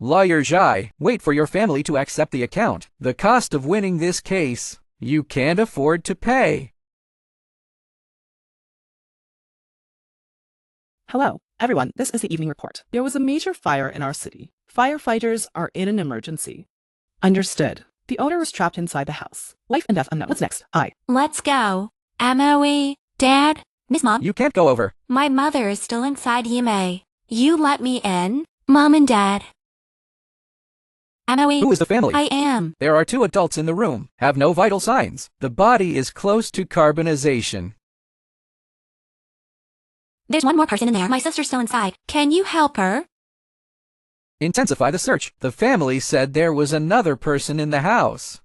Lawyer Zhai, wait for your family to accept the account. The cost of winning this case, you can't afford to pay. Hello, everyone. This is the evening report. There was a major fire in our city. Firefighters are in an emergency. Understood. The owner was trapped inside the house. Life and death unknown. What's next? Let's go. MOE. Dad? Miss Mom? You can't go over. My mother is still inside EMA. You let me in? Mom and Dad. MOE. Who is the family? I am. There are 2 adults in the room. Have no vital signs. The body is close to carbonization. There's one more person in there. My sister's still inside. Can you help her? Intensify the search. The family said there was another person in the house.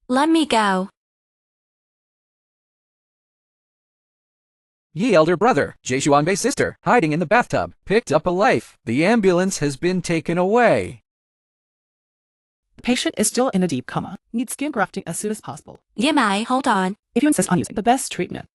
Let me go. Yi elder brother, Jie Xuanbei's sister, hiding in the bathtub, picked up a life. The ambulance has been taken away. The patient is still in a deep coma. Needs skin grafting as soon as possible. Yimai, hold on. If you insist on using the best treatment,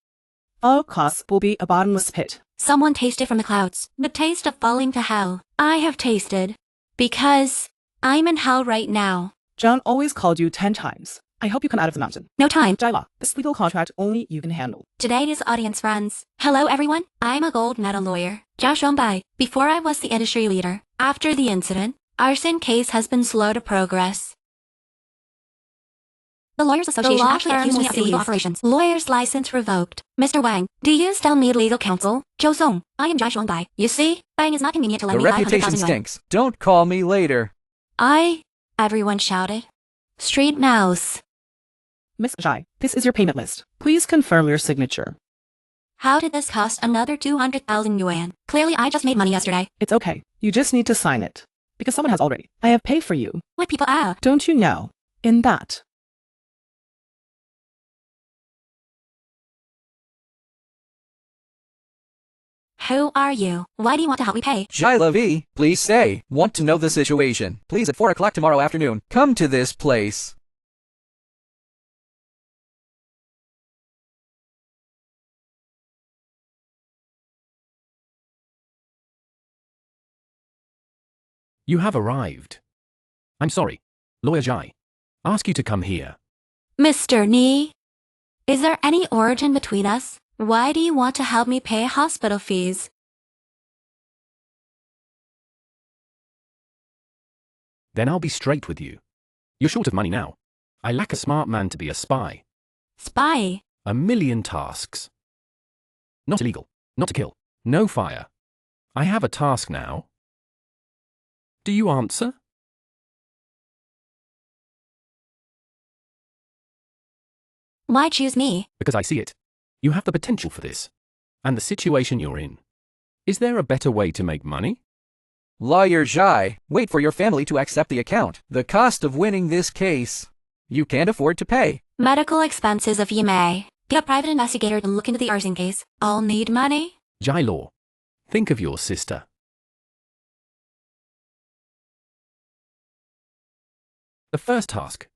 all costs will be a bottomless pit. Someone tasted from the clouds. The taste of falling to hell. I have tasted. Because I'm in hell right now. John always called you 10 times. I hope you come out of the mountain. No time. Jai, this legal contract only you can handle. Today's audience friends. Hello everyone. I'm a gold medal lawyer, Jia Xiongbai. Before I was the industry leader. After the incident, arson case has been slow to progress. The Lawyers Association actually accused me of illegal operations. Lawyer's license revoked. Mr. Wang, do you still need legal counsel? Zhou Song, I am Jia Xiongbai. You see, Bang is not convenient to lend The me reputation 500,000 yuan. stinks. Don't call me later. Everyone shouted. Street mouse. Miss Zhai, this is your payment list. Please confirm your signature. How did this cost another 200,000 yuan? Clearly I just made money yesterday. It's okay. You just need to sign it. Because someone has already. I have paid for you. What people are? Don't you know? In that. Who are you? Why do you want to help me pay? Zhai Levi, please say, want to know the situation. Please at 4 o'clock tomorrow afternoon, come to this place. You have arrived. I'm sorry. Lawyer Zhai. Ask you to come here. Mr. Nie, is there any origin between us? Why do you want to help me pay hospital fees? Then I'll be straight with you. You're short of money now. I lack a smart man to be a spy. Spy? 1,000,000 tasks. Not illegal. Not to kill. No fire. I have a task now. Do you answer? Why choose me? Because I see it. You have the potential for this. And the situation you're in. Is there a better way to make money? Lawyer Zhai, wait for your family to accept the account. The cost of winning this case, you can't afford to pay. Medical expenses of Yimei. Get a private investigator to look into the arson case. I'll need money. Zhai Law. Think of your sister. The first task.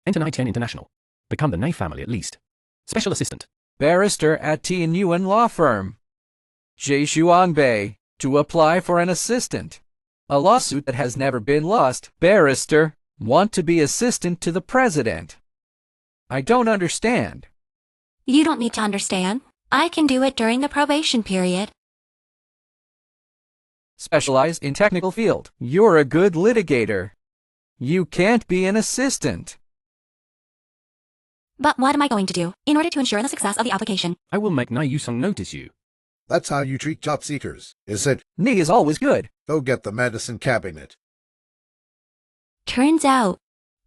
Enter ITN International. Become the Nie family at least. Special assistant. Barrister at Tianyuan Law Firm. Jie Xuanbei, to apply for an assistant. A lawsuit that has never been lost. Barrister, want to be assistant to the president. I don't understand. You don't need to understand. I can do it during the probation period. Specialize in technical field. You're a good litigator. You can't be an assistant. But what am I going to do in order to ensure the success of the application? I will make Nie Yusung notice you. That's how you treat job seekers, is it? Nie is always good. Go get the medicine cabinet. Turns out,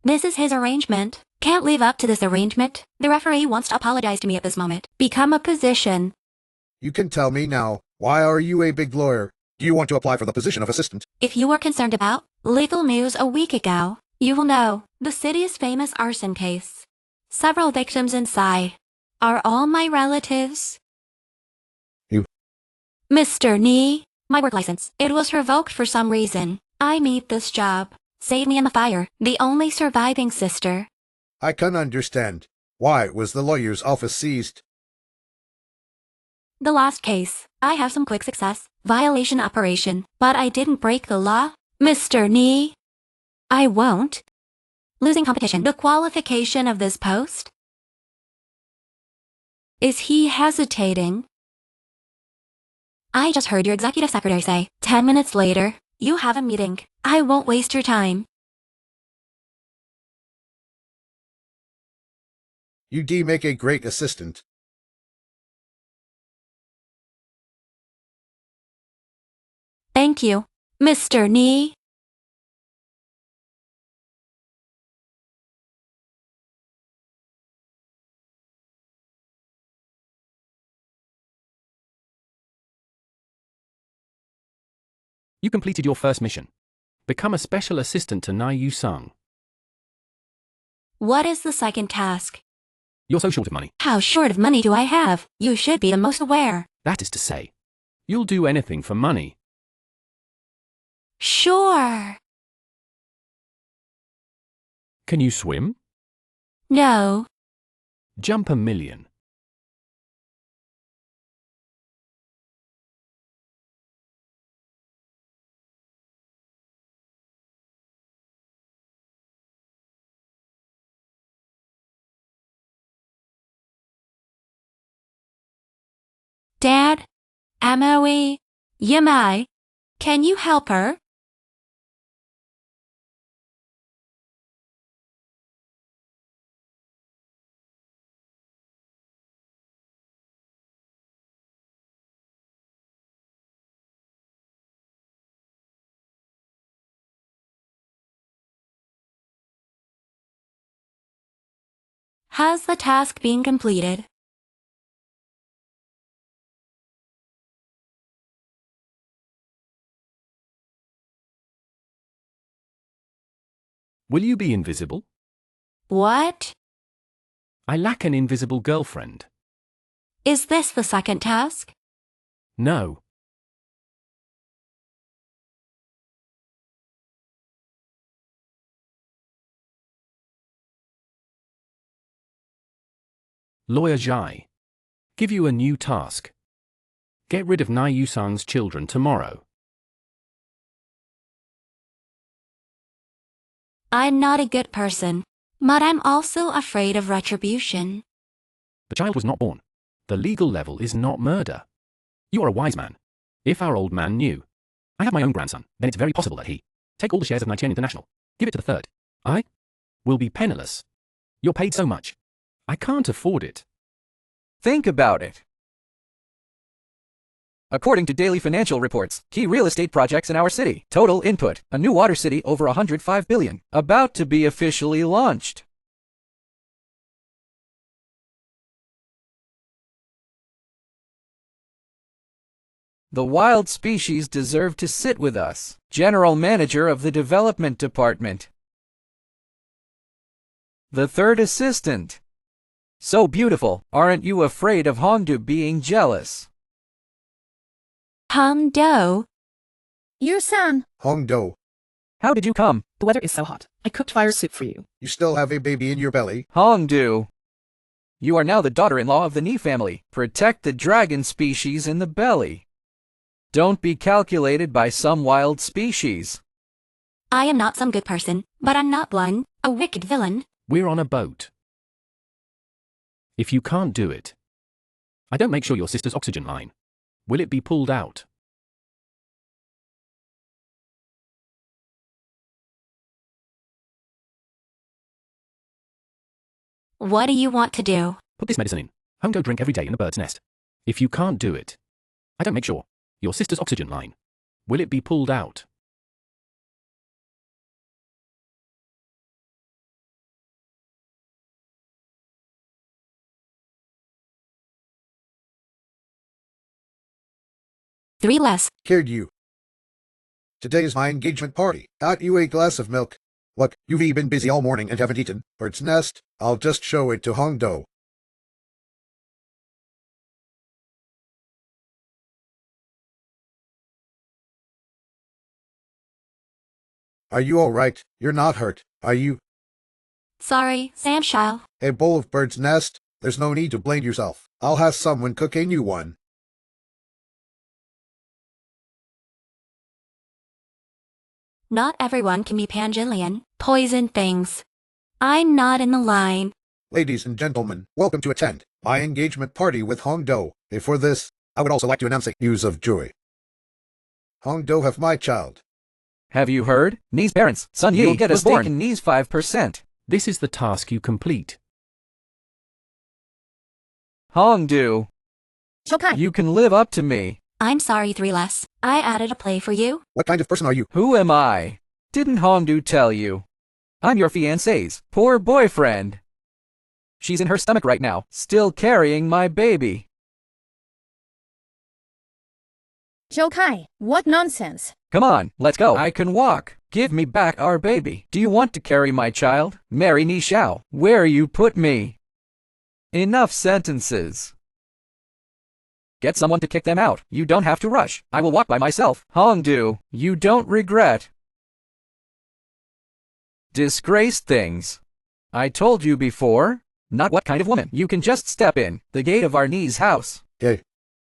this is his arrangement. Can't live up to this arrangement. The referee wants to apologize to me at this moment. Become a position. You can tell me now, why are you a big lawyer? Do you want to apply for the position of assistant? If you were concerned about legal news a week ago, you will know the city's famous arson case. Several victims inside. Are all my relatives? You. Mr. Nie, my work license. It was revoked for some reason. I need this job. Save me in the fire. The only surviving sister. I can understand. Why was the lawyer's office seized? The last case. I have some quick success. Violation operation. But I didn't break the law. Mr. Nie. I won't. Losing competition. The qualification of this post? Is he hesitating? I just heard your executive secretary say, 10 minutes later, you have a meeting. I won't waste your time. You do make a great assistant. Thank you, Mr. Nie. You completed your first mission. Become a special assistant to Nie Sung. What is the second task? You're so short of money. How short of money do I have? You should be the most aware. That is to say, you'll do anything for money. Sure. Can you swim? No. Jump 1,000,000. Dad? Amoe? Yamai? Can you help her? Has the task been completed? Will you be invisible? What? I lack an invisible girlfriend. Is this the second task? No. Lawyer Jai. Give you a new task. Get rid of Nie Sung's children tomorrow. I'm not a good person, but I'm also afraid of retribution. The child was not born. The legal level is not murder. You are a wise man. If our old man knew. I have my own grandson, then it's very possible that he take all the shares of Nigerian International. Give it to the third. I will be penniless. You're paid so much. I can't afford it. Think about it. According to daily financial reports, key real estate projects in our city. Total input, a new water city over 105 billion, about to be officially launched. The wild species deserve to sit with us. General Manager of the Development Department. The third assistant. So beautiful, aren't you afraid of Hongdu being jealous? Hongdo? Your son. Hongdo, How did you come? The weather is so hot. I cooked fire soup for you. you still have a baby in your belly? Hongdu. You are now the daughter-in-law of the Nie family. Protect the dragon species in the belly. Don't be calculated by some wild species. I am not some good person, but I'm not one, a wicked villain. We're on a boat. If you can't do it, I don't make sure your sister's oxygen line. Will it be pulled out? What do you want to do? Put this medicine in. Hongdo drink every day in the bird's nest. If you can't do it, I don't make sure your sister's oxygen line. Will it be pulled out? Three less. Cared you. Today is my engagement party. Got you a glass of milk. Look, you've been busy all morning and haven't eaten. Bird's nest, I'll just show it to Hongdo. Are you alright? You're not hurt, are you? Sorry, Sam Shile. A bowl of bird's nest? There's no need to blame yourself. I'll have someone cook a new one. Not everyone can be Pangilian, poison things. I'm not in the line. Ladies and gentlemen, welcome to attend my engagement party with Hongdo. Before this, I would also like to announce a news of joy. Hongdo have my child. Have you heard? Nie's parents, Sun Yi, You'll get was us born. taking Nie's 5%. This is the task you complete. Hongdu, Chokai. you can live up to me. I'm sorry, 3 less. I added a play for you. What kind of person are you? Who am I? Didn't Hongdu tell you? I'm your fiancé's poor boyfriend. She's in her stomach right now, still carrying my baby. Chokai. What nonsense. Come on, let's go. I can walk. Give me back our baby. Do you want to carry my child? Marry Ni Xiao. Where you put me? Enough sentences. Get someone to kick them out. You don't have to rush. I will walk by myself. Hongdu, you don't regret. Disgraced things. I told you before. Not what kind of woman. You can just step in the gate of our Ni's house. Hey,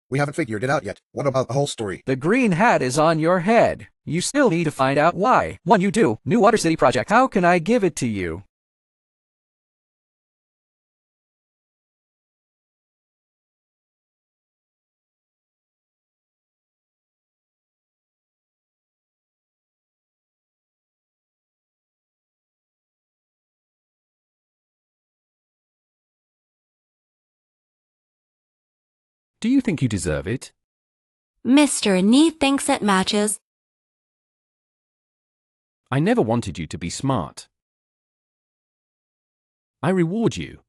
we haven't figured it out yet. What about the whole story? The green hat is on your head. You still need to find out why. When you do, New Water City project. How can I give it to you? Do you think you deserve it? Mr. Nie thinks it matches. I never wanted you to be smart. I reward you.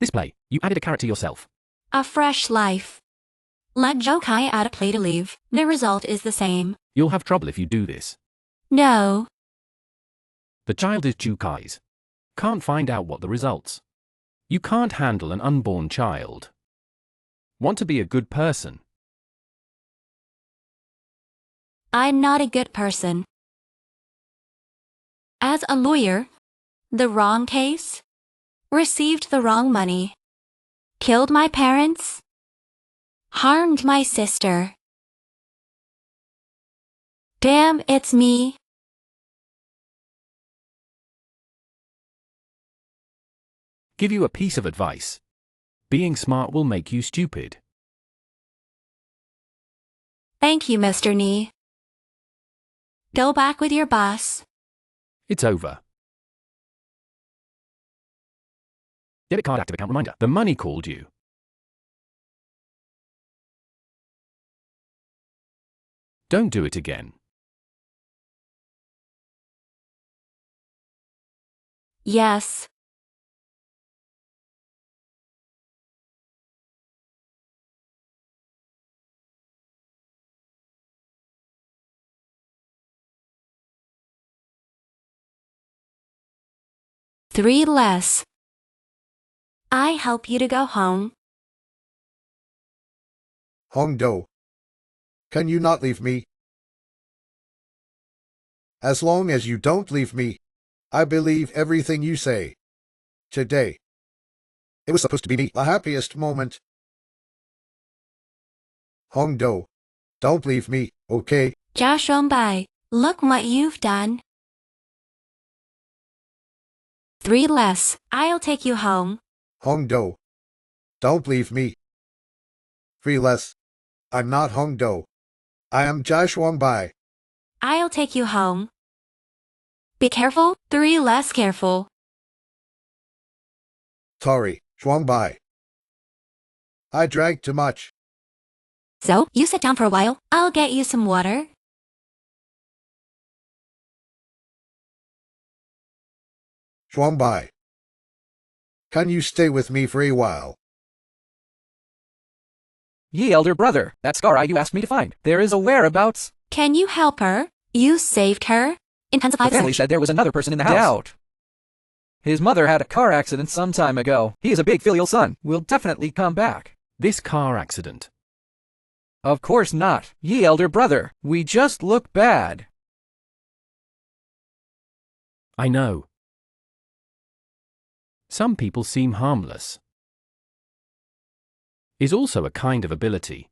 This play, you added a character yourself. A fresh life. Let Jokai add a play to leave. The result is the same. You'll have trouble if you do this. No. The child is Jukai's. Can't find out what the results. You can't handle an unborn child. Want to be a good person. I'm not a good person. As a lawyer, the wrong case, received the wrong money, killed my parents, harmed my sister. Damn, it's me. Give you a piece of advice. Being smart will make you stupid. Thank you, Mr. Nie. Go back with your boss. It's over. Debit card active account reminder. The money called you. Don't do it again. Yes. Three less. I help you to go home. Hongdo, can you not leave me? As long as you don't leave me, I believe everything you say. Today, it was supposed to be me, the happiest moment. Hongdo, don't leave me, okay? Bai, look what you've done. Three less. I'll take you home. Hongdo, don't leave me. Three less. I'm not Hongdo. I am Bai. I'll take you home. Be careful. Three less careful. Sorry, Bai. I drank too much. So, you sit down for a while. I'll get you some water. Bai. Can you stay with me for a while? Ye elder brother, that scar you asked me to find. There is a whereabouts. Can you help her? You saved her? Intensify The family said there was another person in the house. Doubt. His mother had a car accident some time ago. He is a big filial son. Will definitely come back. This car accident. Of course not. Ye elder brother, we just look bad. I know. Some people seem harmless. Is also a kind of ability.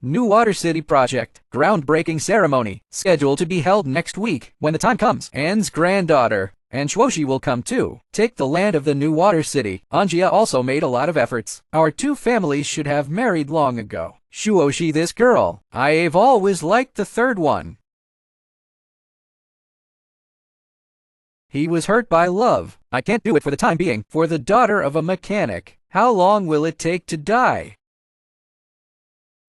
New Water City project, groundbreaking ceremony, scheduled to be held next week. When the time comes, Anne's granddaughter, and Shuoshi will come too. Take the land of the New Water City. Anjia also made a lot of efforts. Our two families should have married long ago. Shuoshi, this girl. I've always liked the third one. He was hurt by love. I can't do it for the time being. For the daughter of a mechanic. How long will it take to die?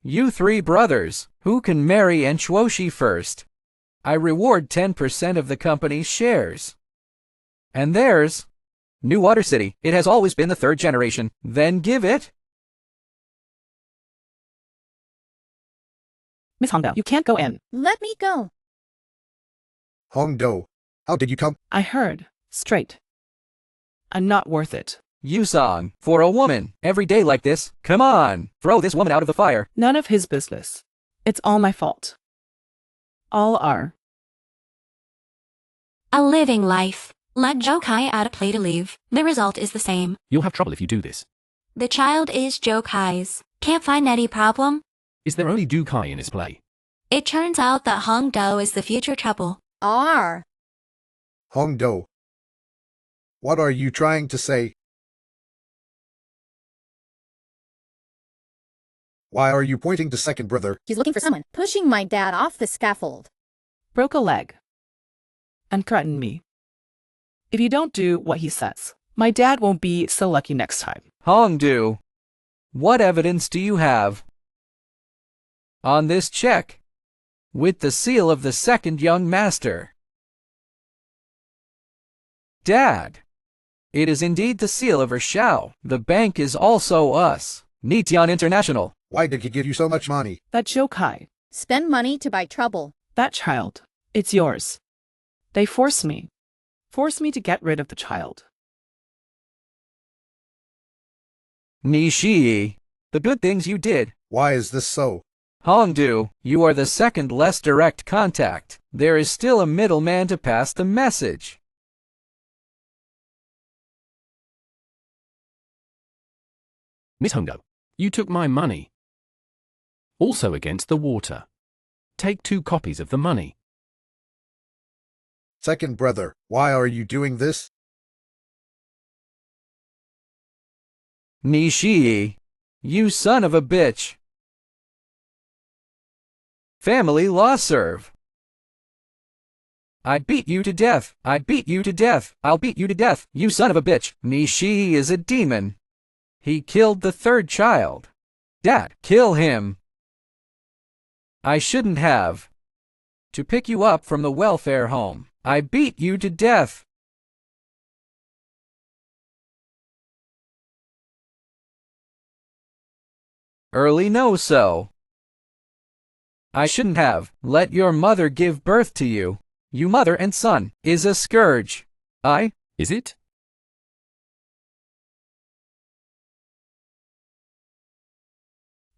You three brothers, who can marry and Shuoshi first? I reward 10% of the company's shares. And theirs? New Water City, it has always been the third generation. Then give it. Miss Hongdo, you can't go in. Let me go. Hongdo, how did you come? I heard. Straight. I'm not worth it. Yusong, for a woman, every day like this, come on, throw this woman out of the fire. None of his business. It's all my fault. All are. A living life. Let Zhou Kai out of play to leave. The result is the same. You'll have trouble if you do this. The child is Zhou Kai's. Can't find any problem. Is there only Du Kai in his play? It turns out that Hong Do is the future trouble. R. Hongdo. What are you trying to say? Why are you pointing to second brother? He's looking for someone, pushing my dad off the scaffold. Broke a leg. And threatened me. If you don't do what he says, my dad won't be so lucky next time. Hongdu, what evidence do you have? On this check, with the seal of the second young master. Dad, it is indeed the seal of Ershao. The bank is also us. Nitian International. Why did he give you so much money? That Zhou Kai, Spend money to buy trouble. that child, it's yours. They forced me. Forced me to get rid of the child. Nishii, the good things you did. Why is this so? Hongdu, you are the second less direct contact. There is still a middleman to pass the message. Miss Hongdo, you took my money. Also against the water. Take 2 copies of the money. Second brother, why are you doing this? Nishii, you son of a bitch. Family law serve. I beat you to death. I beat you to death. I'll beat you to death, you son of a bitch. Nishii is a demon. He killed the third child. Dad, kill him. I shouldn't have. To pick you up from the welfare home. I beat you to death. Early know so. I shouldn't have let your mother give birth to you. You mother and son is a scourge. Is it?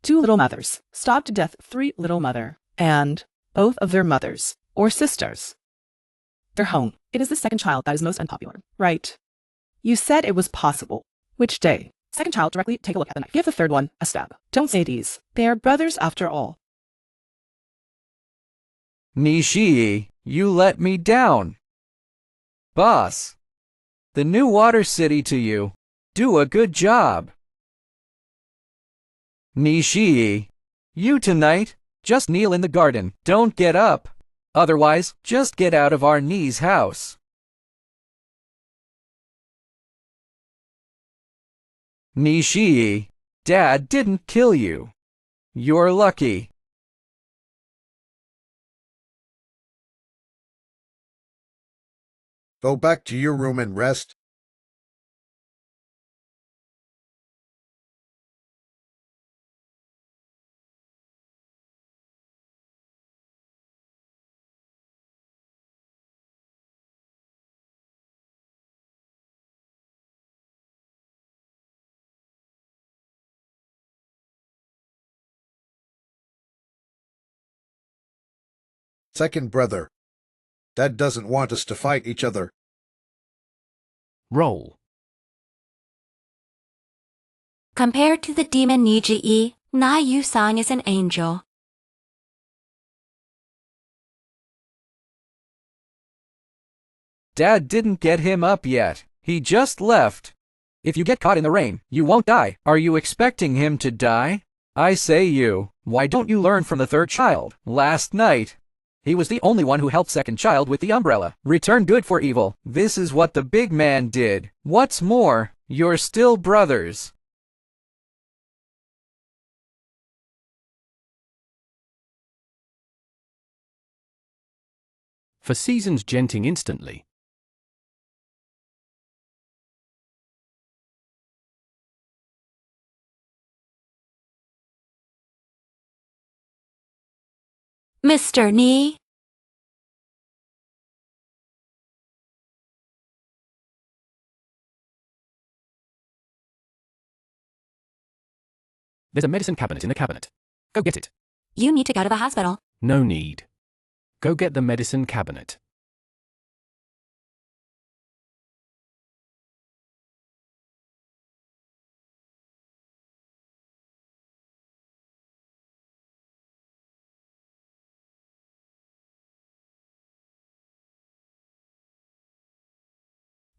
Two little mothers stabbed to death 3 little mother, and both of their mothers, or sisters. They're home. It is the second child that is most unpopular, right? You said it was possible. Which day? Second child directly take a look at the knife. Give the third one a stab. Don't say these. They are brothers after all. Nishii, you let me down. Boss. The New Water City to you. Do a good job. Nishii, you tonight, just kneel in the garden. Don't get up. Otherwise, just get out of our Nie's house. Nishii, Dad didn't kill you. You're lucky. Go back to your room and rest. Second brother. Dad doesn't want us to fight each other. Roll. Compared to the demon Nie, Na Yu-sang is an angel. Dad didn't get him up yet. He just left. If you get caught in the rain, you won't die. Are you expecting him to die? I say you, why don't you learn from the third child? Last night, he was the only one who helped second child with the umbrella. Return good for evil. This is what the big man did. What's more, you're still brothers. For seasons genting instantly. Mr. Nie. There's a medicine cabinet in the cabinet. Go get it. You need to go to the hospital. No need. Go get the medicine cabinet.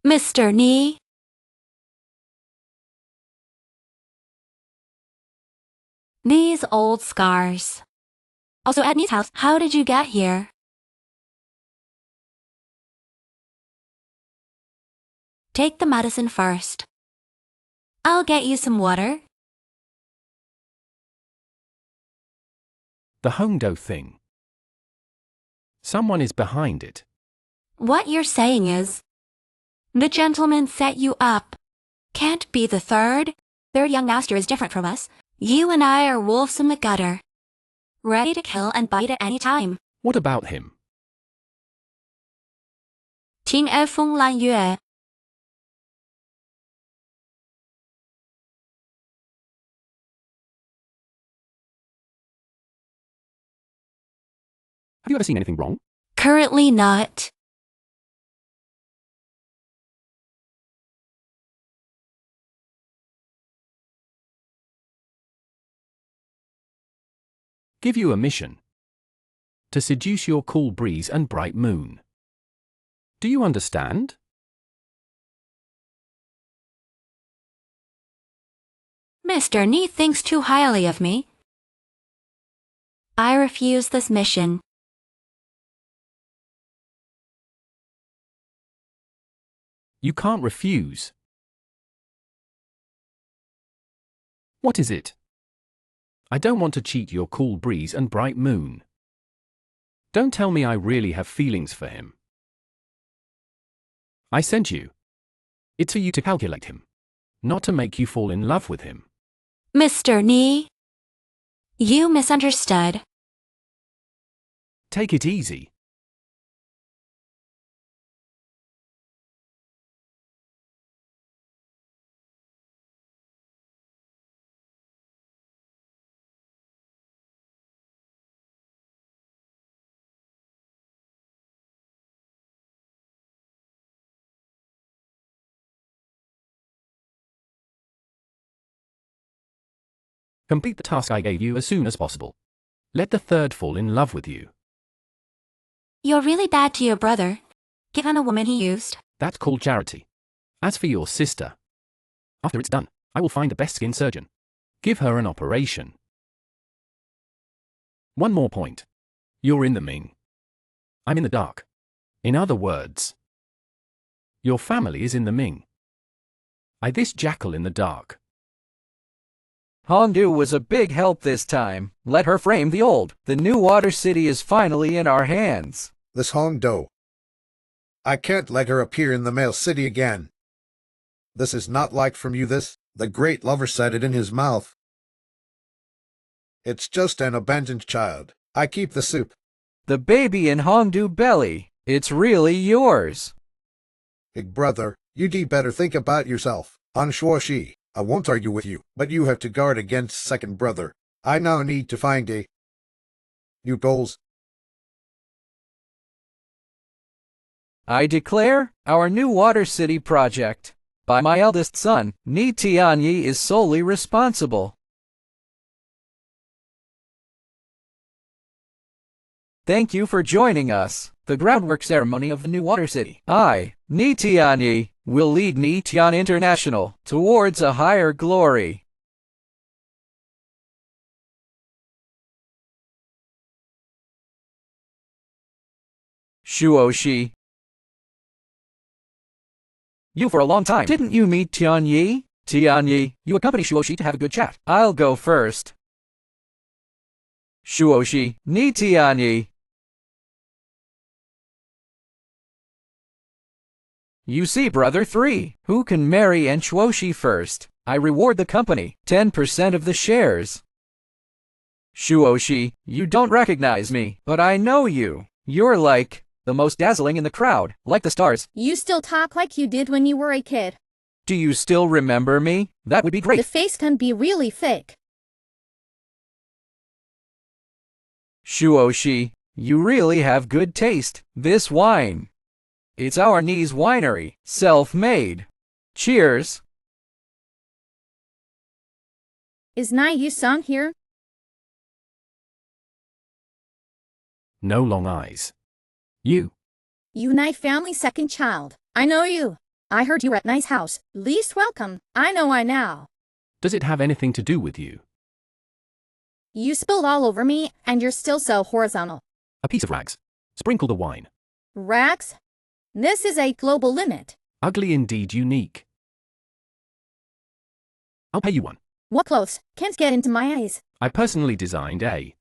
Mr. Nie. These old scars. Also at Nie's house, how did you get here? Take the medicine first. I'll get you some water. The Hongdo thing. Someone is behind it. What you're saying is, the gentleman set you up. Can't be the third. Third young master is different from us. You and I are wolves in the gutter, ready to kill and bite at any time. What about him? 听风揽月. Have you ever seen anything wrong? Currently not. Give you a mission. To seduce your cool breeze and bright moon. Do you understand? Mr. Nie thinks too highly of me. I refuse this mission. You can't refuse. What is it? I don't want to cheat your cool breeze and bright moon. Don't tell me I really have feelings for him. I sent you. It's for you to calculate him, not to make you fall in love with him. Mr. Nie, you misunderstood. Take it easy. Complete the task I gave you as soon as possible. Let the third fall in love with you. You're really bad to your brother, given the woman he used. That's called charity. As for your sister, after it's done, I will find the best skin surgeon. Give her an operation. One more point. You're in the Ming. I'm in the dark. In other words, your family is in the Ming. This jackal in the dark. Hongdu was a big help this time. Let her frame the old. The new water city is finally in our hands. This Hongdo. I can't let her appear in the male city again. This is not like from you this, the great lover said it in his mouth. It's just an abandoned child. I keep the soup. The baby in Hongdu belly. It's really yours. Big brother, you'd better think about yourself. On Shuoshi, I won't argue with you, but you have to guard against second brother. I now need to find new goals. I declare our new Water City project by my eldest son, Nie Tianyi, is solely responsible. Thank you for joining us. The groundwork ceremony of the new Water City. I, Nie Tianyi, will lead Nie Tian International towards a higher glory. Shuoshi. You for a long time. Didn't you meet Tianyi? Tianyi, you accompany Shuoshi to have a good chat. I'll go first. Shuoshi, Nie Tianyi. You see, brother 3, who can marry and Shuoshi first? I reward the company 10% of the shares. Shuoshi, you don't recognize me, but I know you. You're like the most dazzling in the crowd, like the stars. You still talk like you did when you were a kid. Do you still remember me? That would be great. The face can be really fake. Shuoshi, you really have good taste. This wine. It's our Nie's winery, self-made. Cheers. Is Yu-san here? No long eyes. You. You family's second child. I know you. I heard you were at Nye's house. Least welcome. I know I now. Does it have anything to do with you? You spilled all over me, and you're still so horizontal. A piece of rags. Sprinkle the wine. Rags? This is a global limit. Ugly indeed, unique. I'll pay you one. What clothes? Can't get into my eyes. I personally designed a.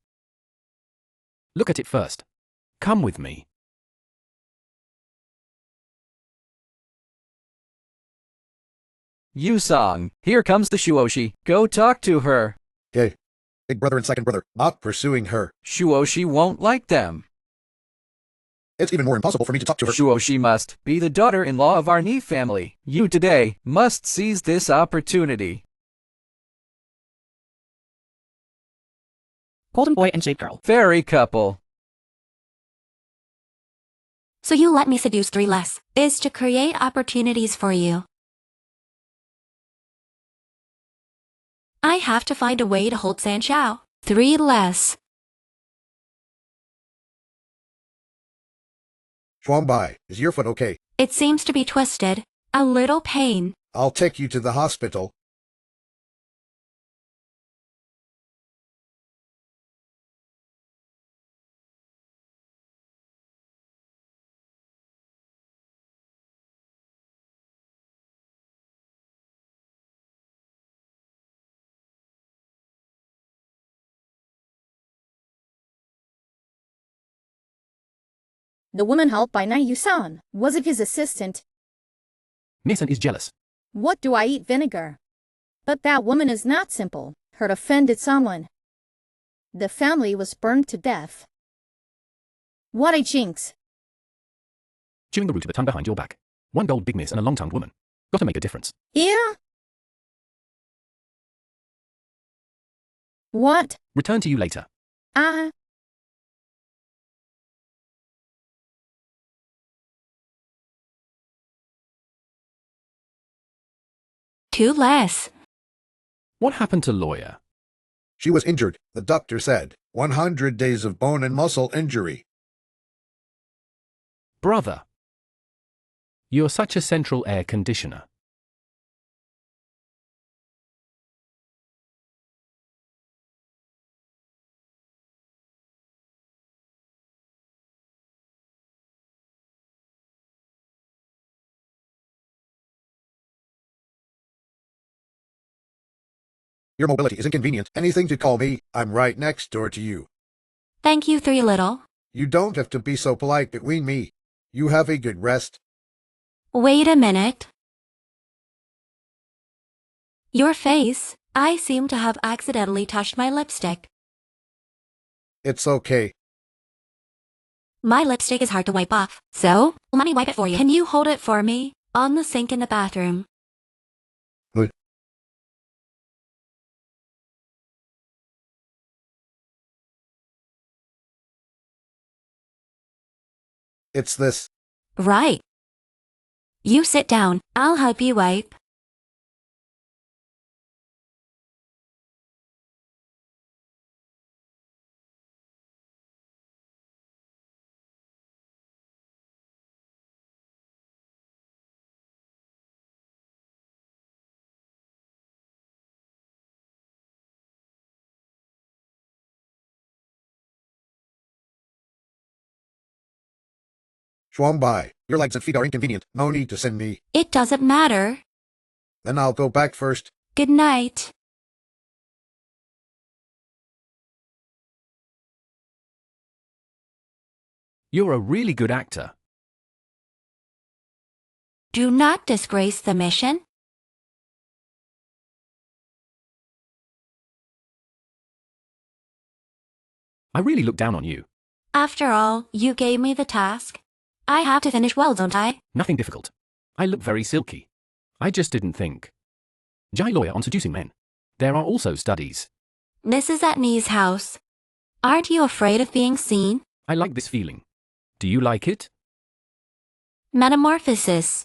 Look at it first. Come with me. Yusong, here comes the Shuoshi. Go talk to her. Okay. Big brother and second brother, not pursuing her. Shuoshi won't like them. It's even more impossible for me to talk to her. Shuoshi must be the daughter-in-law of our Nie family. You today must seize this opportunity. Golden boy and jade girl. Fairy couple. So you let me seduce 3 less, is to create opportunities for you. I have to find a way to hold Sanchao. 3 less. Shuangbai, is your foot okay? It seems to be twisted. A little pain. I'll take you to the hospital. The woman helped by Yu-san. Was it his assistant? Nissan is jealous. What do I eat vinegar? But that woman is not simple. Her offended someone. The family was burned to death. What a jinx. Chewing the root of a tongue behind your back. 1 gold big miss and a long-tongued woman. Got to make a difference. Yeah? What? Return to you later. Two less. What happened to lawyer? She was injured, the doctor said. 100 days of bone and muscle injury. Brother. You're such a central air conditioner. Your mobility is inconvenient. Anything to call me. I'm right next door to you. Thank you, 3 little. You don't have to be so polite between me. You have a good rest. Wait a minute. Your face. I seem to have accidentally touched my lipstick. It's okay. My lipstick is hard to wipe off. So, let me wipe it for you. Can you hold it for me? On the sink in the bathroom. Good. It's this. Right. You sit down, I'll help you wipe. By. Your legs and feet are inconvenient. No need to send me. It doesn't matter. Then I'll go back first. Good night. You're a really good actor. Do not disgrace the mission. I really look down on you. After all, you gave me the task. I have to finish well, don't I? Nothing difficult. I look very silky. I just didn't think. Jai lawyer on seducing men. There are also studies. This is at Nie's house. Aren't you afraid of being seen? I like this feeling. Do you like it? Metamorphosis.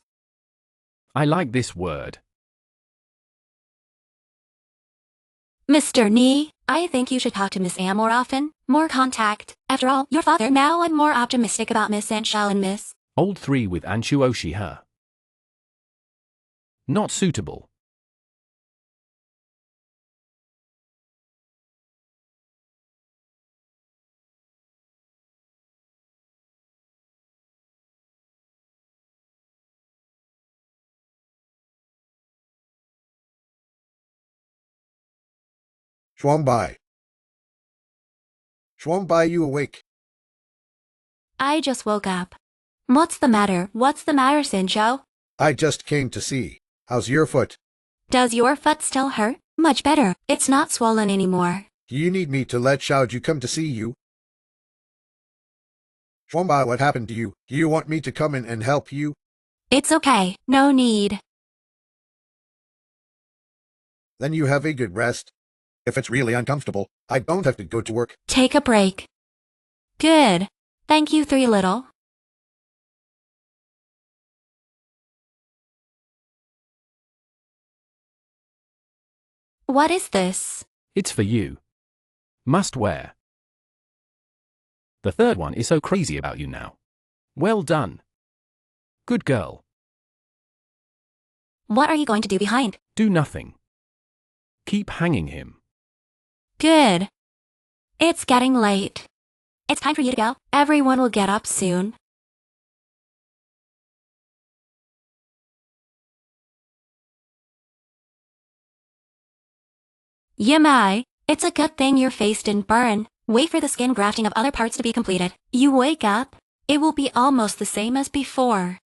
I like this word. Mr. Nie, I think you should talk to Miss Anne more often. More contact. After all, your father. Now I'm more optimistic about Miss Anshel and Miss. Old 3 with Anshuoshi her. Not suitable. By. By, you awake? I just woke up. What's the matter? What's the matter, Sincho? I just came to see. How's your foot? Does your foot still hurt? Much better. It's not swollen anymore. Do you need me to let Xiaoju come to see you? By, what happened to you? Do you want me to come in and help you? It's okay. No need. Then you have a good rest. If it's really uncomfortable, I don't have to go to work. Take a break. Good. Thank you, 3 little. What is this? It's for you. Must wear. The third one is so crazy about you now. Well done. Good girl. What are you going to do behind? Do nothing. Keep hanging him. Good. It's getting late. It's time for you to go. Everyone will get up soon. Yamai, it's a good thing your face didn't burn. Wait for the skin grafting of other parts to be completed. You wake up, it will be almost the same as before.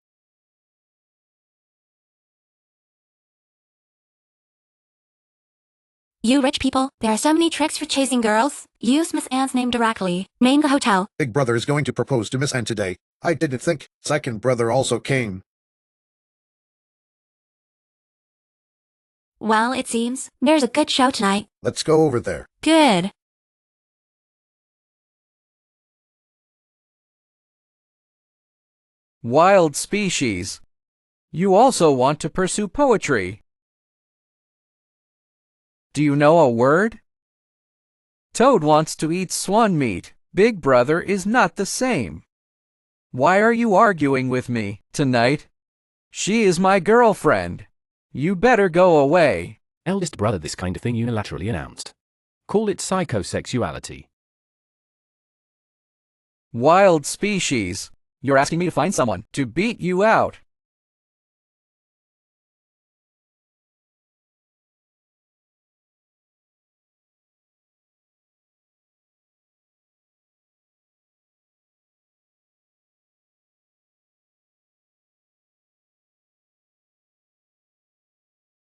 You rich people, there are so many tricks for chasing girls. Use Miss Anne's name directly. Name the hotel. Big brother is going to propose to Miss Anne today. I didn't think. Second brother also came. Well, it seems there's a good show tonight. Let's go over there. Good. Wild species. You also want to pursue poetry. Do you know a word? Toad wants to eat swan meat. Big brother is not the same. Why are you arguing with me tonight? She is my girlfriend. You better go away. Eldest brother, this kind of thing unilaterally announced. Call it psychosexuality. Wild species. You're asking me to find someone to beat you out.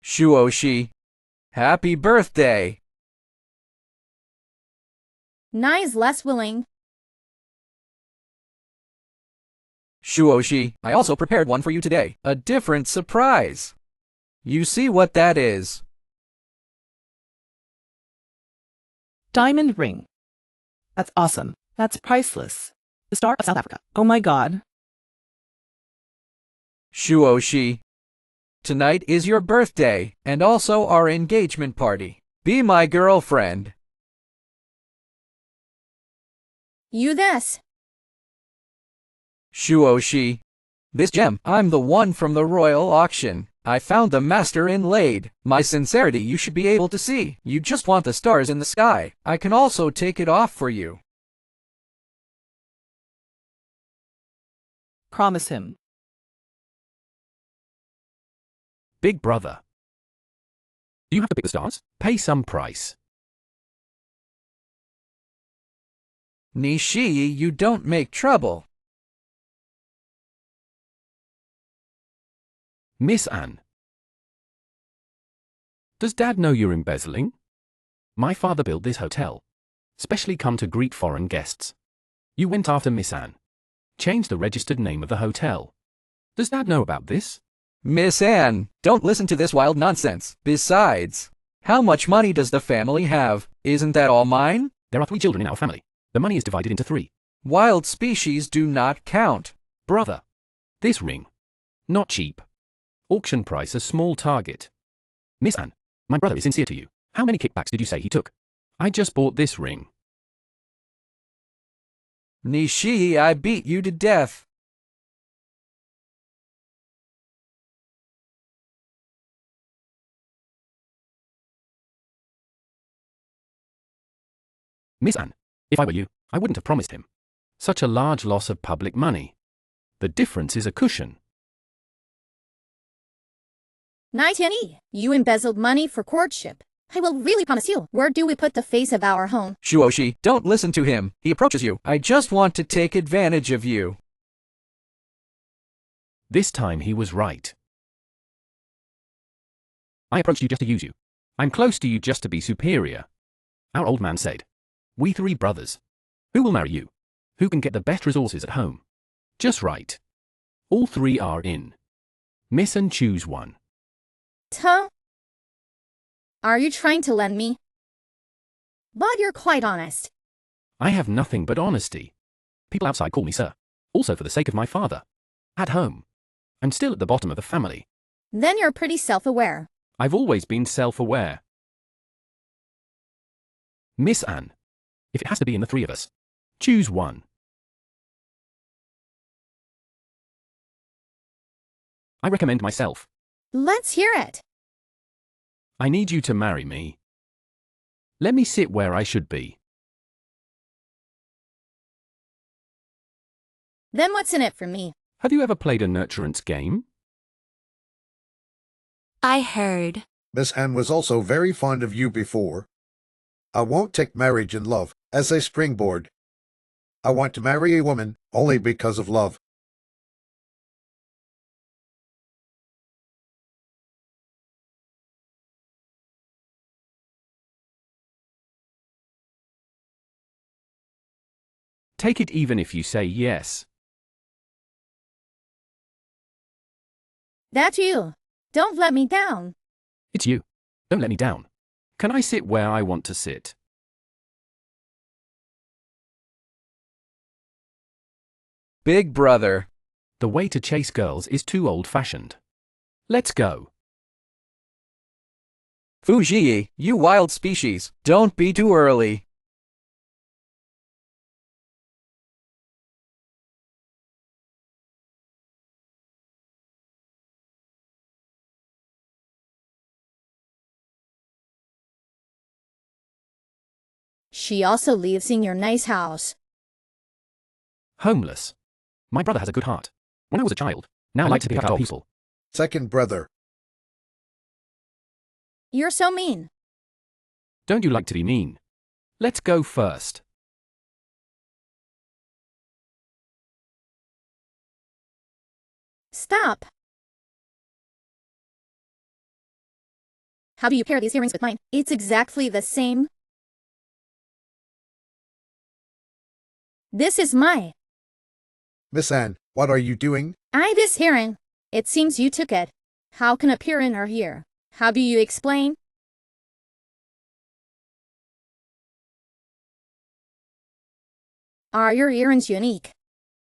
Shuoshi, happy birthday. Nie's less willing. Shuoshi, I also prepared one for you today. A different surprise. You see what that is? Diamond ring. That's awesome. That's priceless. The Star of South Africa. Oh my God. Shuoshi. Tonight is your birthday, and also our engagement party. Be my girlfriend. You this. Shuoshi. This gem, I'm the one from the royal auction. I found the master inlaid. My sincerity you should be able to see. You just want the stars in the sky. I can also take it off for you. Promise him. Big brother. Do you have to pick the stars? Pay some price. Nishi, you don't make trouble. Miss Anne. Does Dad know you're embezzling? My father built this hotel. Specially come to greet foreign guests. You went after Miss Anne. Changed the registered name of the hotel. Does Dad know about this? Miss Anne, don't listen to this wild nonsense. Besides, how much money does the family have? Isn't that all mine? There are 3 children in our family. The money is divided into 3. Wild species do not count. Brother. This ring. Not cheap. Auction price a small target. Miss Anne, my brother is sincere to you. How many kickbacks did you say he took? I just bought this ring. Nishi, I beat you to death. Miss Anne, if I were you, I wouldn't have promised him. Such a large loss of public money. The difference is a cushion. Nighty, you embezzled money for courtship. I will really promise you. Where do we put the face of our home? Shuoshi, don't listen to him. He approaches you. I just want to take advantage of you. This time he was right. I approached you just to use you. I'm close to you just to be superior. Our old man said, we 3 brothers. Who will marry you? Who can get the best resources at home? Just right. All 3 are in. Miss and choose one. Huh? Are you trying to lend me? But you're quite honest. I have nothing but honesty. People outside call me sir. Also for the sake of my father. At home. I'm still at the bottom of the family. Then you're pretty self-aware. I've always been self-aware. Miss Anne. If it has to be in the 3 of us, choose one. I recommend myself. Let's hear it. I need you to marry me. Let me sit where I should be. Then what's in it for me? Have you ever played a nurturance game? I heard. Miss Anne was also very fond of you before. I won't take marriage and love as a springboard. I want to marry a woman only because of love. Take it even if you say yes. That's you. Don't let me down. It's you. Don't let me down. Can I sit where I want to sit? Big brother. The way to chase girls is too old-fashioned. Let's go. Fuji, you wild species, don't be too early. She also lives in your nice house. Homeless. My brother has a good heart. When I was a child, now I like to pick up people. Second brother. You're so mean. Don't you like to be mean? Let's go first. Stop. How do you pair these earrings with mine? It's exactly the same. This is my. Miss Anne, what are you doing? This hearing. It seems you took it. How can appear in her here? How do you explain? Are your earrings unique?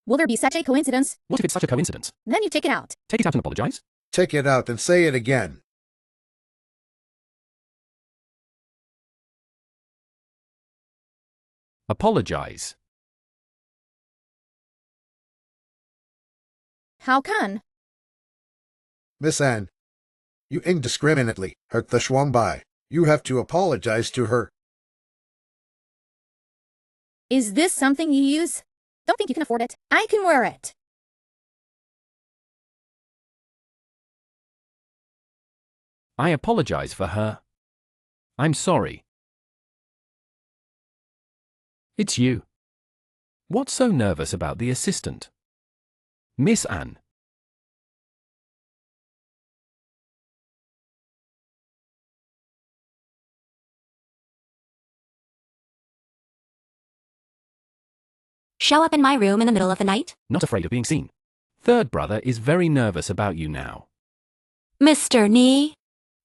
Will there be such a coincidence? What if it's such a coincidence? Then you take it out. Take it out and apologize? Take it out and say it again. Apologize. How can? Miss Anne, you indiscriminately hurt the Schwambai. You have to apologize to her. Is this something you use? Don't think you can afford it. I can wear it. I apologize for her. I'm sorry. It's you. What's so nervous about the assistant? Miss Anne. Show up in my room in the middle of the night? Not afraid of being seen. Third brother is very nervous about you now. Mr. Nie?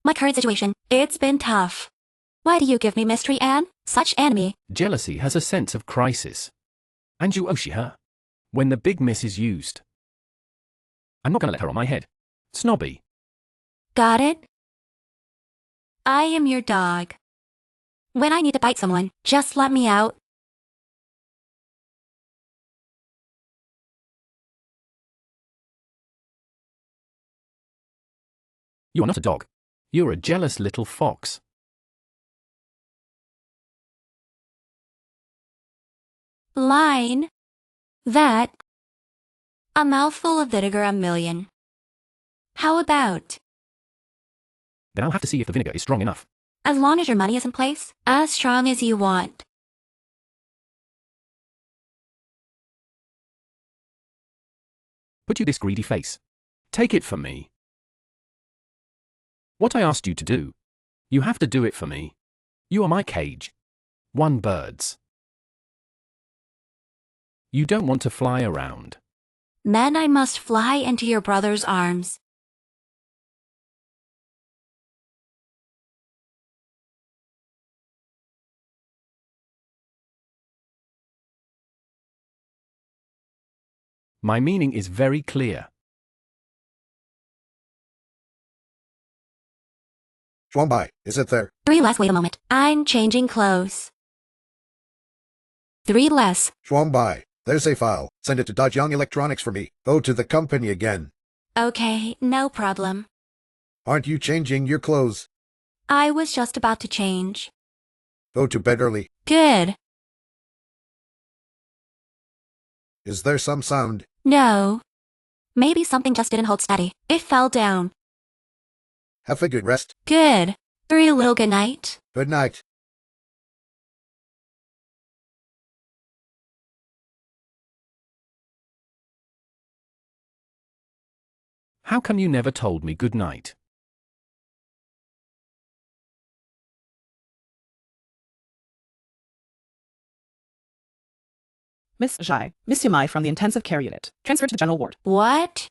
My current situation, it's been tough. Why do you give me mystery, Anne? Such enemy. Jealousy has a sense of crisis. And you oshi her. When the big miss is used. I'm not gonna let her on my head. Snobby. Got it? I am your dog. When I need to bite someone, just let me out. You are not a dog. You're a jealous little fox. Line. That. A mouthful of vinegar a million. How about? Then I'll have to see if the vinegar is strong enough. As long as your money is in place, as strong as you want. Put you this greedy face. Take it from me. What I asked you to do. You have to do it for me. You are my cage. One bird's. You don't want to fly around. Then I must fly into your brother's arms. My meaning is very clear. Schwambai, is it there? 3 less, wait a moment. I'm changing clothes. 3 less. Schwambai, there's a file. Send it to Dodge Young Electronics for me. Go to the company again. Okay, no problem. Aren't you changing your clothes? I was just about to change. Go to bed early. Good. Is there some sound? No. Maybe something just didn't hold steady. It fell down. Have a good rest. Good. 3 little good night. Good night. How come you never told me good night? Miss Zhai, Miss Yumai from the intensive care unit. Transferred to the general ward. What?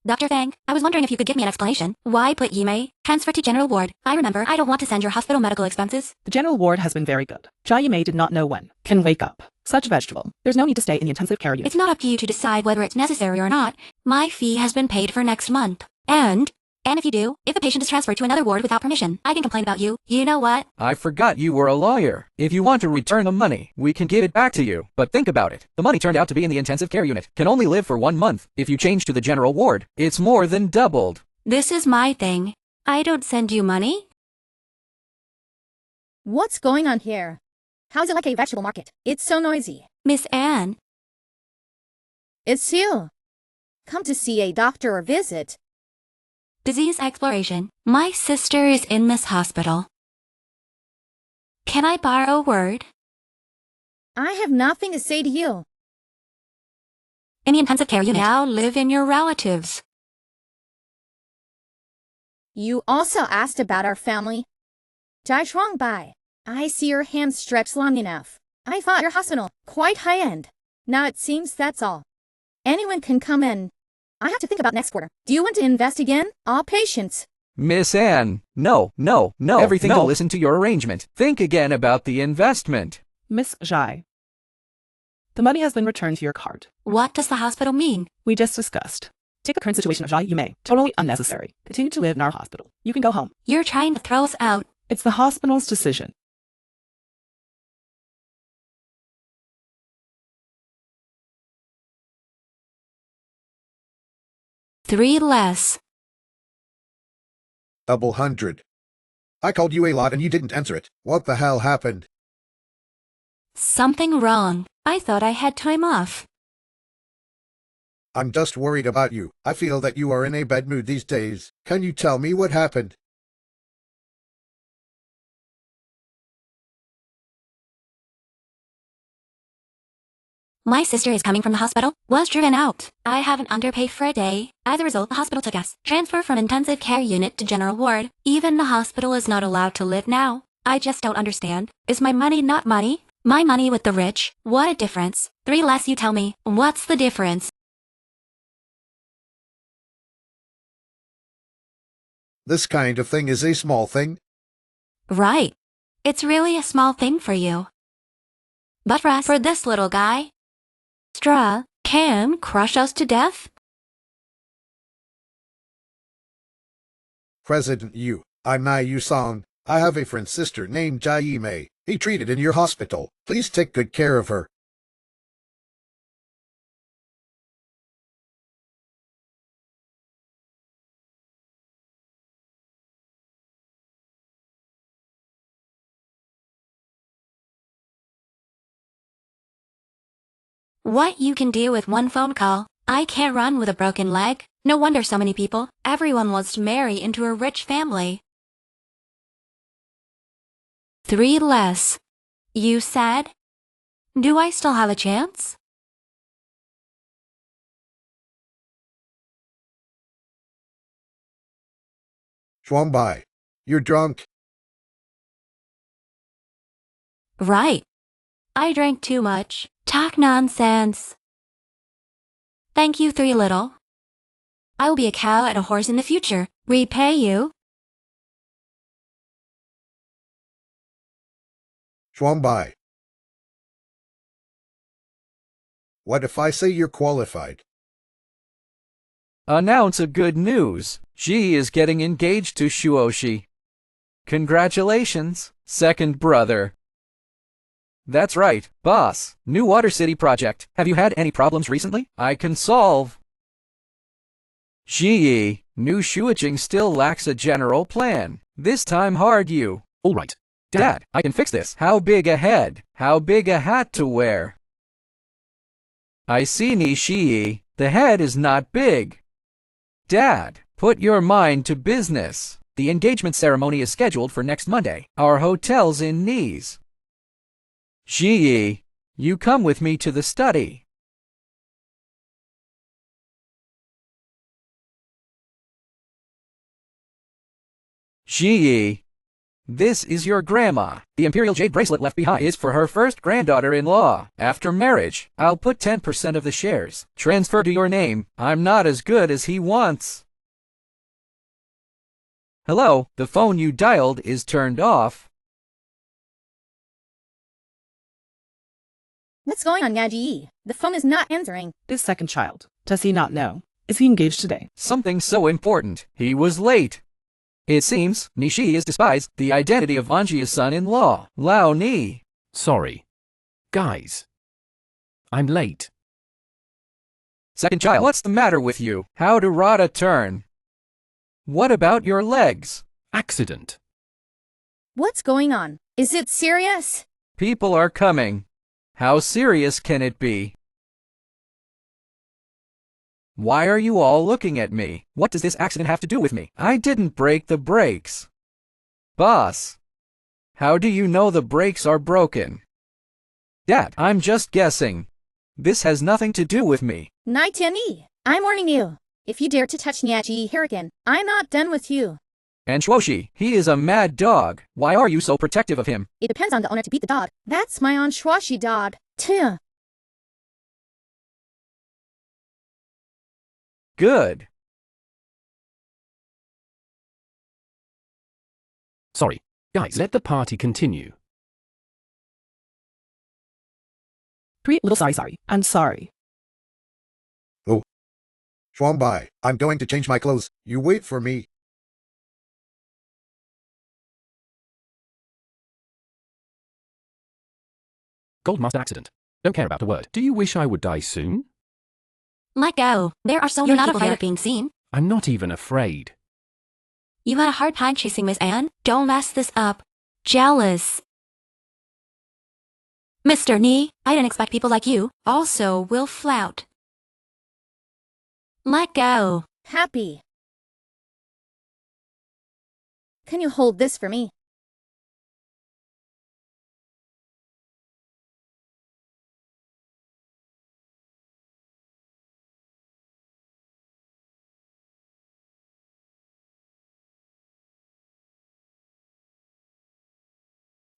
Dr. Fang, I was wondering if you could give me an explanation. Why put Yimei? Transfer to general ward. I remember, I don't want to send your hospital medical expenses. The general ward has been very good. Jia Yumei did not know when. Can wake up. Such vegetable. There's no need to stay in the intensive care unit. It's not up to you to decide whether it's necessary or not. My fee has been paid for next month. And if you do, if a patient is transferred to another ward without permission, I can complain about you. You know what? I forgot you were a lawyer. If you want to return the money, we can give it back to you. But think about it. The money turned out to be in the intensive care unit. Can only live for 1 month. If you change to the general ward, it's more than doubled. This is my thing. I don't send you money. What's going on here? How's it like a vegetable market? It's so noisy. Miss Anne. It's you. Come to see a doctor or visit. Disease exploration. My sister is in this hospital. Can I borrow a word? I have nothing to say to you. In the intensive care unit. Now live in your relatives. You also asked about our family. Jai Shuang Bai. I see your hand stretched long enough. I thought your hospital quite high-end. Now it seems that's all. Anyone can come in. I have to think about next quarter. Do you want to invest again? All patients. Miss Anne, no. Everything will listen to your arrangement. Think again about the investment. Miss Zhai, The money has been returned to your card. What does the hospital mean? We just discussed. Take the current situation of Jai, you may. Totally unnecessary. Continue to live in our hospital. You can go home. You're trying to throw us out. It's the hospital's decision. Three less. Double hundred. I called you a lot and you didn't answer it. What the hell happened? Something wrong. I thought I had time off. I'm just worried about you. I feel that you are in a bad mood these days. Can you tell me what happened? My sister is coming from the hospital. Was driven out. I haven't underpaid for a day. As a result, the hospital took us. Transfer from intensive care unit to general ward. Even the hospital is not allowed to live now. I just don't understand. Is my money not money? My money with the rich? What a difference. Three less, you tell me. What's the difference? This kind of thing is a small thing. Right. It's really a small thing for you. But for this little guy, straw can crush us to death? President Yu, I'm Nai Yu Song. I have a friend's sister named Jai Mei. He treated in your hospital. Please take good care of her. What you can do with one phone call. I can't run with a broken leg. No wonder so many people. Everyone wants to marry into a rich family. Three less. You said? Do I still have a chance? Bai, you're drunk. Right. I drank too much. Talk nonsense. Thank you, Three Little. I will be a cow and a horse in the future. Repay you. Bai. What if I say you're qualified? Announce a good news. She is getting engaged to Shuoshi. Congratulations, second brother. That's right, boss. New Water City project. Have you had any problems recently? I can solve. Yi, New Shuoqing still lacks a general plan. This time hard you. All right. Dad, I can fix this. How big a head? How big a hat to wear? I see Nishi. The head is not big. Dad, put your mind to business. The engagement ceremony is scheduled for next Monday. Our hotel's in Nice. Yi, you come with me to the study. Yi, this is your grandma. The imperial jade bracelet left behind is for her first granddaughter-in-law. After marriage, I'll put 10% of the shares. Transfer to your name. I'm not as good as he wants. Hello, the phone you dialed is turned off. What's going on, Yaji? The phone is not answering. This second child. Does he not know? Is he engaged today? Something so important. He was late. It seems Nishi is despised the identity of Anji's son-in-law, Lao Ni. Sorry. Guys. I'm late. Second child, what's the matter with you? How to rot a turn? What about your legs? Accident. What's going on? Is it serious? People are coming. How serious can it be? Why are you all looking at me? What does this accident have to do with me? I didn't break the brakes. Boss, how do you know the brakes are broken? Dad, I'm just guessing. This has nothing to do with me. Naitiani, I'm warning you. If you dare to touch Nyaji here again, I'm not done with you. And Shuoshi, he is a mad dog. Why are you so protective of him? It depends on the owner to beat the dog. That's my own Shuoshi dog. Tuh. Good. Sorry. Guys, let the party continue. 3 little sorry, and sorry. Shuang Bai, I'm going to change my clothes. You wait for me. Goldmaster accident. Don't care about a word. Do you wish I would die soon? Let go. There are so many people here. You're not afraid of being seen. I'm not even afraid. You had a hard time chasing Miss Anne. Don't mess this up. Jealous. Mr. Nie, I didn't expect people like you also will flout. Let go. Happy. Can you hold this for me?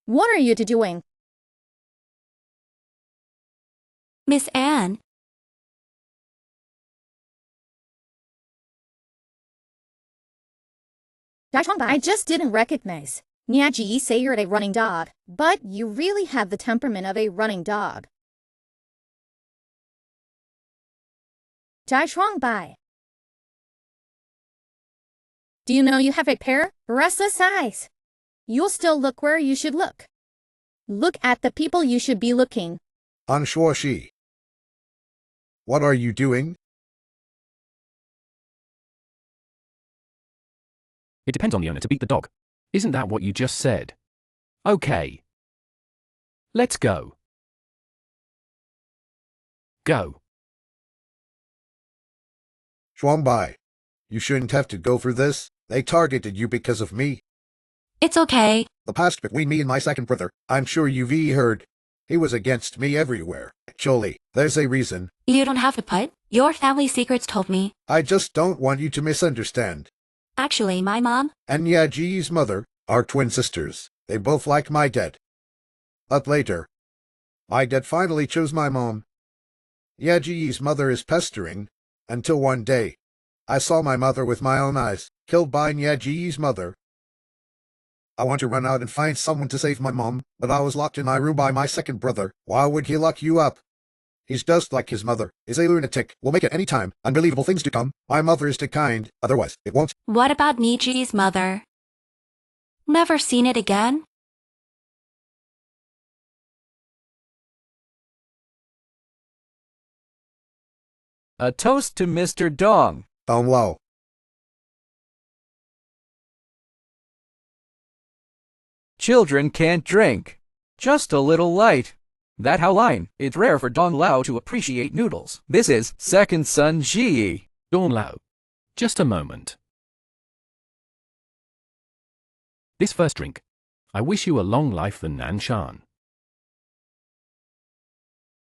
What are you two doing? Miss Anne. I just didn't recognize. Niaji say you're a running dog, but you really have the temperament of a running dog. Bai. Do you know you have a pair of restless eyes? You'll still look where you should look. Look at the people you should be looking. Unsure she. What are you doing? It depends on the owner to beat the dog. Isn't that what you just said? Okay. Let's go. Go. Shuang Bai, you shouldn't have to go through this. They targeted you because of me. It's okay. The past between me and my second brother, I'm sure you've heard. He was against me everywhere. Actually, there's a reason. You don't have to put. Your family secrets told me. I just don't want you to misunderstand. Actually, my mom and Yaji's mother are twin sisters. They both like my dad. But later, my dad finally chose my mom. Yaji's mother is pestering, until one day, I saw my mother with my own eyes, killed by Yaji's mother. I want to run out and find someone to save my mom, but I was locked in my room by my second brother. Why would he lock you up? He's just like his mother. Is a lunatic. Will make it any time. Unbelievable things to come. My mother is too kind. Otherwise, it won't. What about Niji's mother? Never seen it again? A toast to Mr. Dong. Down low. Children can't drink. Just a little light. That how line. It's rare for Dong Lao to appreciate noodles. This is second son Ji. Dong Lao. Just a moment. This first drink. I wish you a long life the Nan Shan.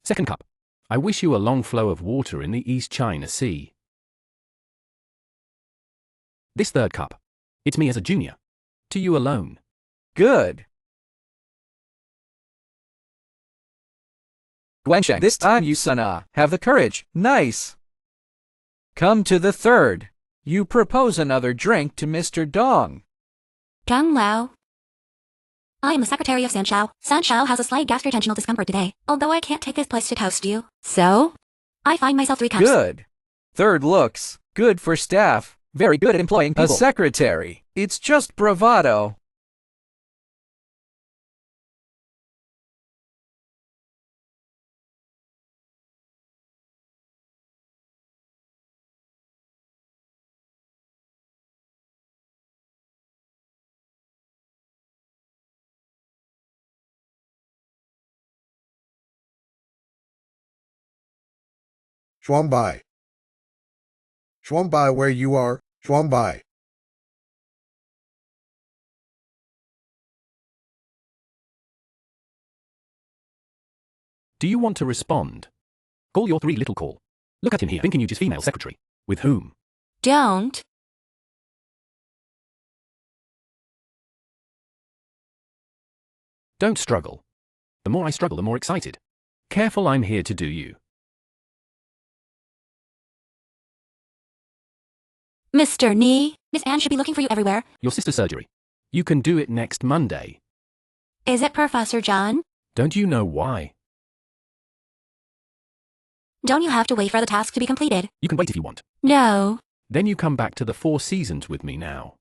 Second cup. I wish you a long flow of water in the East China Sea. This third cup. It's me as a junior. To you alone. Good. Guansheng, this time you Sana, have the courage. Nice. Come to the third. You propose another drink to Mr. Dong. Zhang Lao. I am the secretary of Sanshao. Sanshao has a slight gastrointestinal discomfort today, although I can't take this place to toast you. So, I find myself 3 cups. Good. Third looks good for staff. Very good at employing people. A secretary. It's just bravado. Shuang Bai. Shuang Bai, where you are. Shuang Bai. Do you want to respond? Call your 3 little call. Look at him here, thinking you just female secretary. With whom? Don't. Don't struggle. The more I struggle, the more excited. Careful, I'm here to do you. Mr. Nie, Miss Anne should be looking for you everywhere. Your sister's surgery. You can do it next Monday. Is it Professor John? Don't you know why? Don't you have to wait for the task to be completed? You can wait if you want. No. Then you come back to the 4 seasons with me now.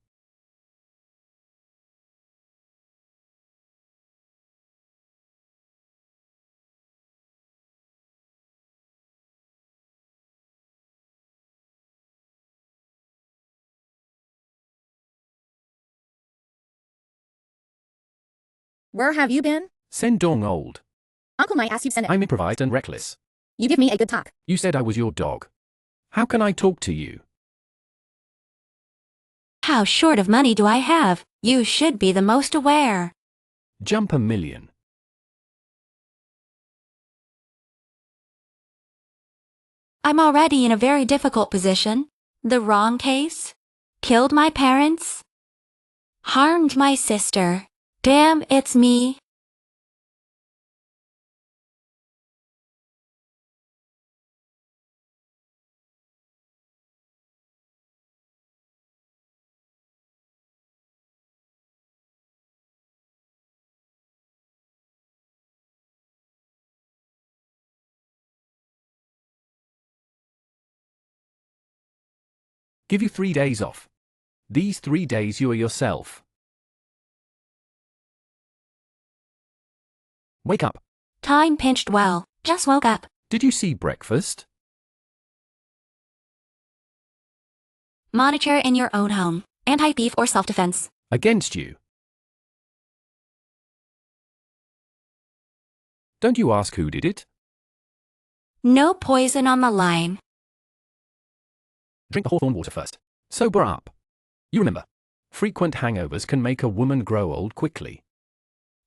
Where have you been? Sendong old. Uncle might ask you send it. I'm improvised and reckless. You give me a good talk. You said I was your dog. How can I talk to you? How short of money do I have? You should be the most aware. Jump a million. I'm already in a very difficult position. The wrong case. Killed my parents. Harmed my sister. Damn, it's me. Give you 3 days off. These 3 days you are yourself. Wake up. Time pinched well. Just woke up. Did you see breakfast? Monitor in your own home. Anti-thief or self-defense. Against you. Don't you ask who did it? No poison on the line. Drink the hawthorn water first. Sober up. You remember, frequent hangovers can make a woman grow old quickly.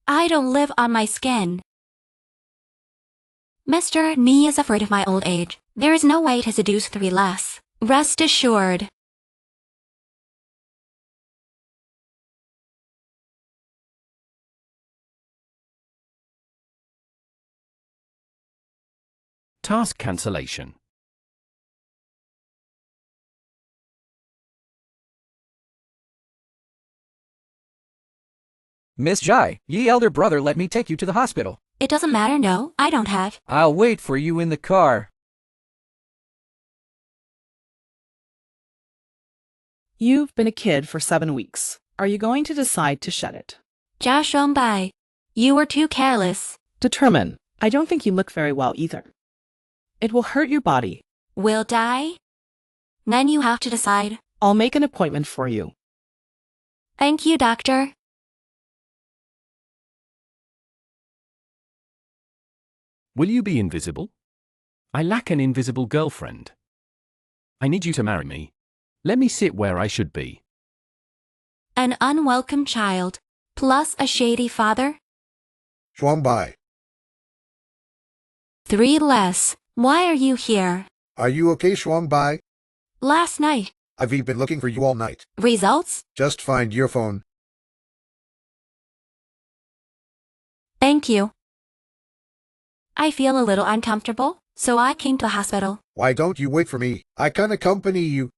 I don't live on my skin. Mr. Nie is afraid of my old age. There is no way to seduce 3 less. Rest assured. Task cancellation. Miss Jai, ye elder brother let me take you to the hospital. It doesn't matter, no, I don't have. I'll wait for you in the car. You've been a kid for 7 weeks. Are you going to decide to shed it? Jia Shongbai, you were too careless. Determine. I don't think you look very well either. It will hurt your body. Will die? Then you have to decide. I'll make an appointment for you. Thank you, doctor. Will you be invisible? I lack an invisible girlfriend. I need you to marry me. Let me sit where I should be. An unwelcome child, plus a shady father? Shuangbai, 3 less. Why are you here? are you okay, Shuangbai? Last night. I've been looking for you all night. Results? Just find your phone. Thank you. I feel a little uncomfortable, so I came to the hospital. Why don't you wait for me? I can accompany you.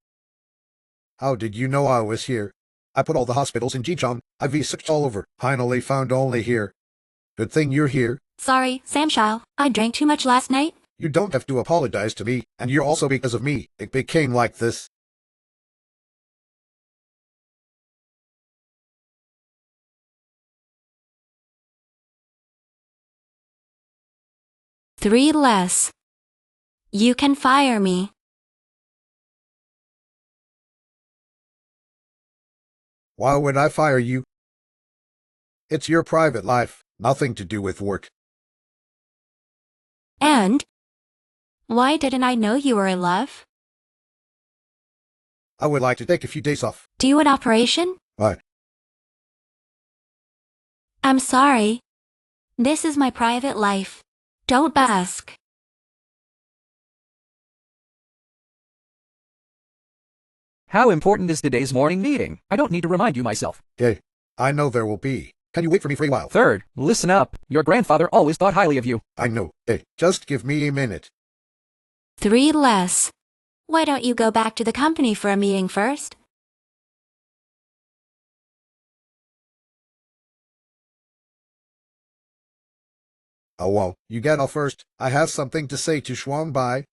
How did you know I was here? I put all the hospitals in Jichang. I've searched all over. Finally found only here. Good thing you're here. Sorry, Sam Shao. I drank too much last night. You don't have to apologize to me, and you're also because of me. It became like this. Three less. You can fire me. Why would I fire you? It's your private life, nothing to do with work. And? Why didn't I know you were in love? I would like to take a few days off. Do an operation? What? I'm sorry. This is my private life. Don't ask. How important is today's morning meeting? I don't need to remind you myself. Hey, I know there will be. Can you wait for me for a while? Third, listen up. Your grandfather always thought highly of you. I know. Hey, just give me a minute. Three less. Why don't you go back to the company for a meeting first? Oh well, you get off first. I have something to say to Shuangbai.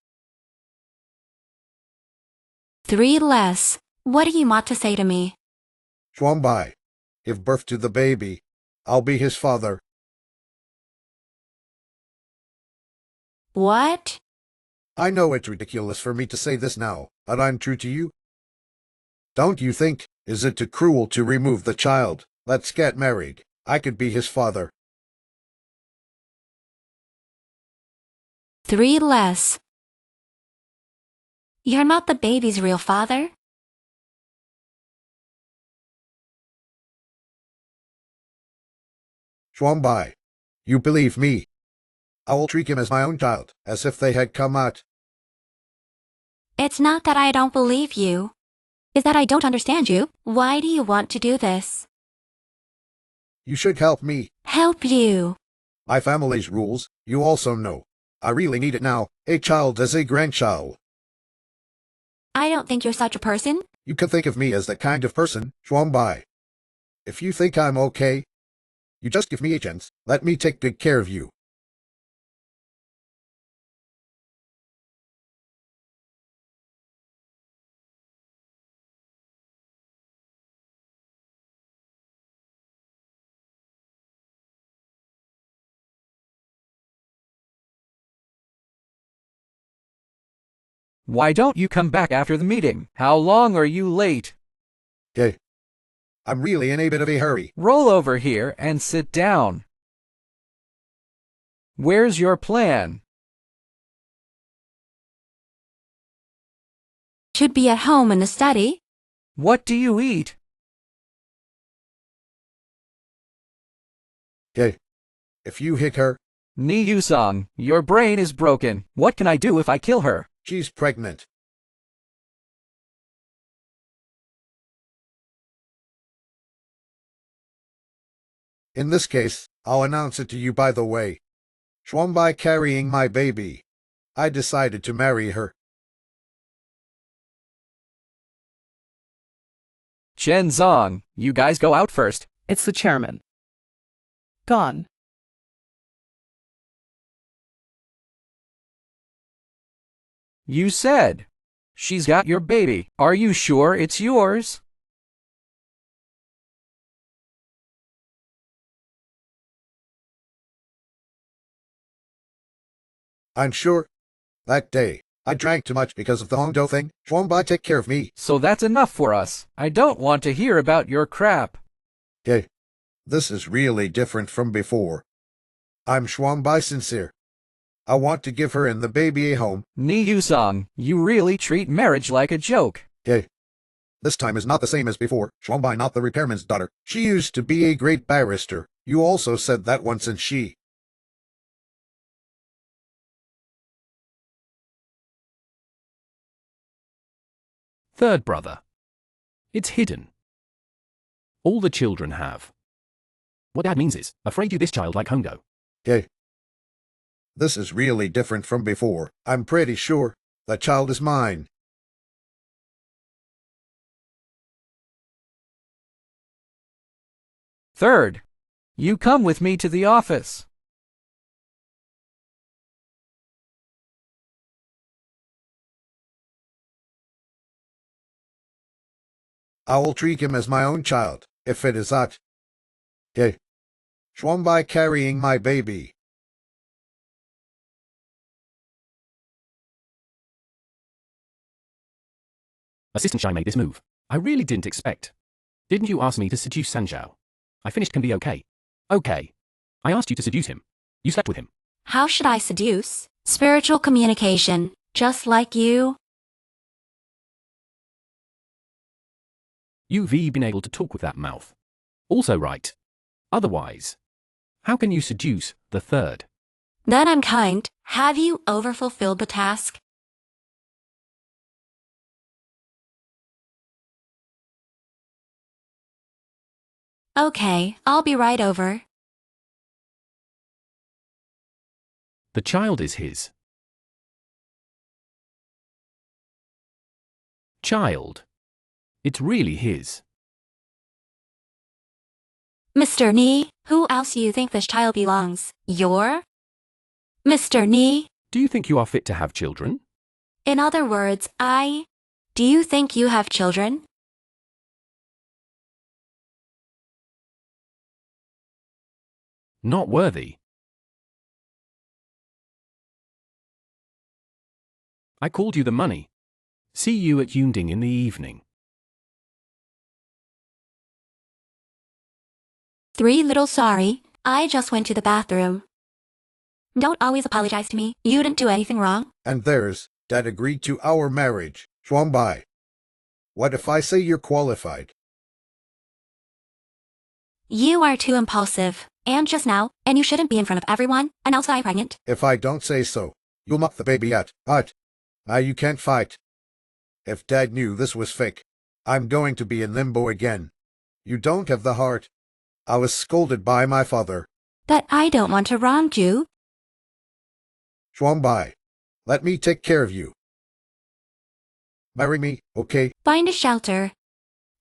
3 less. What do you want to say to me? Chuang give birth to the baby. I'll be his father. What? I know it's ridiculous for me to say this now, but I'm true to you. Don't you think, is it too cruel to remove the child? Let's get married. I could be his father. 3 less. You're not the baby's real father? Chuang you believe me. I will treat him as my own child, as if they had come out. It's not that I don't believe you. It's that I don't understand you. Why do you want to do this? You should help me. Help you. My family's rules, you also know. I really need it now. A child as a grandchild. I don't think you're such a person. You can think of me as that kind of person, Chuang. If you think I'm okay, you just give me a chance. Let me take good care of you. Why don't you come back after the meeting? How long are you late? Okay. I'm really in a bit of a hurry. Roll over here and sit down. Where's your plan? Should be at home in the study. What do you eat? Okay. If you hit her, Nie Yusong, your brain is broken. What can I do if I kill her? she's pregnant. In this case, I'll announce it to you by the way. Chuang carrying my baby. I decided to marry her. Chen Zong, you guys go out first. It's the chairman. Gone. You said. She's got your baby. Are you sure it's yours? I'm sure. That day, I drank too much because of the Hongdo thing. Chuang take care of me. So that's enough for us. I don't want to hear about your crap. Okay. This is really different from before. I'm Chuang sincere. I want to give her and the baby a home. Nie Yusong, you really treat marriage like a joke. Okay. This time is not the same as before. Chuang not the repairman's daughter. She used to be a great barrister. You also said that once and she. Third brother. It's hidden. All the children have. What Dad means is, afraid you this child like Hongo. Okay. This is really different from before. I'm pretty sure that child is mine. Third, you come with me to the office. I will treat him as my own child, if it is that. Okay. Chuang carrying my baby. Assistant Shai made this move. I really didn't expect. Didn't you ask me to seduce Sanzhao? I finished can be okay. Okay. I asked you to seduce him. You slept with him. How should I seduce? Spiritual communication, just like you. You've been able to talk with that mouth. Also right. Otherwise, how can you seduce the third? Then I'm kind. Have you overfulfilled the task? Okay, I'll be right over. The child is his. Child. It's really his. Mr. Nie, who else do you think this child belongs? Your? Mr. Nie? Do you think you are fit to have children? In other words, I Do you think you have children? Not worthy. I called you the money. See you at Yunding in the evening. 3 little sorry, I just went to the bathroom. Don't always apologize to me. You didn't do anything wrong. And there's Dad agreed to our marriage. Shuangbai. What if I say you're qualified? You are too impulsive. And just now, and you shouldn't be in front of everyone, and also I'm pregnant. If I don't say so, you'll knock the baby out. Now you can't fight. If Dad knew this was fake, I'm going to be in limbo again. You don't have the heart. I was scolded by my father. But I don't want to wrong you. Shuangbai, let me take care of you. Marry me, okay? Find a shelter.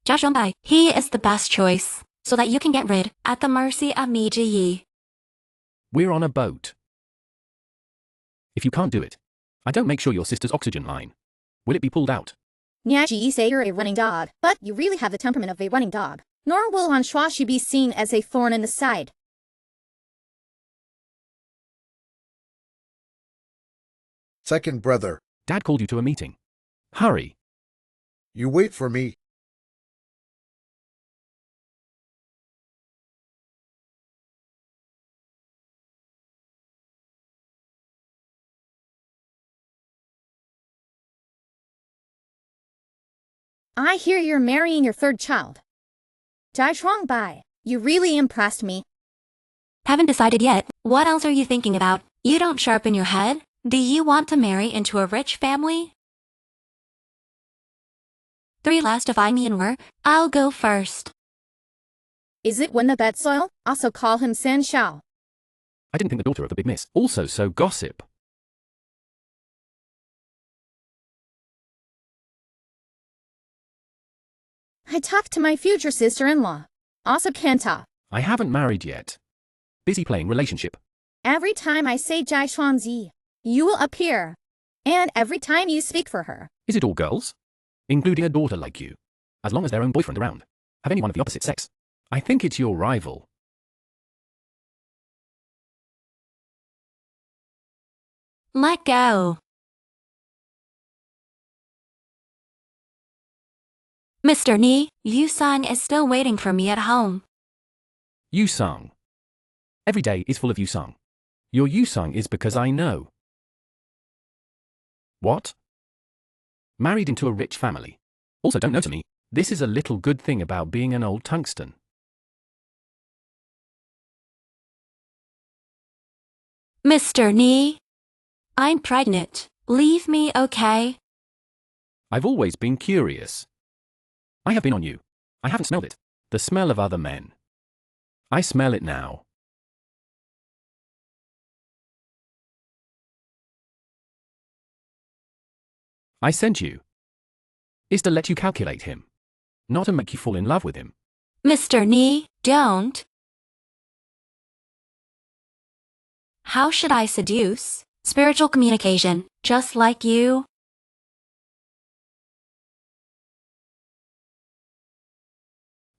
Zhai, he is the best choice, so that you can get rid at the mercy of me, Ji. We're on a boat. If you can't do it, I don't make sure your sister's oxygen line. Will it be pulled out? Ji say you're a running dog, but you really have the temperament of a running dog. Nor will Han Shuashi be seen as a thorn in the side. Second brother, Dad called you to a meeting. Hurry. you wait for me. I hear you're marrying your 3rd child. Dai Shuangbai, you really impressed me. Haven't decided yet. What else are you thinking about? You don't sharpen your head. Do you want to marry into a rich family? 3 last if I'm Yanwer. I'll go first. Is it when the bed soil? Also call him San Shao. I didn't think the daughter of the big miss. Also so gossip. I talked to my future sister-in-law. Also Kanta. I haven't married yet. Busy playing relationship. Every time I say Jai Shuangzi, you will appear. And every time you speak for her. Is it all girls? Including a daughter like you. As long as their own boyfriend around. Have anyone of the opposite sex. I think it's your rival. Let go. Mr. Nie, Yusang is still waiting for me at home. Yusang. Every day is full of Yusang. Your Yusang is because I know. What? Married into a rich family. Also don't know to me. This is a little good thing about being an old tungsten. Mr. Nie, I'm pregnant. Leave me, okay? I've always been curious. I have been on you. I haven't smelled it. The smell of other men. I smell it now. I sent you. Is to let you calculate him. Not to make you fall in love with him. Mr. Nie, don't. How should I seduce? Spiritual communication, just like you.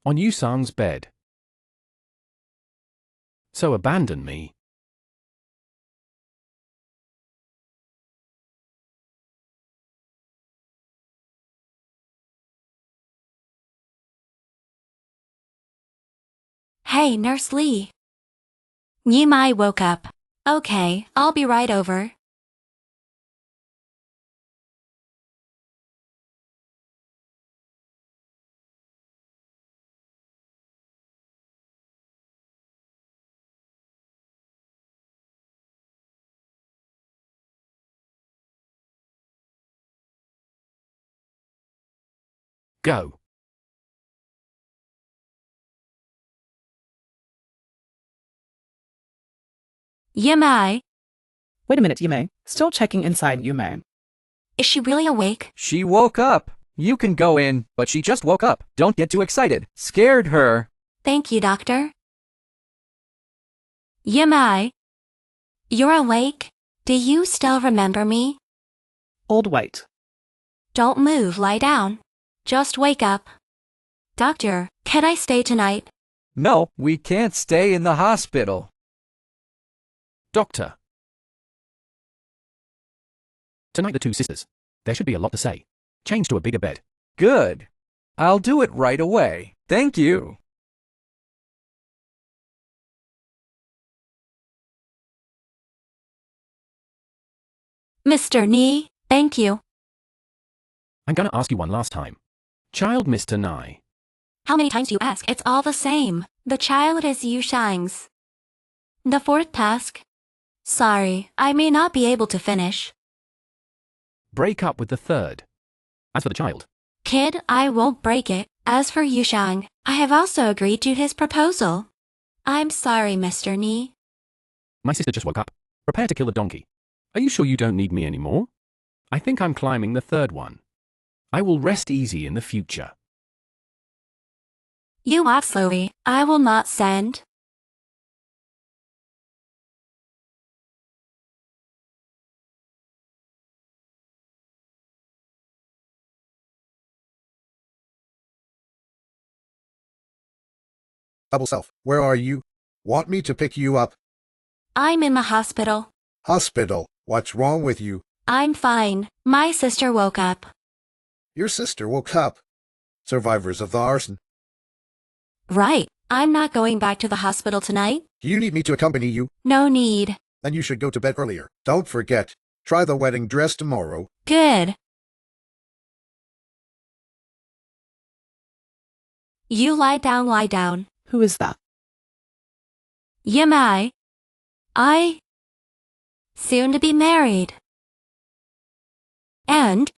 On Yusang's bed. So abandon me. Hey, Nurse Lee. Nie Mai woke up. Okay, I'll be right over. Go. Nie Mai, Wait a minute, Yume. Still checking inside Yume. is she really awake? She woke up. You can go in, but she just woke up. Don't get too excited. Scared her. Thank you, doctor. Nie Mai, you're awake? Do you still remember me? Old White. Don't move, lie down. Just wake up. Doctor, can I stay tonight? No, we can't stay in the hospital. Doctor. Tonight the two sisters. There should be a lot to say. Change to a bigger bed. Good. I'll do it right away. Thank you. Mr. Nie, thank you. I'm gonna ask you one last time. Child Mr. Nie. How many times do you ask? It's all the same. The child is Yu Shang's. The fourth task. Sorry, I may not be able to finish. Break up with the third. As for the child. Kid, I won't break it. As for Yu Shang, I have also agreed to his proposal. I'm sorry, Mr. Nie. My sister just woke up. Prepare to kill the donkey. Are you sure you don't need me anymore? I think I'm climbing the third one. I will rest easy in the future. You walk slowly. I will not send. Double self, where are you? Want me to pick you up? I'm in the hospital. Hospital, what's wrong with you? I'm fine. My sister woke up. Your sister woke up. Survivors of the arson. Right. I'm not going back to the hospital tonight. Do you need me to accompany you? No need. Then you should go to bed earlier. Don't forget. Try the wedding dress tomorrow. Good. You lie down, lie down. Who is that? Yamai. I soon to be married. And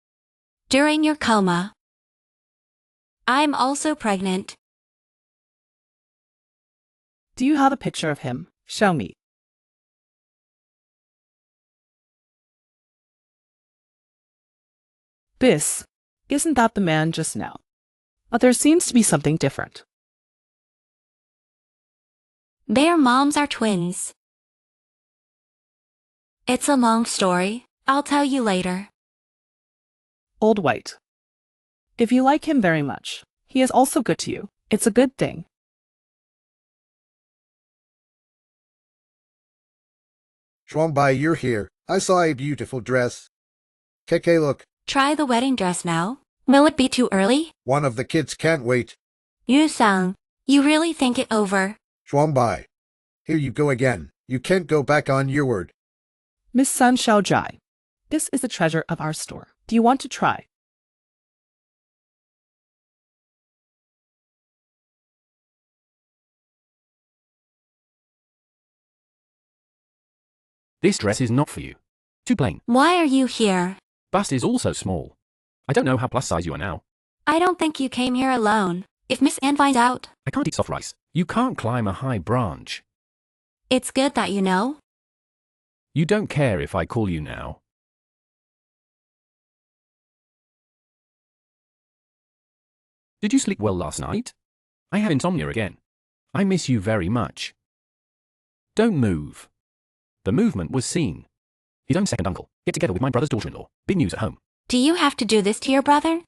during your coma, I'm also pregnant. Do you have a picture of him? Show me. This, isn't that the man just now? But there seems to be something different. Their moms are twins. It's a long story. I'll tell you later. Old White. If you like him very much, he is also good to you. It's a good thing. Shuangbai, you're here. I saw a beautiful dress. Keke, look. Try the wedding dress now. Will it be too early? One of the kids can't wait. Yu-sang, you really think it over. Shuangbai. Here you go again. You can't go back on your word. Miss Sun Xiaojai, this is the treasure of our store. Do you want to try? This dress is not for you. Too plain. Why are you here? Bust is also small. I don't know how plus size you are now. I don't think you came here alone. If Miss Anne finds out, I can't eat soft rice. You can't climb a high branch. it's good that you know. You don't care if I call you now. Did you sleep well last night? I have insomnia again. I miss you very much. Don't move. The movement was seen. His own second uncle. Get together with my brother's daughter-in-law. Big news at home. Do you have to do this to your brother?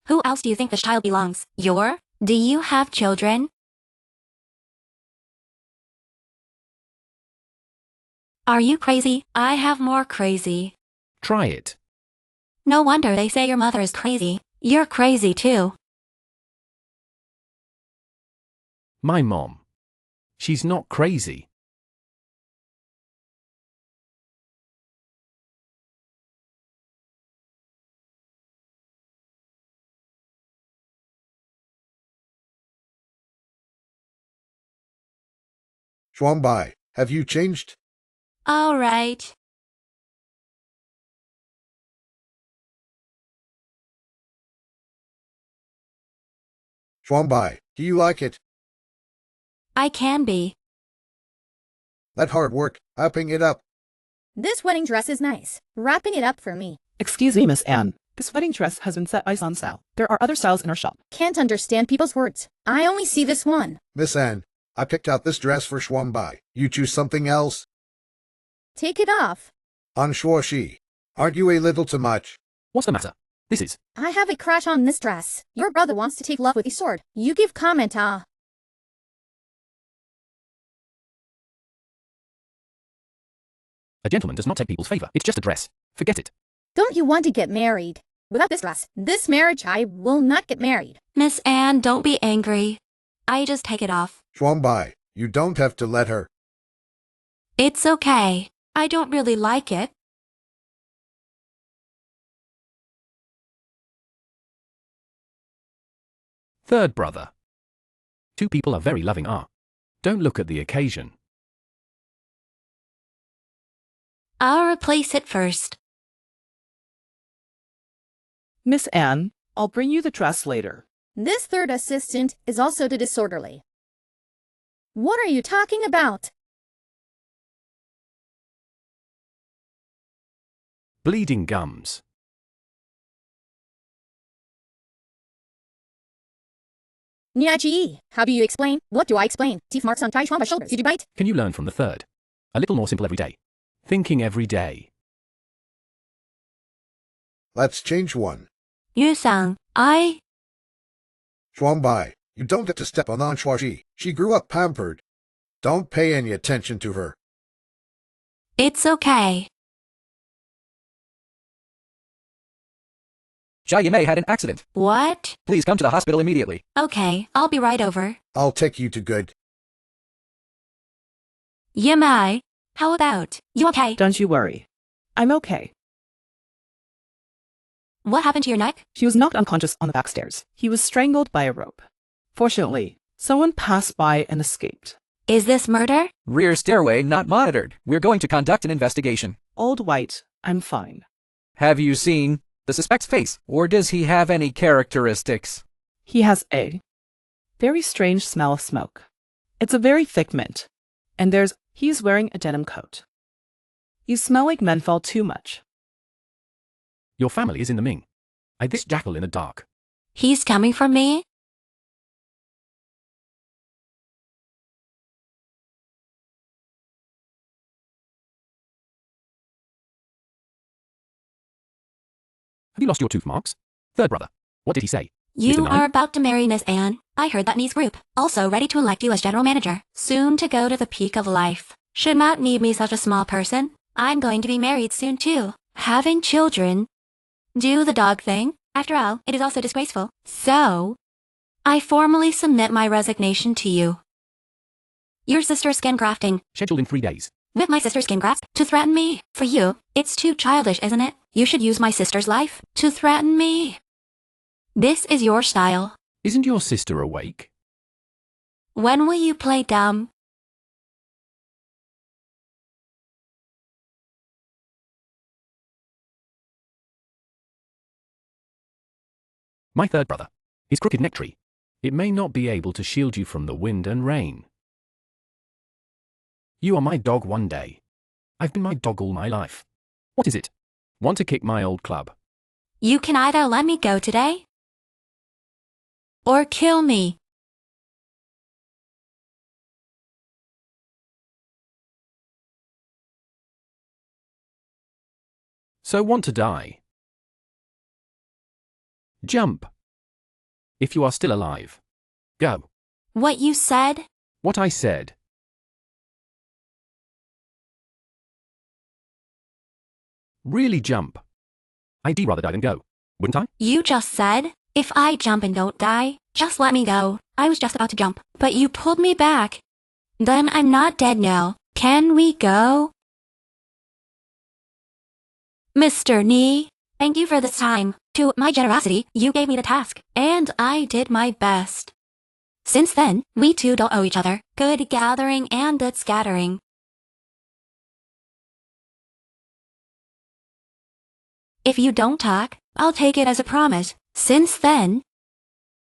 Who else do you think this child belongs? Do you have children? Are you crazy? I have more crazy. Try it. No wonder they say your mother is crazy. You're crazy too. My mom. She's not crazy. Shuangbai, have you changed? All right. Shuangbai, do you like it? I can be. That hard work, upping it up. This wedding dress is nice. Wrapping it up for me. Excuse me, Miss Anne. This wedding dress has been set by on sale. There are other styles in our shop. Can't understand people's words. I only see this one. Miss Anne, I picked out this dress for Shuangbai. You choose something else? Take it off. On Shuoshi, aren't you a little too much? What's the matter? This is. I have a crush on this dress. Your brother wants to take love with a sword. You give comment, ah. A gentleman does not take people's favor. It's just a dress. Forget it. Don't you want to get married? Without this dress, this marriage, I will not get married. Miss Anne, don't be angry. I just take it off. Chuang Bai, you don't have to let her. It's okay. I don't really like it. Third brother. Two people are very loving. Don't look at the occasion. I'll replace it first. Miss Anne, I'll bring you the dress later. This third assistant is also the disorderly. What are you talking about? Bleeding gums. Nie, how do you explain? What do I explain? Teeth marks on Chuang Bai's shoulders. Did you bite? Can you learn from the third? A little more simple every day. Thinking every day. Let's change one. Yu-sang, Chuang Bai, you don't get to step on Shuaxi. She grew up pampered. Don't pay any attention to her. It's okay. Jia Yimei had an accident. What? Please come to the hospital immediately. Okay, I'll be right over. I'll take you to good. Yimei, how about? You okay? Don't you worry. I'm okay. What happened to your neck? She was knocked unconscious on the back stairs. He was strangled by a rope. Fortunately, someone passed by and escaped. Is this murder? Rear stairway not monitored. We're going to conduct an investigation. Old White, I'm fine. Have you seen the suspect's face, or does he have any characteristics? He has a very strange smell of smoke. It's a very thick mint. And he's wearing a denim coat. You smell like menthol too much. Your family is in the Ming. I this jackal in the dark. He's coming for me? Have you lost your tooth marks? Third brother. What did he say? You Mr. are Nye? about to marry Miss Anne. I heard that Nie's group. Also ready to elect you as general manager. Soon to go to the peak of life. Should not need me such a small person. I'm going to be married soon too. Having children. Do the dog thing. After all, it is also disgraceful. So, I formally submit my resignation to you. Your sister's skin grafting. Scheduled in 3 days. With my sister's skin graft? To threaten me? For you, it's too childish, isn't it? You should use my sister's life to threaten me. This is your style. Isn't your sister awake? When will you play dumb? My third brother. His crooked neck tree. It may not be able to shield you from the wind and rain. You are my dog one day. I've been my dog all my life. What is it? Want to kick my old club? You can either let me go today or kill me. So want to die? Jump. If you are still alive. Go. What you said? What I said. Really jump. I'd rather die than go, wouldn't I? You just said, if I jump and don't die, just let me go. I was just about to jump, but you pulled me back. Then I'm not dead now. Can we go? Mr. Nie, thank you for this time. To my generosity, you gave me the task, and I did my best. Since then, we two don't owe each other. Good gathering and good scattering. If you don't talk, I'll take it as a promise. Since then,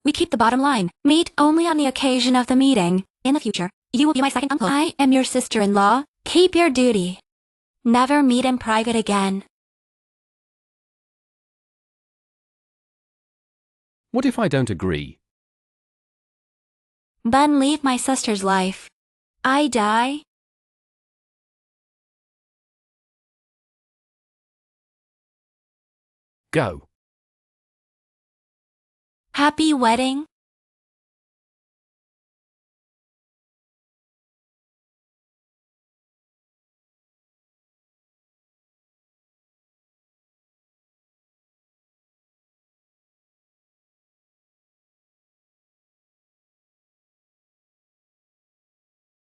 we keep the bottom line. Meet only on the occasion of the meeting. In the future, you will be my second uncle. I am your sister-in-law. Keep your duty. Never meet in private again. What if I don't agree? Then leave my sister's life. I die. Go. Happy wedding?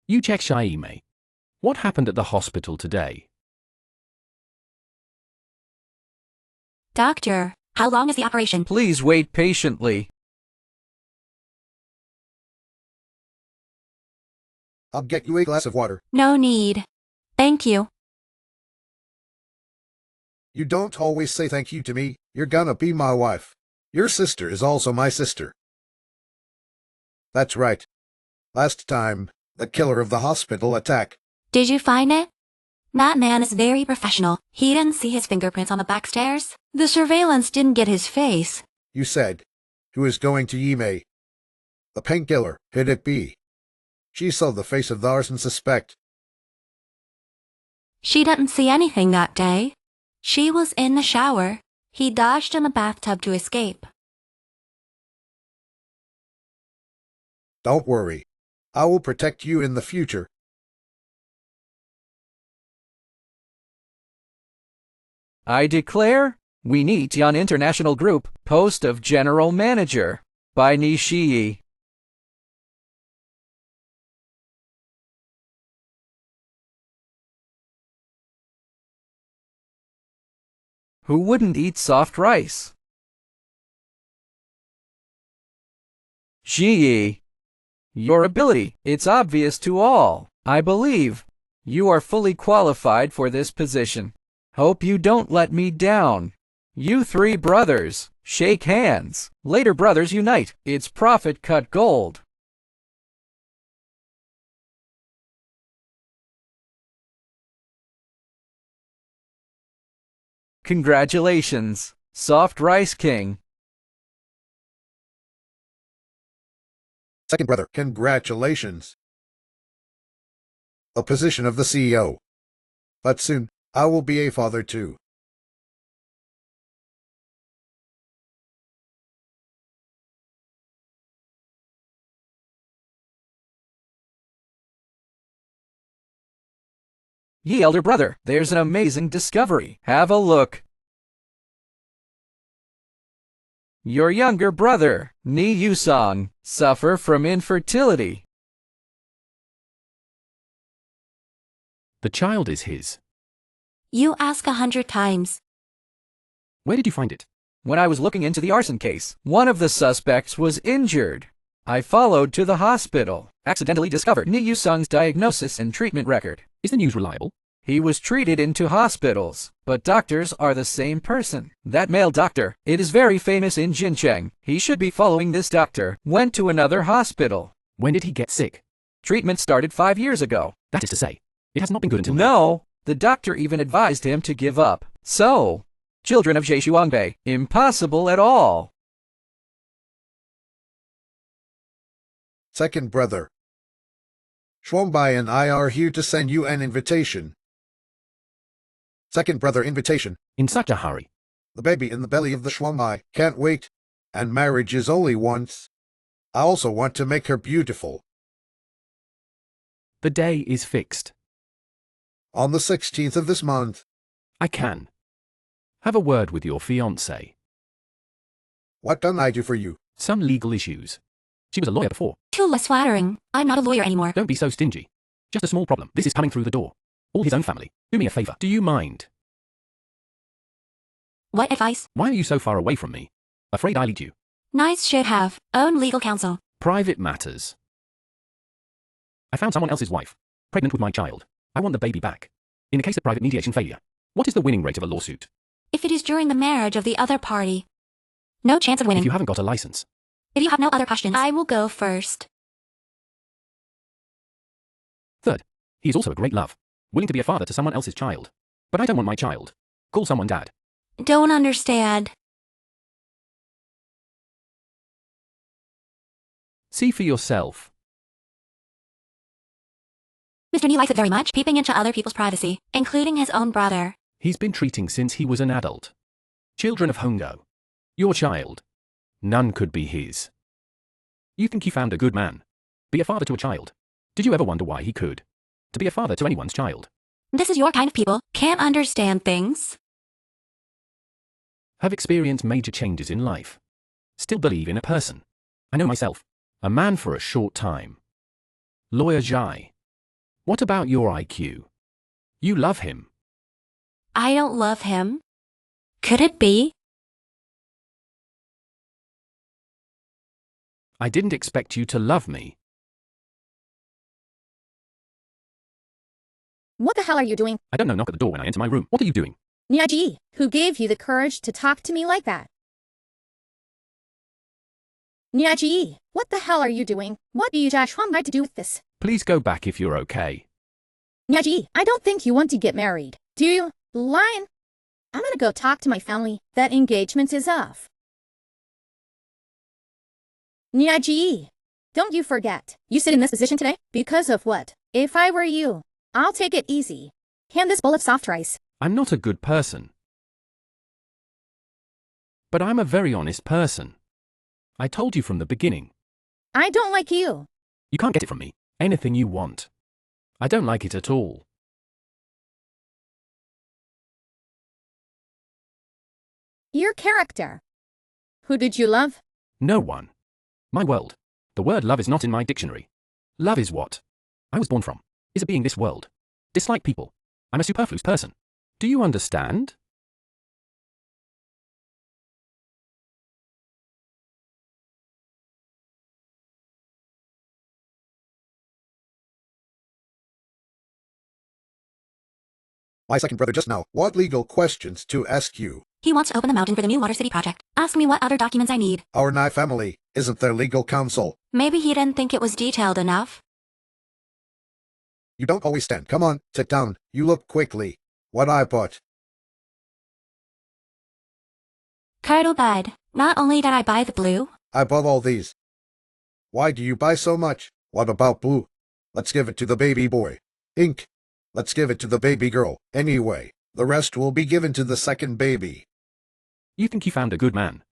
You check Shaime. What happened at the hospital today? Doctor, how long is the operation? Please wait patiently. I'll get you a glass of water. No need. Thank you. You don't always say thank you to me. You're gonna be my wife. Your sister is also my sister. That's right. Last time, the killer of the hospital attack. Did you find it? That man is very professional. He didn't see his fingerprints on the back stairs. The surveillance didn't get his face. You said, who is going to Yime? The painkiller, could it be? She saw the face of the arson suspect. She didn't see anything that day. She was in the shower. He dodged in the bathtub to escape. Don't worry. I will protect you in the future. I declare, we need on International Group, post of General Manager, by Nishii. Who wouldn't eat soft rice? Shii. Your ability, it's obvious to all. I believe you are fully qualified for this position. Hope you don't let me down. You three brothers, shake hands. Later brothers unite. It's profit cut gold. Congratulations, Soft Rice King. Second brother, congratulations. A position of the CEO. But soon, I will be a father too. Ye elder brother, there's an amazing discovery. Have a look. Your younger brother, Ni Yusong, suffer from infertility. The child is his. You ask 100 times. Where did you find it? When I was looking into the arson case, one of the suspects was injured. I followed to the hospital, accidentally discovered Ni Yusong's diagnosis and treatment record. Is the news reliable? He was treated in 2 hospitals, but doctors are the same person. That male doctor, it is very famous in Jincheng. He should be following this doctor, went to another hospital. When did he get sick? Treatment started 5 years ago. That is to say, it has not been good until now. No, the doctor even advised him to give up. So, children of Zheishuangbei, impossible at all. Second brother. Shuangbai and I are here to send you an invitation. Second brother invitation. In such a hurry. The baby in the belly of the Shuangbai can't wait, and marriage is only once. I also want to make her beautiful. The day is fixed. On the 16th of this month. I can. Have a word with your fiancé. What can I do for you? Some legal issues. She was a lawyer before. Too less flattering. I'm not a lawyer anymore. Don't be so stingy. Just a small problem. This is coming through the door. All his own family. Do me a favor. Do you mind? What advice? Why are you so far away from me? Afraid I lead you. Nice should have. Own legal counsel. Private matters. I found someone else's wife. Pregnant with my child. I want the baby back. In the case of private mediation failure, what is the winning rate of a lawsuit? If it is during the marriage of the other party, no chance of winning. If you haven't got a license. If you have no other questions, I will go first. Third, he is also a great love. Willing to be a father to someone else's child. But I don't want my child. Call someone dad. Don't understand. See for yourself. Mr. Nie likes it very much, peeping into other people's privacy, including his own brother. He's been treating since he was an adult. Children of Hongo. Your child. None could be his. You think you found a good man. Be a father to a child. Did you ever wonder why he could? To be a father to anyone's child. This is your kind of people. Can't understand things. Have experienced major changes in life. Still believe in a person. I know myself. A man for a short time. Lawyer Jai. What about your IQ? You love him. I don't love him. Could it be? I didn't expect you to love me. What the hell are you doing? I don't know, knock at the door when I enter my room. What are you doing? Nie, who gave you the courage to talk to me like that? Nie, what the hell are you doing? What do you want to do with this? Please go back if you're okay. Nie, I don't think you want to get married. Do you? Lion? I'm gonna go talk to my family. That engagement is off. Nie, don't you forget. You sit in this position today? Because of what? If I were you, I'll take it easy. Hand this bowl of soft rice. I'm not a good person. But I'm a very honest person. I told you from the beginning. I don't like you. You can't get it from me. Anything you want. I don't like it at all. Your character. Who did you love? No one. My world. The word love is not in my dictionary. Love is what I was born from. Is a being this world. Dislike people. I'm a superfluous person. Do you understand? My second brother just now. What legal questions to ask you? He wants to open the mountain for the new Water City project. Ask me what other documents I need. Our Nie family isn't their legal counsel. Maybe he didn't think it was detailed enough. You don't always stand. Come on, sit down. You look quickly. What I bought. Curdle bud. Not only did I buy the blue. I bought all these. Why do you buy so much? What about blue? Let's give it to the baby boy. Ink. Let's give it to the baby girl. Anyway, the rest will be given to the second baby. You think you found a good man.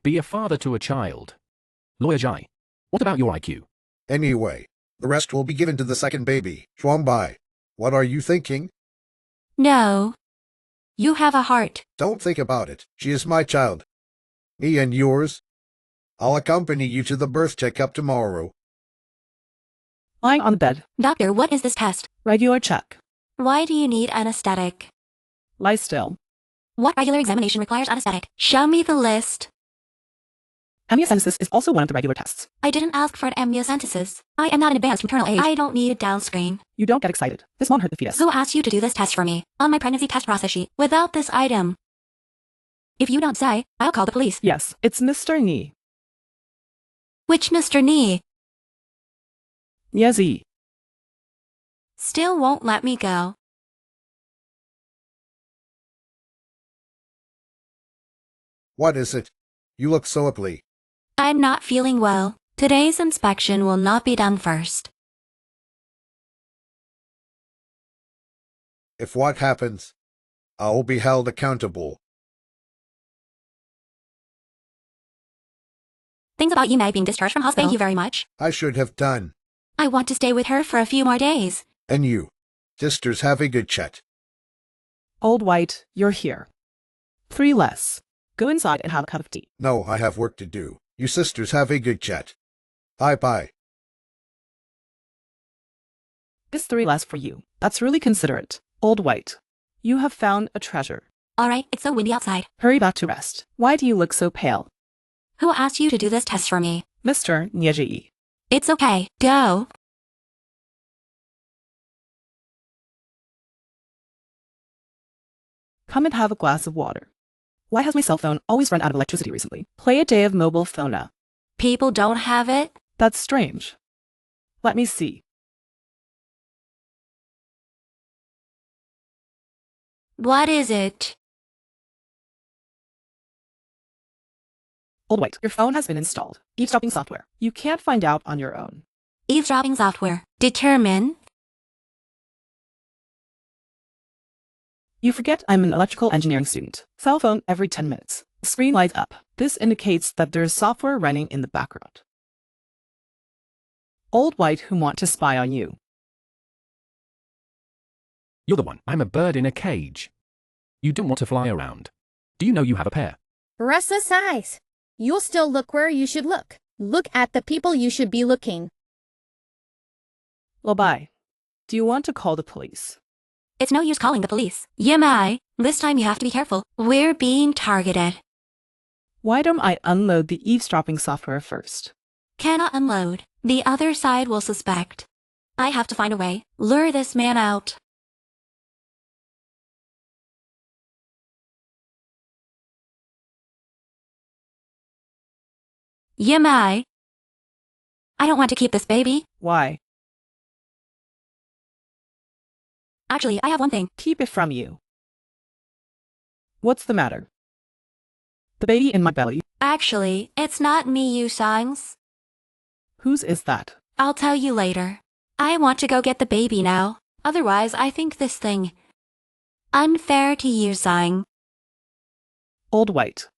Be a father to a child. Lawyer Jai. What about your IQ? Anyway, the rest will be given to the second baby. Bai. What are you thinking? No. You have a heart. Don't think about it. She is my child. Me and yours. I'll accompany you to the birth checkup tomorrow. Lying on the bed. Doctor, what is this test? Regular check. Why do you need anesthetic? Lie still. What regular examination requires anesthetic? Show me the list. Amniocentesis is also one of the regular tests. I didn't ask for an amniocentesis. I am not an advanced maternal age. I don't need a down screen. You don't get excited. This won't hurt the fetus. Who asked you to do this test for me? On my pregnancy test process sheet, without this item. If you don't say, I'll call the police. Yes, it's Mr. Nie. Which Mr. Nie? Nie. Still won't let me go. What is it? You look so ugly. I'm not feeling well. Today's inspection will not be done first. If what happens, I will be held accountable. Things about you Meg being discharged from hospital. No. Thank you very much. I should have done. I want to stay with her for a few more days. And you, sisters, have a good chat. Old White, you're here. 3 less. Go inside and have a cup of tea. No, I have work to do. You sisters have a good chat. Bye-bye. This 3 less for you. That's really considerate. Old White, you have found a treasure. Alright, it's so windy outside. Hurry back to rest. Why do you look so pale? Who asked you to do this test for me? Mr. Nie. It's okay. Go. Come and have a glass of water. Why has my cell phone always run out of electricity recently? Play a day of mobile phone. People don't have it? That's strange. Let me see. What is it? Old White, your phone has been installed. Eavesdropping software. You can't find out on your own. Eavesdropping software. Determine. You forget I'm an electrical engineering student. Cell phone every 10 minutes. The screen lights up. This indicates that there is software running in the background. Old white who want to spy on you. You're the one. I'm a bird in a cage. You don't want to fly around. Do you know you have a pair? Restless eyes. You'll still look where you should look. Look at the people you should be looking. Lobai, do you want to call the police? It's no use calling the police. Yimai, this time you have to be careful. We're being targeted. Why don't I unload the eavesdropping software first? Cannot unload. The other side will suspect. I have to find a way. Lure this man out. Yimai. I don't want to keep this baby. Why? Actually, I have one thing. Keep it from you. What's the matter? The baby in my belly? Actually, it's not me, you songs. Whose is that? I'll tell you later. I want to go get the baby now. Otherwise, I think this thing unfair to you, Sang. Old white.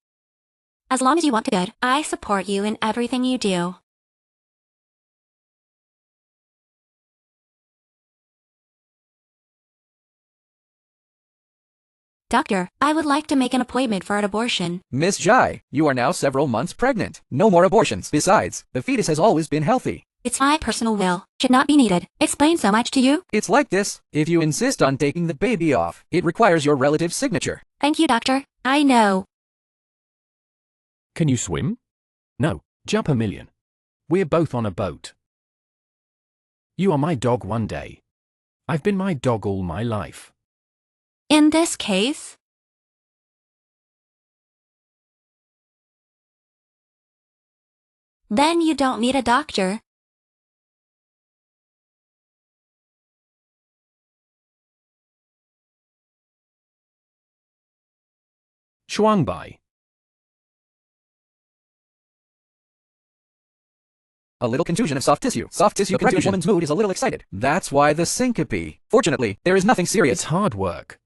As long as you want to good, I support you in everything you do. Doctor, I would like to make an appointment for an abortion. Miss Jai, you are now several months pregnant. No more abortions. Besides, the fetus has always been healthy. It's my personal will. Should not be needed. Explain so much to you? It's like this. If you insist on taking the baby off, it requires your relative's signature. Thank you, doctor. I know. Can you swim? No. Jump a million. We're both on a boat. You are my dog one day. I've been my dog all my life. In this case, then you don't need a doctor. Shuangbai. A little contusion of soft tissue. Soft tissue contusion. The woman's mood is a little excited. That's why the syncope. Fortunately, there is nothing serious. It's hard work.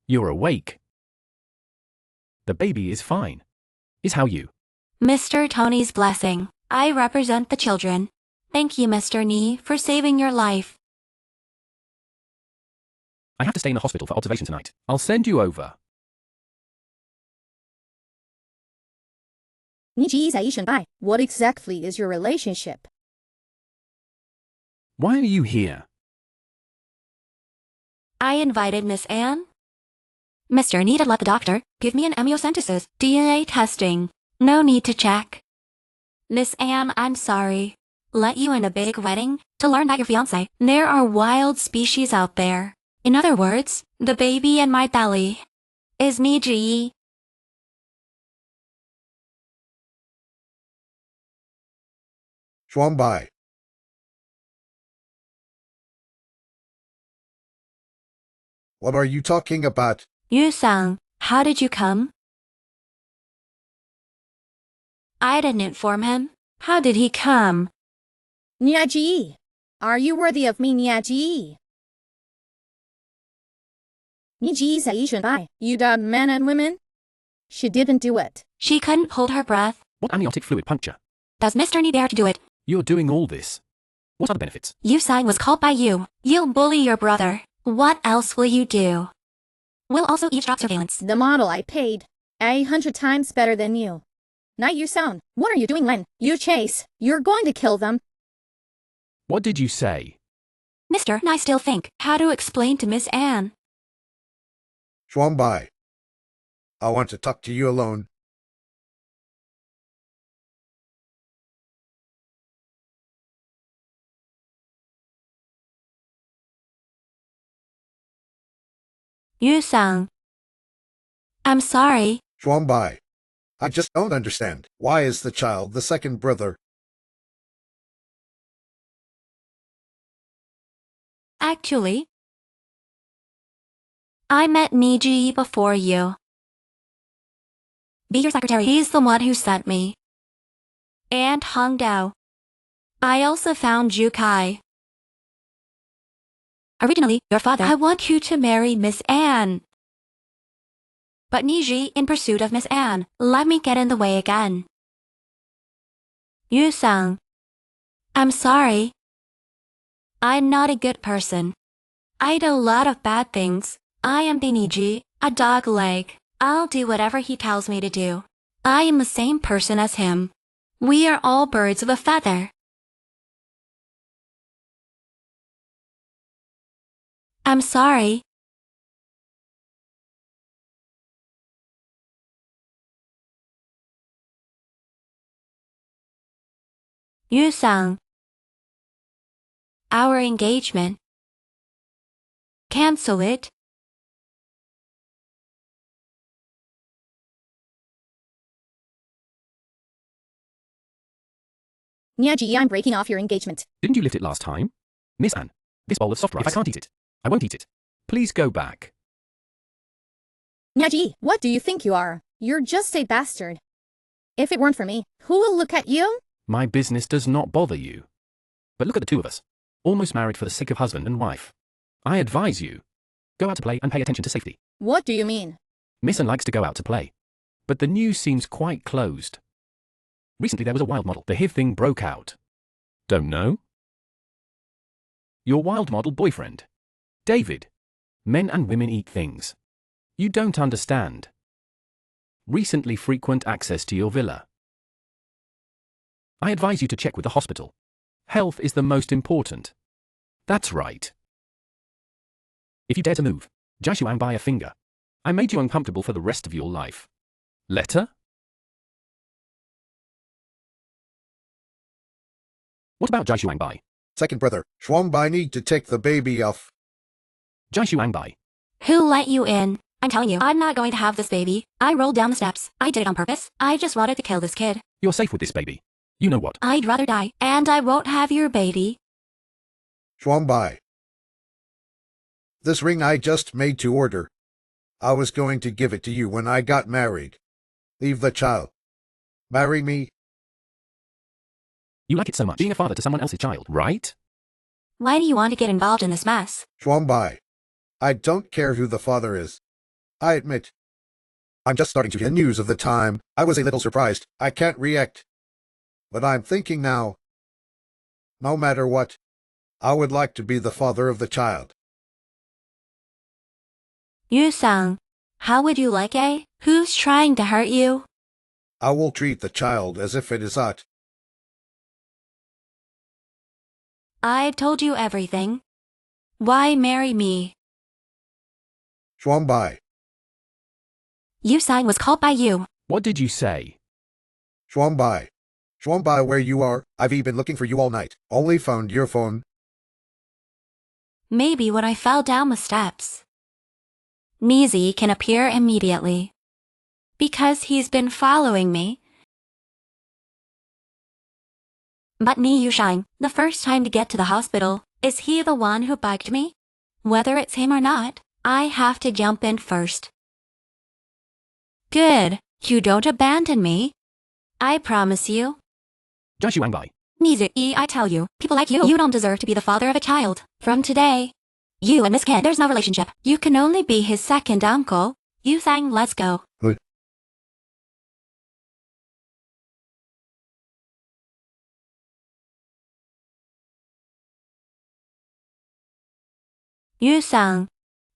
You're awake. The baby is fine. Is how you. Mr. Tony's blessing. I represent the children. Thank you, Mr. Nie, for saving your life. I have to stay in the hospital for observation tonight. I'll send you over. What exactly is your relationship? Why are you here? I invited Miss Anne. Mr. Nie to let the doctor give me an amniocentesis. DNA testing. No need to check. Miss Anne, I'm sorry. Let you in a big wedding to learn that your fiancé. There are wild species out there. In other words, the baby in my belly is Nie. Shuangbai. What are you talking about? Yu-sang, how did you come? I didn't inform him. How did he come? Nie, are you worthy of me, Nie? Nie, you dubbed men and women? She didn't do it. She couldn't hold her breath. What amniotic fluid puncture? Does Mr. Nie dare to do it? You're doing all this. What are the benefits? Yu-sang was called by you. You'll bully your brother. What else will you do? We'll also eavesdrop surveillance. The model I paid 100 times better than you. Not you sound. What are you doing, Len? You chase. You're going to kill them. What did you say? Mr. I still think how to explain to Miss Anne. Shuangbai. I want to talk to you alone. Yu-sang. I'm sorry. Shuangbai. I just don't understand. Why is the child the second brother? Actually, I met Nie before you. Be your secretary. He's the one who sent me. And Hong Dao. I also found Ju Kai. Originally, your father. I want you to marry Miss Anne. but Niji in pursuit of Miss Anne, let me get in the way again. Yu-sang. I'm sorry. I'm not a good person. I did a lot of bad things. I am the Niji, a dog leg. I'll do whatever he tells me to do. I am the same person as him. We are all birds of a feather. I'm sorry. Yu-sang. Our engagement. Cancel it. Nyaji, I'm breaking off your engagement. Didn't you lift it last time? Miss Anne, this bowl of soft rice. If I can't eat it, I won't eat it. Please go back. Nyaji, what do you think you are? You're just a bastard. If it weren't for me, who will look at you? My business does not bother you. But look at the two of us, almost married for the sake of husband and wife. I advise you, go out to play and pay attention to safety. What do you mean? Miss Anne likes to go out to play, but the news seems quite closed. Recently there was a wild model. The HIV thing broke out. Don't know? Your wild model boyfriend, David. Men and women eat things. You don't understand. Recently frequent access to your villa. I advise you to check with the hospital. Health is the most important. That's right. If you dare to move, Jishuang by a finger. I made you uncomfortable for the rest of your life. Letter? What about Jishuang Bai? Second brother, Shuang Bai need to take the baby off. Jishuang Bai. Who let you in? I'm telling you, I'm not going to have this baby. I rolled down the steps. I did it on purpose. I just wanted to kill this kid. You're safe with this baby. You know what? I'd rather die, and I won't have your baby. Shuang Bai. This ring I just made to order. I was going to give it to you when I got married. Leave the child. Marry me. You like it so much, being a father to someone else's child, right? Why do you want to get involved in this mess? Shuang Bai. I don't care who the father is. I admit. I'm just starting to hear news of the time. I was a little surprised. I can't react. But I'm thinking now. No matter what, I would like to be the father of the child. Yu-sang, how would you like it? Who's trying to hurt you? I will treat the child as if it is not. I've told you everything. Why marry me? Shuang Bai. Yu-sang was called by you. What did you say? Shuang Bai. Shuang Bai, where you are? I've been looking for you all night. Only found your phone. Maybe when I fell down the steps. Nizi can appear immediately. Because he's been following me. But Ni Yushang, the first time to get to the hospital, is he the one who bugged me? Whether it's him or not, I have to jump in first. Good, you don't abandon me. I promise you. Jishuang Bai. Nizi, I tell you, people like you don't deserve to be the father of a child. From today, you and this kid, there's no relationship. You can only be his second uncle. Yu-sang, let's go. Good. Yu-sang,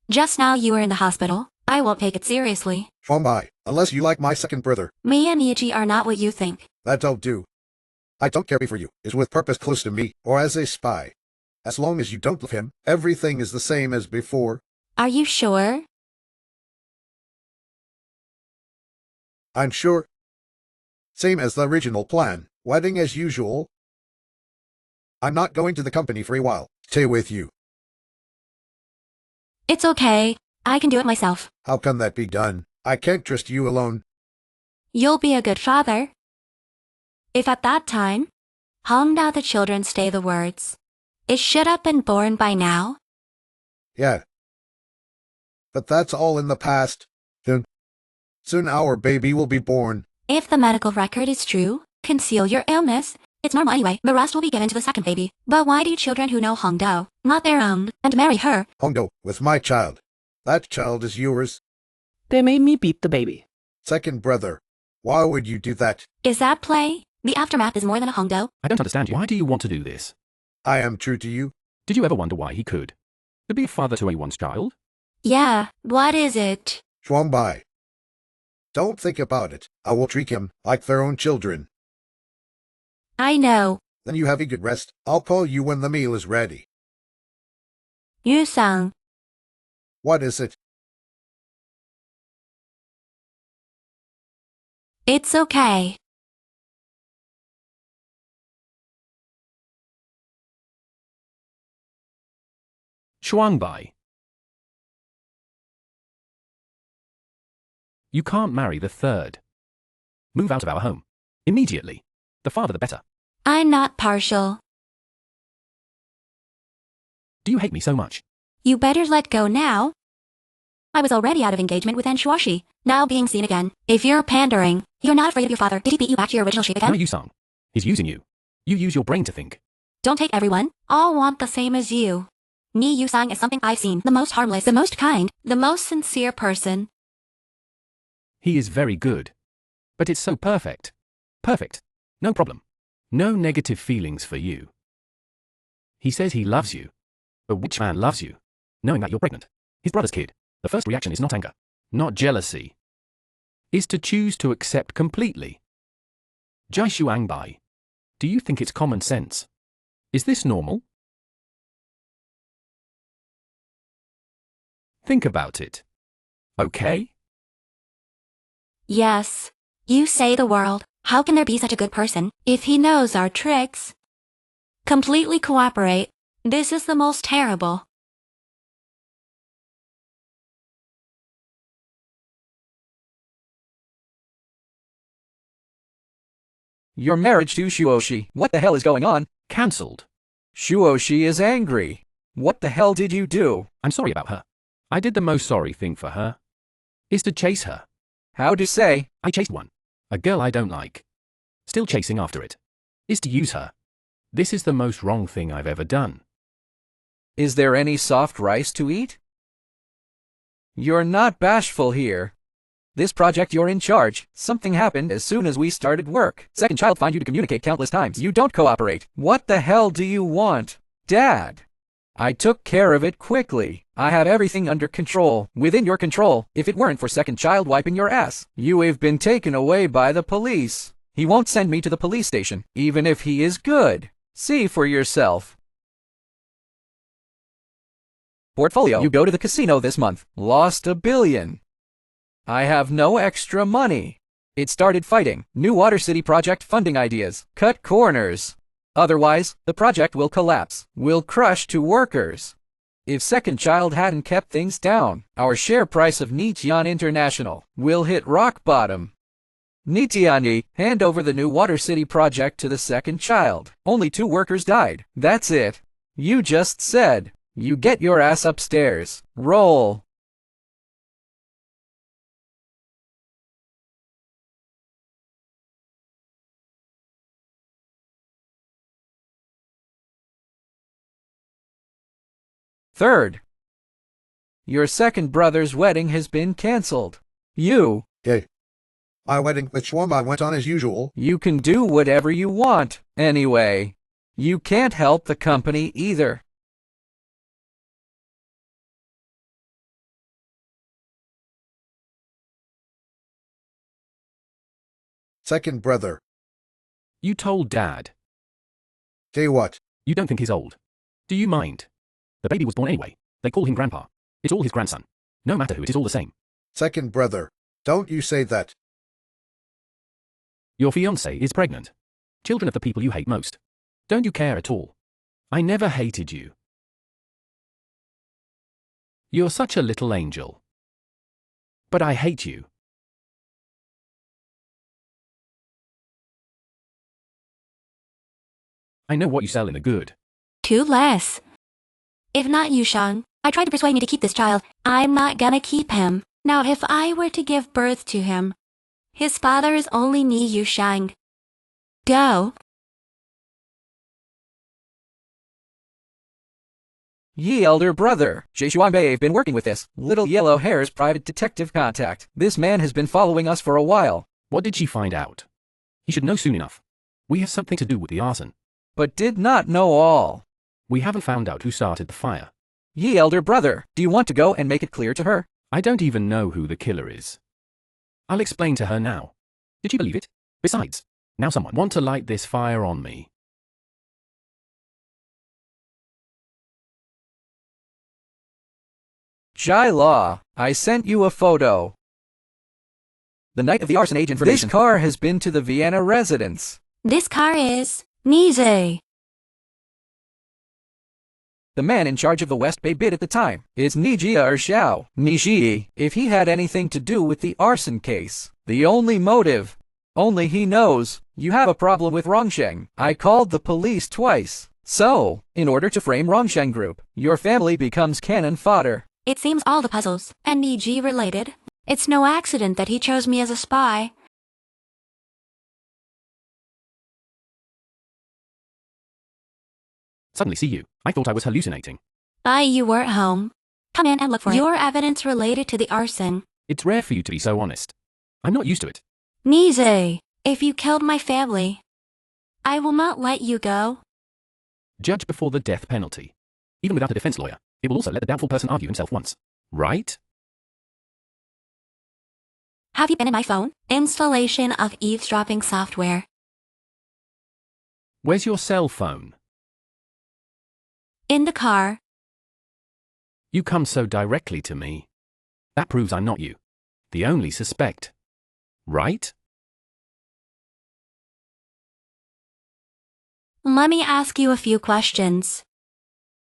just now you were in the hospital. I won't take it seriously. Shuang Bai, unless you like my second brother. Me and Yichi are not what you think. That don't do. I don't care for you, is with purpose close to me, or as a spy. As long as you don't love him, everything is the same as before. Are you sure? I'm sure. Same as the original plan, wedding as usual. I'm not going to the company for a while. Stay with you. It's okay. I can do it myself. How can that be done? I can't trust you alone. You'll be a good father. If at that time, Hongda the children stay the words, it should have been born by now. Yeah. But that's all in the past. Soon our baby will be born. If the medical record is true, conceal your illness. It's normal anyway. The rest will be given to the second baby. But why do children who know Hongdo, not their own, and marry her? Hongdo, with my child. That child is yours. They made me beat the baby. Second brother, why would you do that? Is that play? The aftermath is more than a hongdo. I don't understand you. Why do you want to do this? I am true to you. Did you ever wonder why he could? To be a father to anyone's child? Yeah, what is it? Shuangbai. Don't think about it. I will treat him like their own children. I know. Then you have a good rest. I'll call you when the meal is ready. Yu-sang. What is it? It's okay. Shuangbai. You can't marry the third. Move out of our home. Immediately. The farther the better. I'm not partial. Do you hate me so much? You better let go now. I was already out of engagement with Anshuashi, now being seen again. If you're pandering, you're not afraid of your father. Did he beat you back to your original shape again? No, Yu-sang. He's using you. You use your brain to think. Don't take everyone. All want the same as you. Ni Yu-sang is something I've seen. The most harmless, the most kind, the most sincere person. He is very good. But it's so perfect. Perfect. No problem. No negative feelings for you. He says he loves you. But which man loves you? Knowing that you're pregnant. His brother's kid. The first reaction is not anger. Not jealousy. Is to choose to accept completely. Jai Shuangbai. Do you think it's common sense? Is this normal? Think about it. Okay? Yes. You say the world. How can there be such a good person if he knows our tricks? Completely cooperate. This is the most terrible. Your marriage to Shuoshi. What the hell is going on? Cancelled. Shuoshi is angry. What the hell did you do? I'm sorry about her. I did the most sorry thing for her. Is to chase her. How to say? I chased one. A girl I don't like. Still chasing after it. Is to use her. This is the most wrong thing I've ever done. Is there any soft rice to eat? You're not bashful here. This project you're in charge. Something happened as soon as we started work. Second child find you to communicate countless times. You don't cooperate. What the hell do you want? Dad. I took care of it quickly. I have everything under control. Within your control. If it weren't for second child wiping your ass, you have been taken away by the police. He won't send me to the police station, even if he is good. See for yourself. Portfolio. You go to the casino this month. Lost $1 billion. I have no extra money. It started fighting. New Water City project funding ideas. Cut corners. Otherwise, the project will collapse. Will crush to workers. If second child hadn't kept things down, our share price of Nichian International will hit rock bottom. Nichiani, hand over the New Water City project to the second child. Only 2 workers died. That's it. You just said. You get your ass upstairs. Roll. Third, your second brother's wedding has been cancelled. You. Okay. My wedding with Shuangbai went on as usual. You can do whatever you want. Anyway, you can't help the company either. Second brother. You told Dad. Say what? You don't think he's old. Do you mind? The baby was born anyway. They call him Grandpa. It's all his grandson. No matter who, it is all the same. Second brother. Don't you say that. Your fiancée is pregnant. Children of the people you hate most. Don't you care at all? I never hated you. You're such a little angel. But I hate you. I know what you sell in the good. 2 less. If not Yushang, I tried to persuade me to keep this child. I'm not gonna keep him. Now if I were to give birth to him, his father is only Ni Yushang. Go. Ye elder brother, Jeshuanbei have been working with this little yellow hair's private detective contact. This man has been following us for a while. What did she find out? He should know soon enough. We have something to do with the arson. But did not know all. We haven't found out who started the fire. Ye elder brother, do you want to go and make it clear to her? I don't even know who the killer is. I'll explain to her now. Did she believe it? Besides, now someone want to light this fire on me. Jai Law, I sent you a photo. The night of the arson age information. This car has been to the Vienna residence. This car is Nie. The man in charge of the West Bay bid at the time is Nijia or Xiao Niji. If he had anything to do with the arson case, the only motive, only he knows. You have a problem with Rongsheng. I called the police twice. So, in order to frame Rongsheng Group, your family becomes cannon fodder. It seems all the puzzles and Nie related. It's no accident that he chose me as a spy. Suddenly see you. I thought I was hallucinating. You were at home. Come in and look for your evidence related to the arson. It's rare for you to be so honest. I'm not used to it. Nie, if you killed my family, I will not let you go. Judge before the death penalty. Even without a defense lawyer, it will also let the doubtful person argue himself once. Right? Have you been in my phone? Installation of eavesdropping software. Where's your cell phone? In the car. You come so directly to me. That proves I'm not you. The only suspect. Right? Let me ask you a few questions.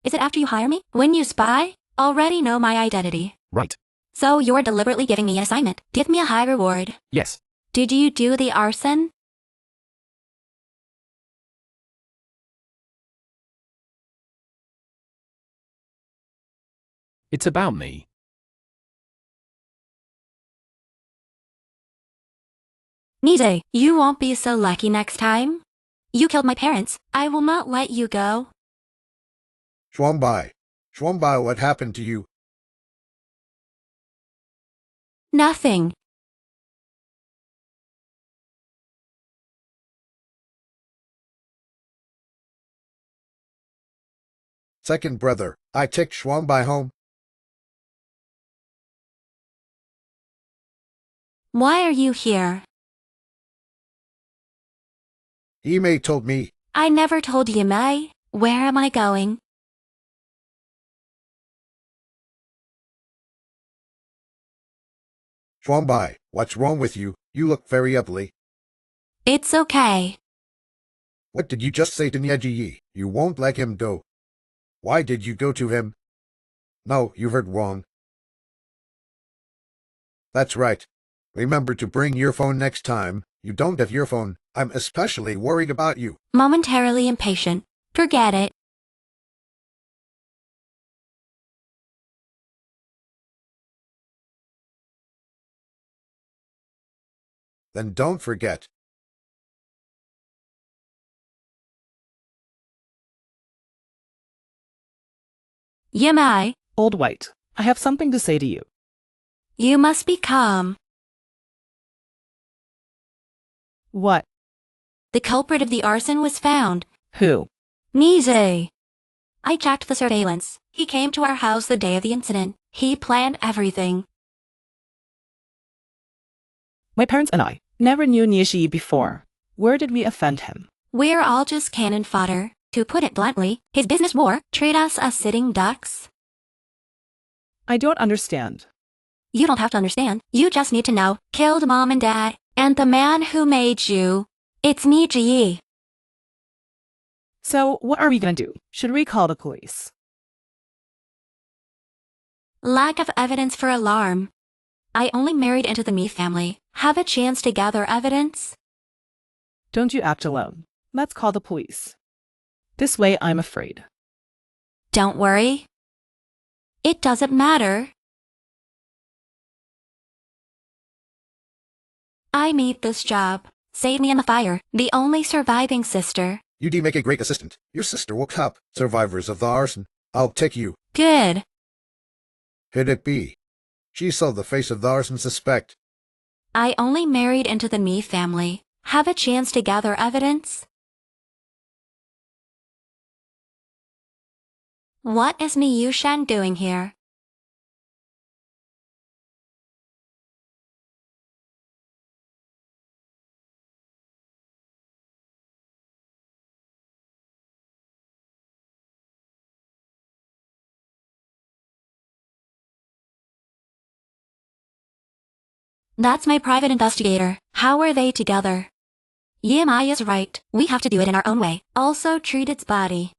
Is it after you hire me? When you spy? Already know my identity. Right. So you're deliberately giving me an assignment. Give me a high reward. Yes. Did you do the arson? It's about me. Nie, you won't be so lucky next time. You killed my parents. I will not let you go. Shuangbai, what happened to you? Nothing. Second brother, I take Shuangbai home. Why are you here? Imei told me. I never told you, Mai. Where am I going? Shuangbai, what's wrong with you? You look very ugly. It's okay. What did you just say to Nieji? You won't let him go. Why did you go to him? No, you heard wrong. That's right. Remember to bring your phone next time. You don't have your phone. I'm especially worried about you. Momentarily impatient. Forget it. Then don't forget. Yamai, Old White, I have something to say to you. you must be calm. What? The culprit of the arson was found. Who? Nie. I checked the surveillance. He came to our house the day of the incident. He planned everything. My parents and I never knew Nishi before. Where did we offend him? We're all just cannon fodder. To put it bluntly, his business war treat us as sitting ducks. I don't understand. You don't have to understand. You just need to know. Killed mom and dad, and the man who made you. It's Nie. So, what are we gonna do? Should we call the police? Lack of evidence for alarm. I only married into the Me family. Have a chance to gather evidence? Don't you act alone. Let's call the police. This way, I'm afraid. Don't worry. It doesn't matter. I need this job. Save me in the fire. The only surviving sister. You do make a great assistant. Your sister woke up. Survivors of the arson. I'll take you. Good. Hit it be. She saw the face of the arson suspect. I only married into the Nie family. Have a chance to gather evidence? What is Mi Yushan doing here? That's my private investigator. How are they together? Yimai is right. We have to do it in our own way. Also treat its body.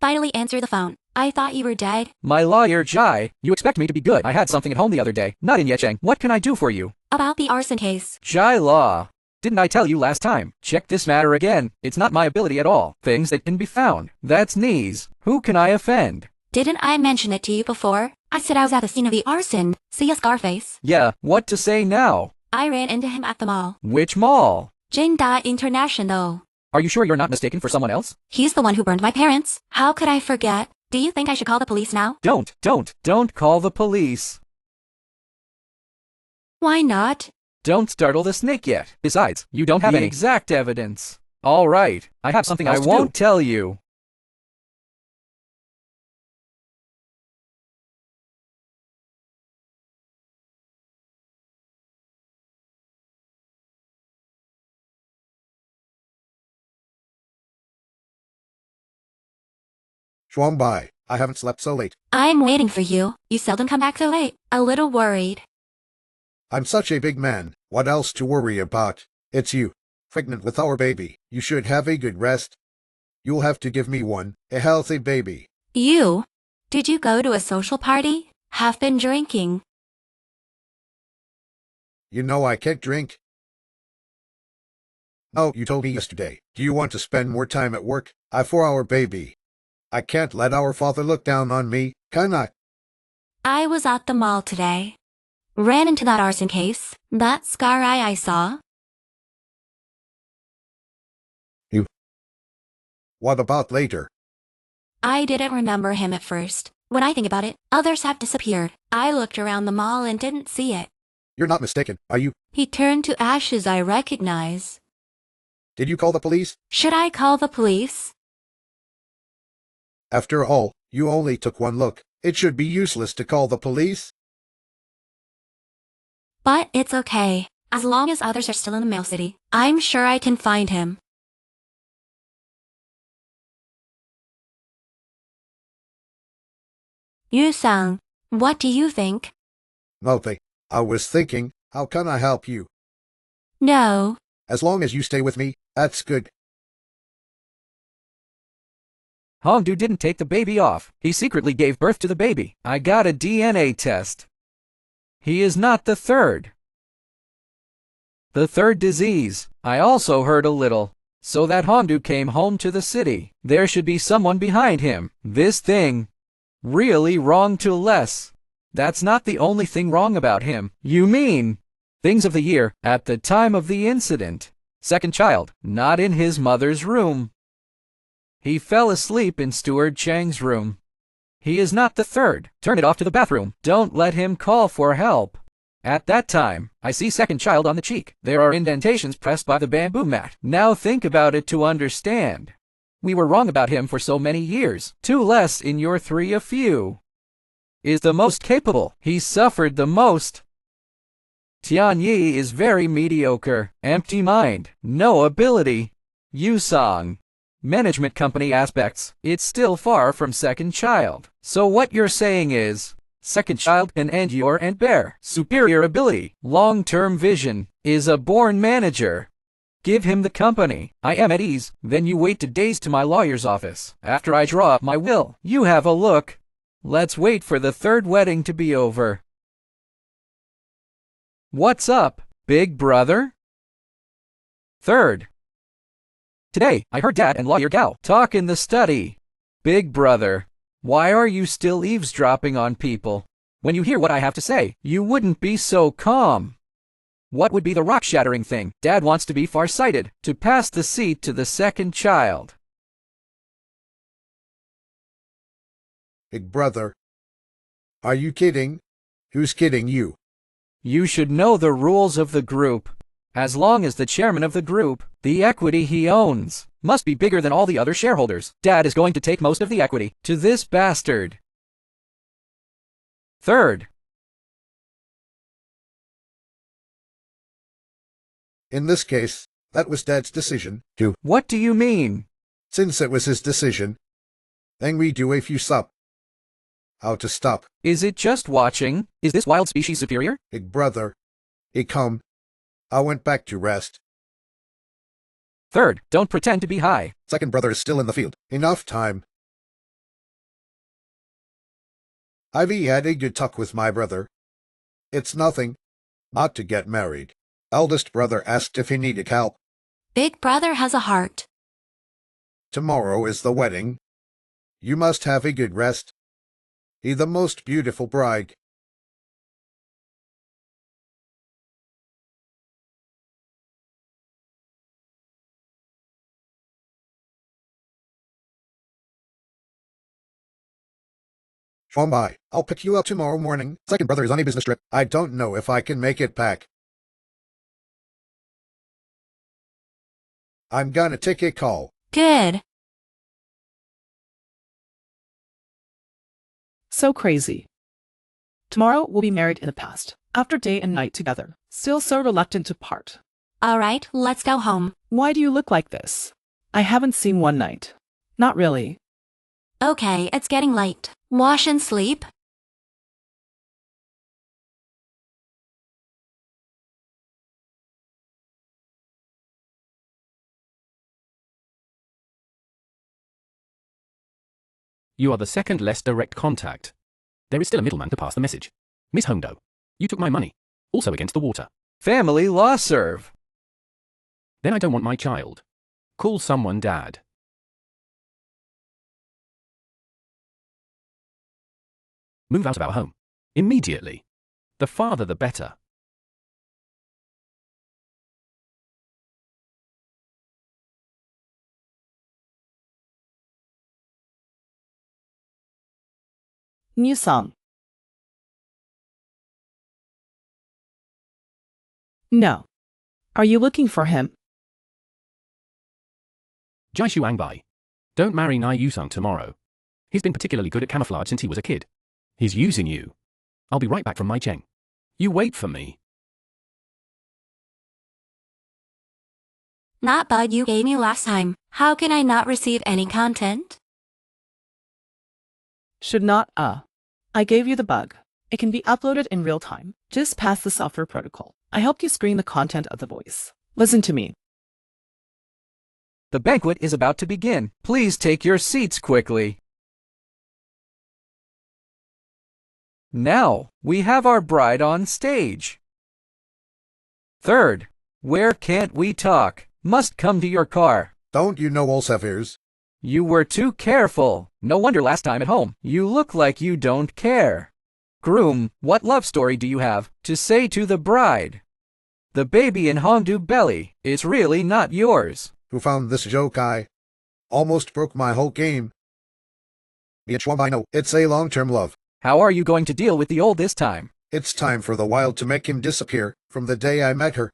Finally answer the phone. I thought you were dead. My lawyer Jai, you expect me to be good. I had something at home the other day, not in Yecheng. What can I do for you? About the arson case. Jai Law. Didn't I tell you last time? Check this matter again. It's not my ability at all. Things that can be found. That's Nie's. Who can I offend? Didn't I mention it to you before? I said I was at the scene of the arson. See a Scarface? Yeah, what to say now? I ran into him at the mall. Which mall? Jinda International. Are you sure you're not mistaken for someone else? He's the one who burned my parents. How could I forget? Do you think I should call the police now? Don't call the police. Why not? Don't startle the snake yet. Besides, you don't have any exact evidence. All right, I have something else to do. I won't tell you. Bai, I haven't slept so late. I'm waiting for you. You seldom come back so late. A little worried. I'm such a big man. What else to worry about? It's you. Pregnant with our baby. You should have a good rest. You'll have to give me one. A healthy baby. You? Did you go to a social party? Have been drinking. You know I can't drink. Oh, you told me yesterday. Do you want to spend more time at work? For our baby. I can't let our father look down on me, can I? I was at the mall today. Ran into that arson case. That scar I saw. You. What about later? I didn't remember him at first. When I think about it, others have disappeared. I looked around the mall and didn't see it. You're not mistaken, are you? He turned to ashes, I recognize. Did you call the police? Should I call the police? After all, you only took one look. It should be useless to call the police. But it's okay. As long as others are still in the mail city, I'm sure I can find him. Yu-san, what do you think? Nothing. I was thinking, how can I help you? No. As long as you stay with me, that's good. Hongdu didn't take the baby off. He secretly gave birth to the baby. I got a DNA test. He is not the third. The third disease. I also heard a little. So that Hongdu came home to the city. There should be someone behind him. This thing. Really wrong to less. That's not the only thing wrong about him. You mean? Things of the year, at the time of the incident. Second child, not in his mother's room. He fell asleep in Steward Chang's room. He is not the third. Turn it off to the bathroom. Don't let him call for help. At that time, I see second child on the cheek. There are indentations pressed by the bamboo mat. Now think about it to understand. We were wrong about him for so many years. Two less in your three a few. Is the most capable. He suffered the most. Tian Yi is very mediocre. Empty mind. No ability. Yusong. Management company aspects. It's still far from second child. So what you're saying is, second child can endure and bear. Superior ability, long-term vision, is a born manager. Give him the company. I am at ease. Then you wait 2 days to my lawyer's office. After I draw up my will, you have a look. Let's wait for the third wedding to be over. What's up, big brother? Third. Today, I heard Dad and Lawyer Gao talk in the study. Big brother, why are you still eavesdropping on people? When you hear what I have to say, you wouldn't be so calm. What would be the rock-shattering thing? Dad wants to be far-sighted, to pass the seat to the second child. Big brother. Are you kidding? Who's kidding you? You should know the rules of the group. As long as the chairman of the group, the equity he owns, must be bigger than all the other shareholders. Dad is going to take most of the equity to this bastard. Third. In this case, that was Dad's decision, too. What do you mean? Since it was his decision, then we do a few sup. How to stop. Is it just watching? Is this wild species superior? Big brother. He come. I went back to rest. Third, don't pretend to be high. Second brother is still in the field. Enough time. I've had a good talk with my brother. It's nothing. Not to get married. Eldest brother asked if he needed help. Big brother has a heart. Tomorrow is the wedding. You must have a good rest. He the most beautiful bride. Bye. I'll pick you up tomorrow morning. Second brother is on a business trip. I don't know if I can make it back. I'm gonna take a call. Good. So crazy. Tomorrow we'll be married in the past, after day and night together, still so reluctant to part. All right, let's go home. Why do you look like this? I haven't seen one night. Not really. Okay, it's getting late. Wash and sleep. You are the second less direct contact. There is still a middleman to pass the message. Miss Hondo, you took my money. Also against the water. Family law serve. Then I don't want my child. Call someone dad. Move out of our home. Immediately. The farther the better. New song. No. Are you looking for him? Jai Shuang Bai. Don't marry Nai Yusung tomorrow. He's been particularly good at camouflage since he was a kid. He's using you. I'll be right back from my Cheng. You wait for me. Not bud you gave me last time. How can I not receive any content? Should not, I gave you the bug. It can be uploaded in real time. Just pass the software protocol. I helped you screen the content of the voice. Listen to me. The banquet is about to begin. Please take your seats quickly. Now, we have our bride on stage. Third, where can't we talk? Must come to your car. Don't you know Elseviers? You were too careful. No wonder last time at home. You look like you don't care. Groom, what love story do you have to say to the bride? The baby in Hongdu belly, it's really not yours. Who found this joke? I almost broke my whole game. I know it's a long-term love. How are you going to deal with the old this time? It's time for the wild to make him disappear. From the day I met her,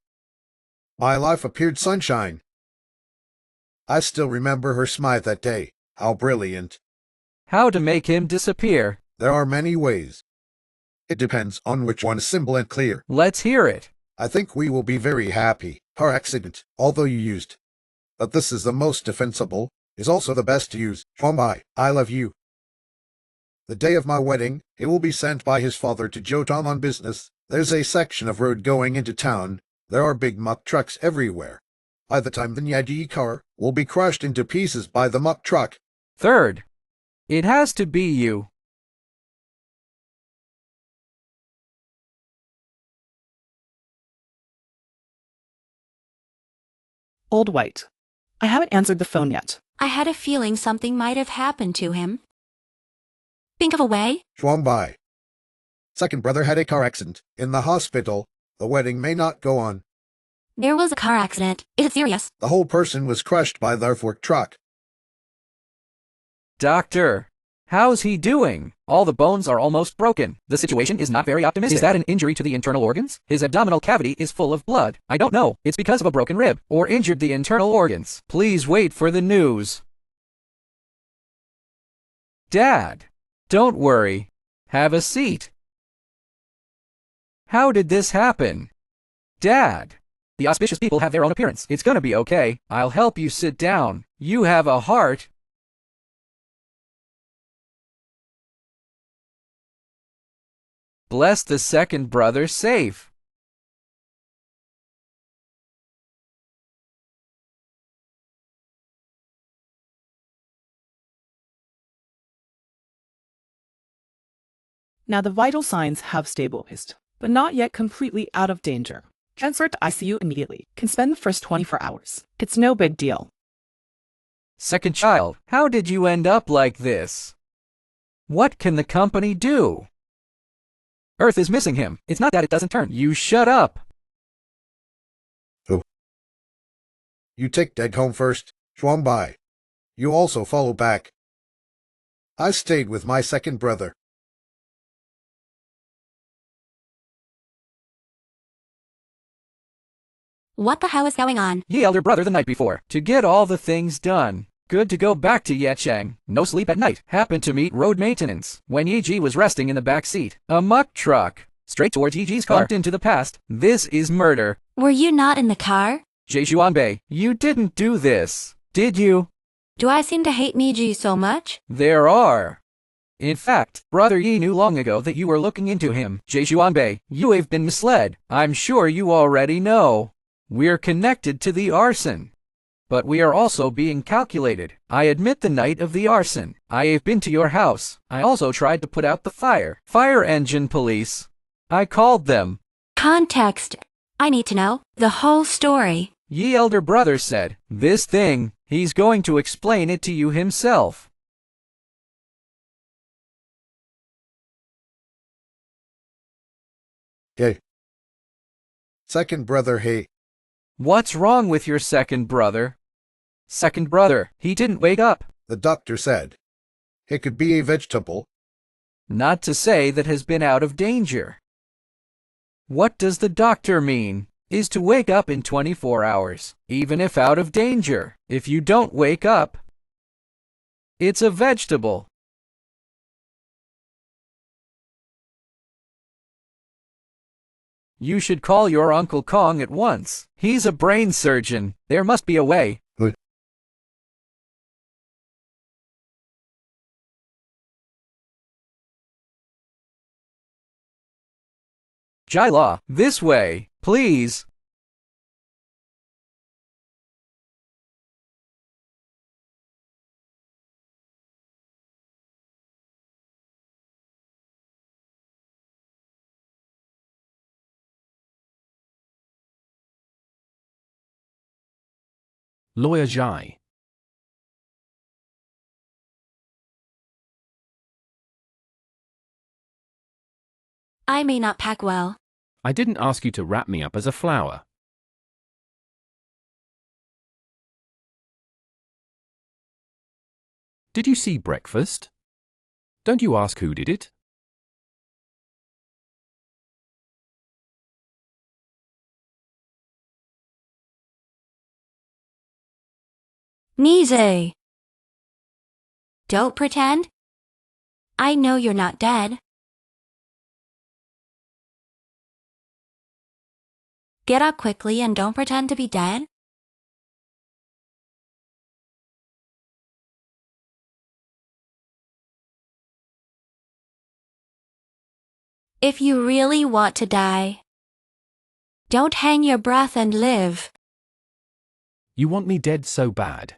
my life appeared sunshine. I still remember her smile that day. How brilliant. How to make him disappear? There are many ways. It depends on which one is simple and clear. Let's hear it. I think we will be very happy. Par accident, although you used. But this is the most defensible, is also the best to use. I love you. The day of my wedding, he will be sent by his father to Jiutan on business. There's a section of road going into town. There are big muck trucks everywhere. By the time the Nie car will be crushed into pieces by the muck truck. Third, it has to be you. Old White. I haven't answered the phone yet. I had a feeling something might have happened to him. Think of a way? Chuang Bai. Second brother had a car accident. In the hospital. The wedding may not go on. There was a car accident. Is it serious? The whole person was crushed by the fork truck. Doctor, how's he doing? All the bones are almost broken. The situation is not very optimistic. Is that an injury to the internal organs? His abdominal cavity is full of blood. I don't know. It's because of a broken rib or injured the internal organs. Please wait for the news. Dad, don't worry. Have a seat. How did this happen? Dad, the auspicious people have their own appearance. It's gonna be okay. I'll help you sit down. You have a heart. Bless the second brother safe. Now the vital signs have stabilized, but not yet completely out of danger. Transfer to ICU immediately. Can spend the first 24 hours. It's no big deal. Second child, how did you end up like this? What can the company do? Earth is missing him. It's not that it doesn't turn. You shut up. Oh. You take Dad home first, Chuang Bai. You also follow back. I stayed with my second brother. What the hell is going on? Ye elder brother the night before. To get all the things done. Good to go back to Yecheng. No sleep at night. Happened to meet road maintenance. When Yi was resting in the back seat. A muck truck. Straight towards Yi's car. Bumped into the past. This is murder. Were you not in the car? Zhuanbei, you didn't do this. Did you? Do I seem to hate Niji so much? There are. In fact, Brother Yi knew long ago that you were looking into him. Zhuanbei, you have been misled. I'm sure you already know. We're connected to the arson. But we are also being calculated. I admit the night of the arson. I have been to your house. I also tried to put out the fire. Fire engine police. I called them. Context. I need to know the whole story. Ye elder brother said, this thing, he's going to explain it to you himself. Hey. Second brother, hey. What's wrong with your second brother? Second brother, he didn't wake up. The doctor said. It could be a vegetable. Not to say that has been out of danger. What does the doctor mean? Is to wake up in 24 hours, even if out of danger. If you don't wake up, it's a vegetable. You should call your Uncle Kong at once. He's a brain surgeon. There must be a way. Jaila, this way, please. Lawyer Zhai. I may not pack well. I didn't ask you to wrap me up as a flower. Did you see breakfast? Don't you ask who did it? Nize. Don't pretend. I know you're not dead. Get up quickly and don't pretend to be dead. If you really want to die, don't hang your breath and live. You want me dead so bad.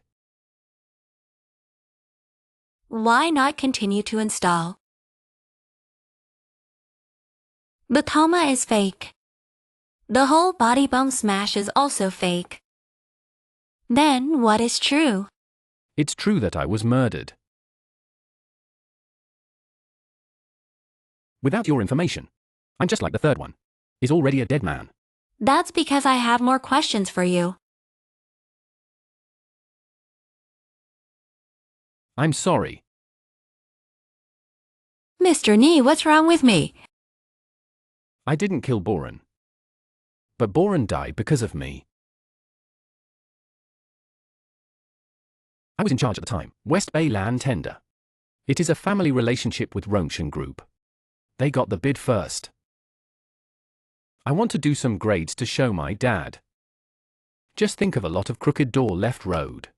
Why not continue to install? The coma is fake. The whole body bone smash is also fake. Then what is true? It's true that I was murdered. Without your information, I'm just like the third one. Is already a dead man. That's because I have more questions for you. I'm sorry. Mr. Nie, what's wrong with me? I didn't kill Boren. But Boren died because of me. I was in charge at the time, West Bay Land Tender. It is a family relationship with Rongshan Group. They got the bid first. I want to do some grades to show my dad. Just think of a lot of crooked door left road.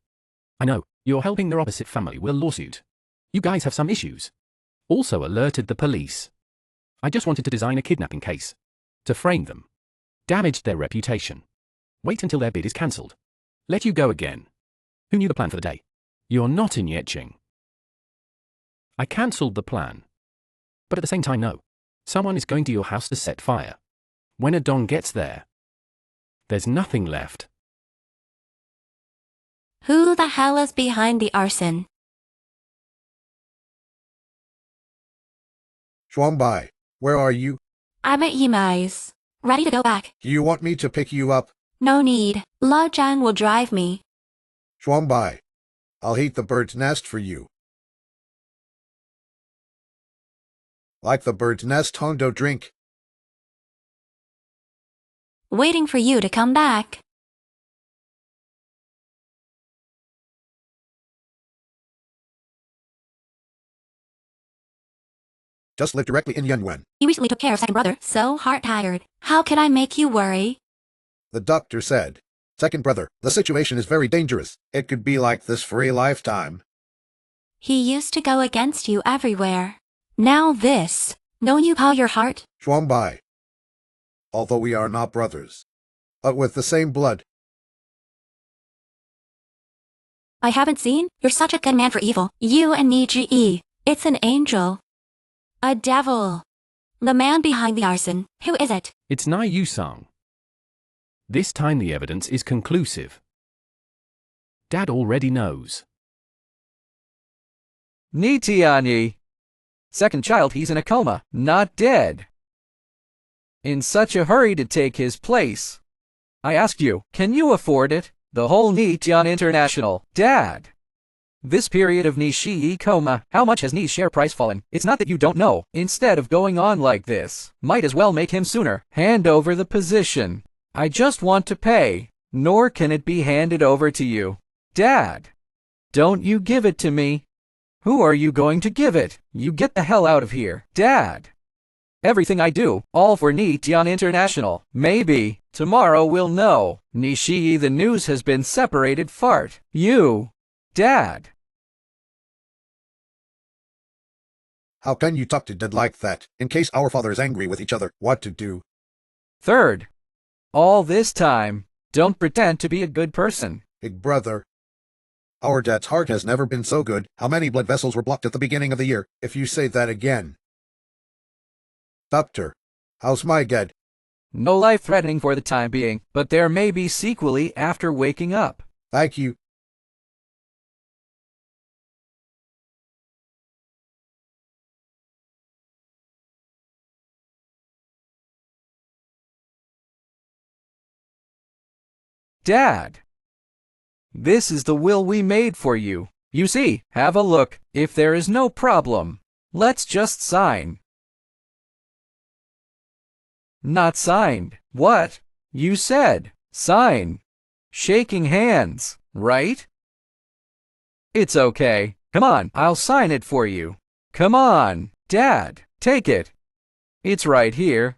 I know, you're helping their opposite family with a lawsuit. You guys have some issues. Also alerted the police. I just wanted to design a kidnapping case. To frame them. Damaged their reputation. Wait until their bid is cancelled. Let you go again. Who knew the plan for the day? You're not in Yeching. I cancelled the plan. But at the same time, no. Someone is going to your house to set fire. When a Dong gets there, there's nothing left. Who the hell is behind the arson? Shuangbai, where are you? I'm at Yimai's. Ready to go back. Do you want me to pick you up? No need. La Zhang will drive me. Shuangbai, I'll heat the bird's nest for you. Like the bird's nest Hondo drink. Waiting for you to come back. Just live directly in Yunyuan. You recently took care of second brother, so heart-tired. How can I make you worry? The doctor said, "Second brother, the situation is very dangerous. It could be like this for a lifetime." He used to go against you everywhere. Now this. Don't you call your heart? Shuangbai, although we are not brothers, but with the same blood. I haven't seen. You're such a good man for evil. You and Niji. It's an angel. A devil. The man behind the arson. Who is it? It's Nai Yusang. This time the evidence is conclusive. Dad already knows. Nie Tianyi. Second child, he's in a coma, not dead. In such a hurry to take his place. I asked you, can you afford it? The whole Nie Tian International. Dad. This period of Nishi coma, how much has Nie's share price fallen? It's not that you don't know. Instead of going on like this, might as well make him sooner. Hand over the position. I just want to pay, nor can it be handed over to you. Dad. Don't you give it to me. Who are you going to give it? You get the hell out of here. Dad. Everything I do, all for Nie Tian International. Maybe, tomorrow we'll know. Nishi, the news has been separated. Fart. You. Dad. How can you talk to Dad like that? In case our father is angry with each other, what to do? Third. All this time, don't pretend to be a good person. Big brother. Our dad's heart has never been so good. How many blood vessels were blocked at the beginning of the year? If you say that again. Doctor, how's my dad? No life-threatening for the time being, but there may be sequelae after waking up. Thank you. Dad. This is the will we made for you. You see, have a look. If there is no problem, let's just sign. Not signed. What? You said, sign. Shaking hands, right? It's okay. Come on, I'll sign it for you. Come on, Dad, take it. It's right here.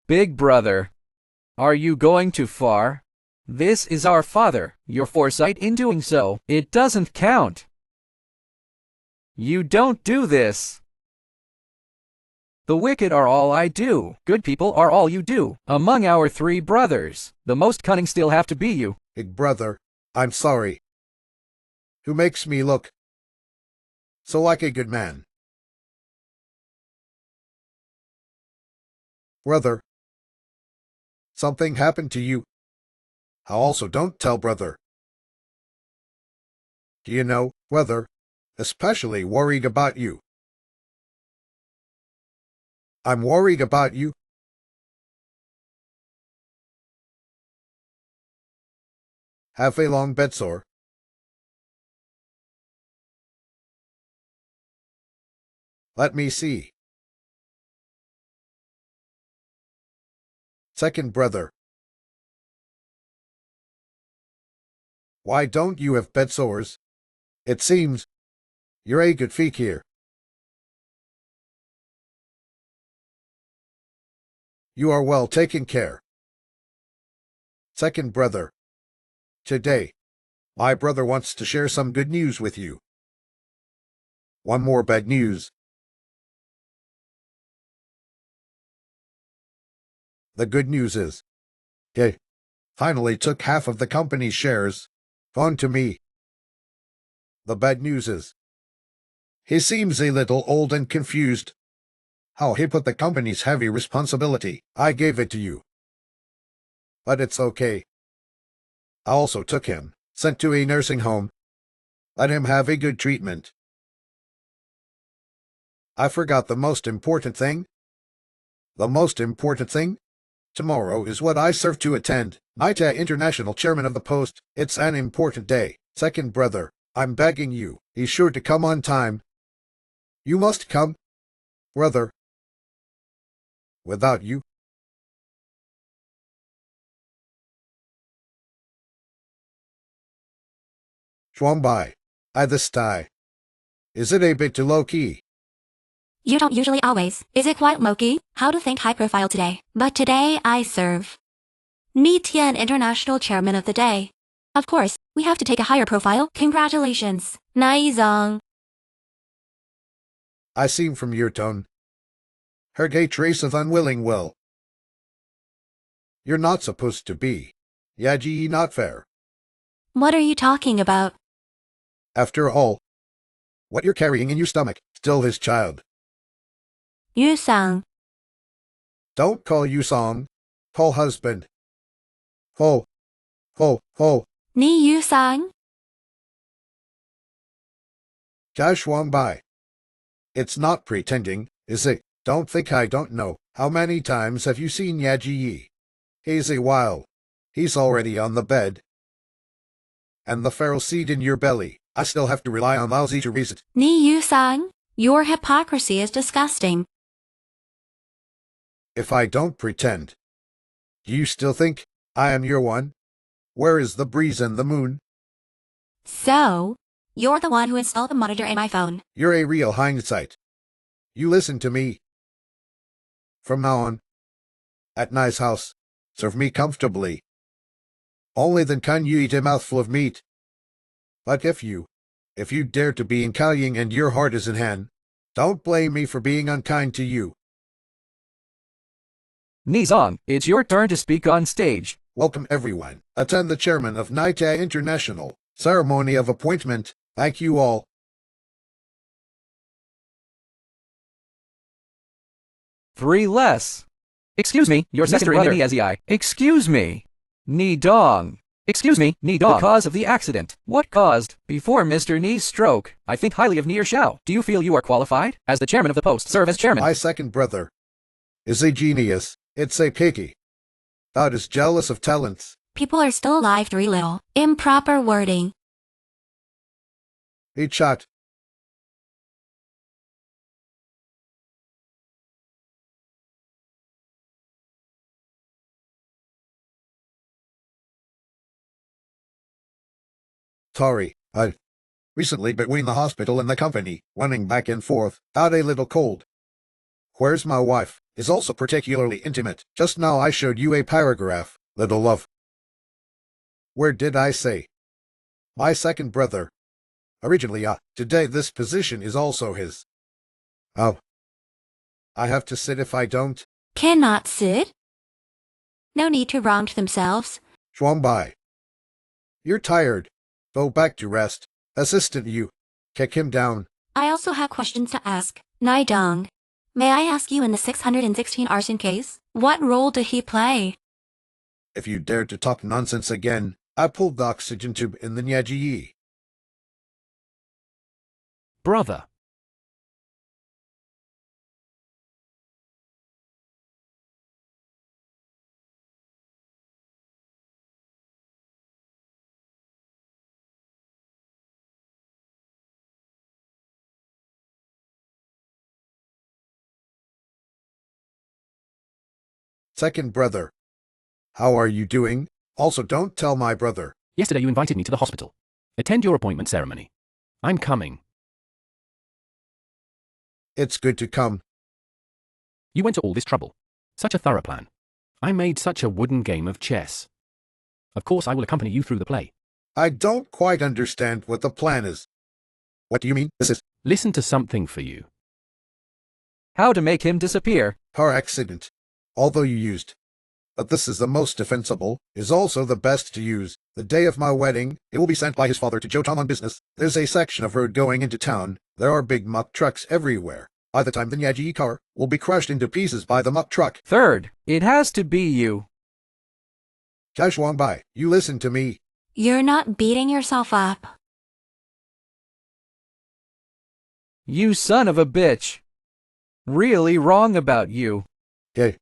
Big brother, are you going too far? This is our father. Your foresight in doing so, it doesn't count. You don't do this. The wicked are all I do. Good people are all you do. Among our three brothers, the most cunning still have to be you. Big brother, I'm sorry. Who makes me look So like a good man. Brother, something happened to you. I also don't tell brother. Do you know, brother, especially worried about you. I'm worried about you. Have a long bedsore. Let me see. Second brother. Why don't you have bed sores? It seems you're a good feek here. You are well taken care. Second brother. Today, my brother wants to share some good news with you. One more bad news. The good news is, he finally took half of the company's shares. On to me. The bad news is, he seems a little old and confused. How he put the company's heavy responsibility. I gave it to you. But it's okay. I also took him, sent to a nursing home. Let him have a good treatment. I forgot the most important thing. The most important thing? Tomorrow is what I serve to attend. EDSA International Chairman of the Post. It's an important day. Second brother, I'm begging you. Be sure to come on time. You must come, brother. Without you. Schwambai. I this tie. Is it a bit too low-key? You don't usually always. Is it quite low-key? How to think high profile today. But today I serve. Meet an international chairman of the day. Of course, we have to take a higher profile. Congratulations. Naizong. I seem from your tone. Heard a trace of unwilling will. You're not supposed to be. Yaji not fair. What are you talking about? After all, what you're carrying in your stomach, still his child. Yu-sang. Don't call you song. Call husband. Ho. Ho. Ho. Ni Yu-sang? Jashuang Bai. It's not pretending, is it? Don't think I don't know. How many times have you seen Yaji Yi? He's a while. He's already on the bed. And the feral seed in your belly. I still have to rely on lousy to raise it. Ni Yu-sang? Your hypocrisy is disgusting. If I don't pretend, do you still think I am your one? Where is the breeze and the moon? So, you're the one who installed the monitor in my phone. You're a real hindsight. You listen to me. From now on, at Nai's house, serve me comfortably. Only then can you eat a mouthful of meat. But if you dare to be Inkalying and your heart is in hand, don't blame me for being unkind to you. Nizong, it's your turn to speak on stage. Welcome everyone. Attend the chairman of EDSA International ceremony of appointment. Thank you all. Three less. Excuse me, your sister in the EDSA. Excuse me. Ni Dong. Excuse me, Ni Dong. The cause of the accident. What caused? Before Mr. Ni's stroke, I think highly of Ni Shao. Do you feel you are qualified? As the chairman of the post, serve as chairman. My second brother is a genius. It's a piggy. That is jealous of talents. People are still alive. 3 little. Improper wording. He shot. Sorry, I recently between the hospital and the company, running back and forth, got a little cold. Where's my wife? Is also particularly intimate. Just now I showed you a paragraph, little love. Where did I say? My second brother. Originally, today this position is also his. Oh. I have to sit if I don't. Cannot sit? No need to wrong themselves. Schwambai. You're tired. Go back to rest. Assistant you. Kick him down. I also have questions to ask. Nie Dong, may I ask you in the 616 arson case, what role did he play? If you dare to talk nonsense again, I pulled the oxygen tube in the Nie. Brother. Second brother. How are you doing? Also, don't tell my brother. Yesterday you invited me to the hospital. Attend your appointment ceremony. I'm coming. It's good to come. You went to all this trouble. Such a thorough plan. I made such a wooden game of chess. Of course I will accompany you through the play. I don't quite understand what the plan is. What do you mean? This is Listen to something for you. How to make him disappear. car accident. Although you used. But this is the most defensible, is also the best to use. The day of my wedding, it will be sent by his father to Jotam on business. There's a section of road going into town. There are big muck trucks everywhere. By the time the Nie car will be crushed into pieces by the muck truck. Third, it has to be you. Kashwang Bai, you listen to me. You're not beating yourself up. You son of a bitch. Really wrong about you. Okay.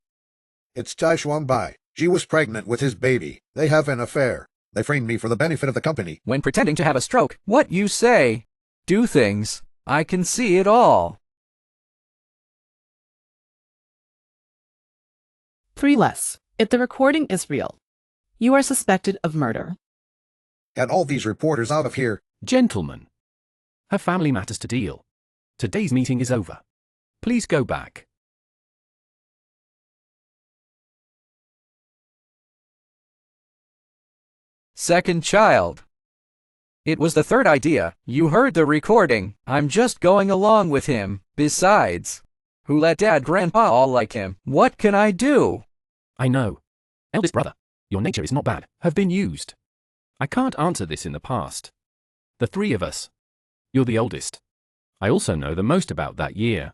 It's Taishuang Bai. She was pregnant with his baby. They have an affair. They framed me for the benefit of the company. When pretending to have a stroke, what you say, do things, I can see it all. 3 less. If the recording is real, you are suspected of murder. Get all these reporters out of here. Gentlemen, have family matters to deal. Today's meeting is over. Please go back. Second child. It was the third idea. You heard the recording. I'm just going along with him. Besides, who let dad grandpa all like him? What can I do? I know. Eldest brother, your nature is not bad. Have been used. I can't answer this in the past. The 3 of us. You're the oldest. I also know the most about that year.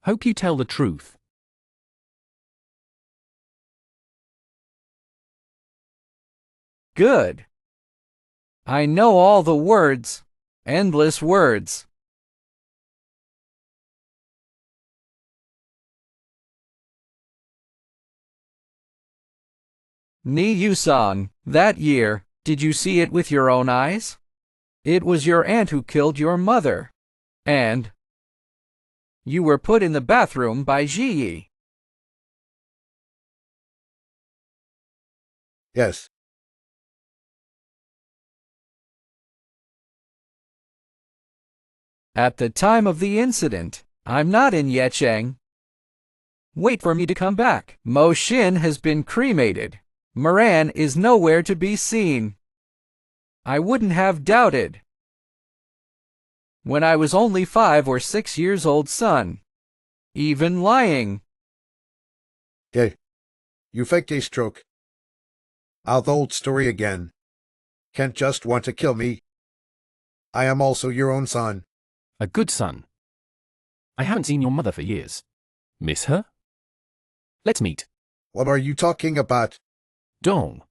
Hope you tell the truth. Good. I know all the words. Endless words. Ni Yusong, that year, did you see it with your own eyes? It was your aunt who killed your mother. And you were put in the bathroom by Ji. Yes. At the time of the incident, I'm not in Yecheng. Wait for me to come back. Mo Shin has been cremated. Moran is nowhere to be seen. I wouldn't have doubted. When I was only 5 or 6 years old, son. Even lying. Okay. You faked a stroke. Now the old story again. Can't just want to kill me. I am also your own son. A good son. I haven't seen your mother for years. Miss her? Let's meet. What are you talking about? Dong.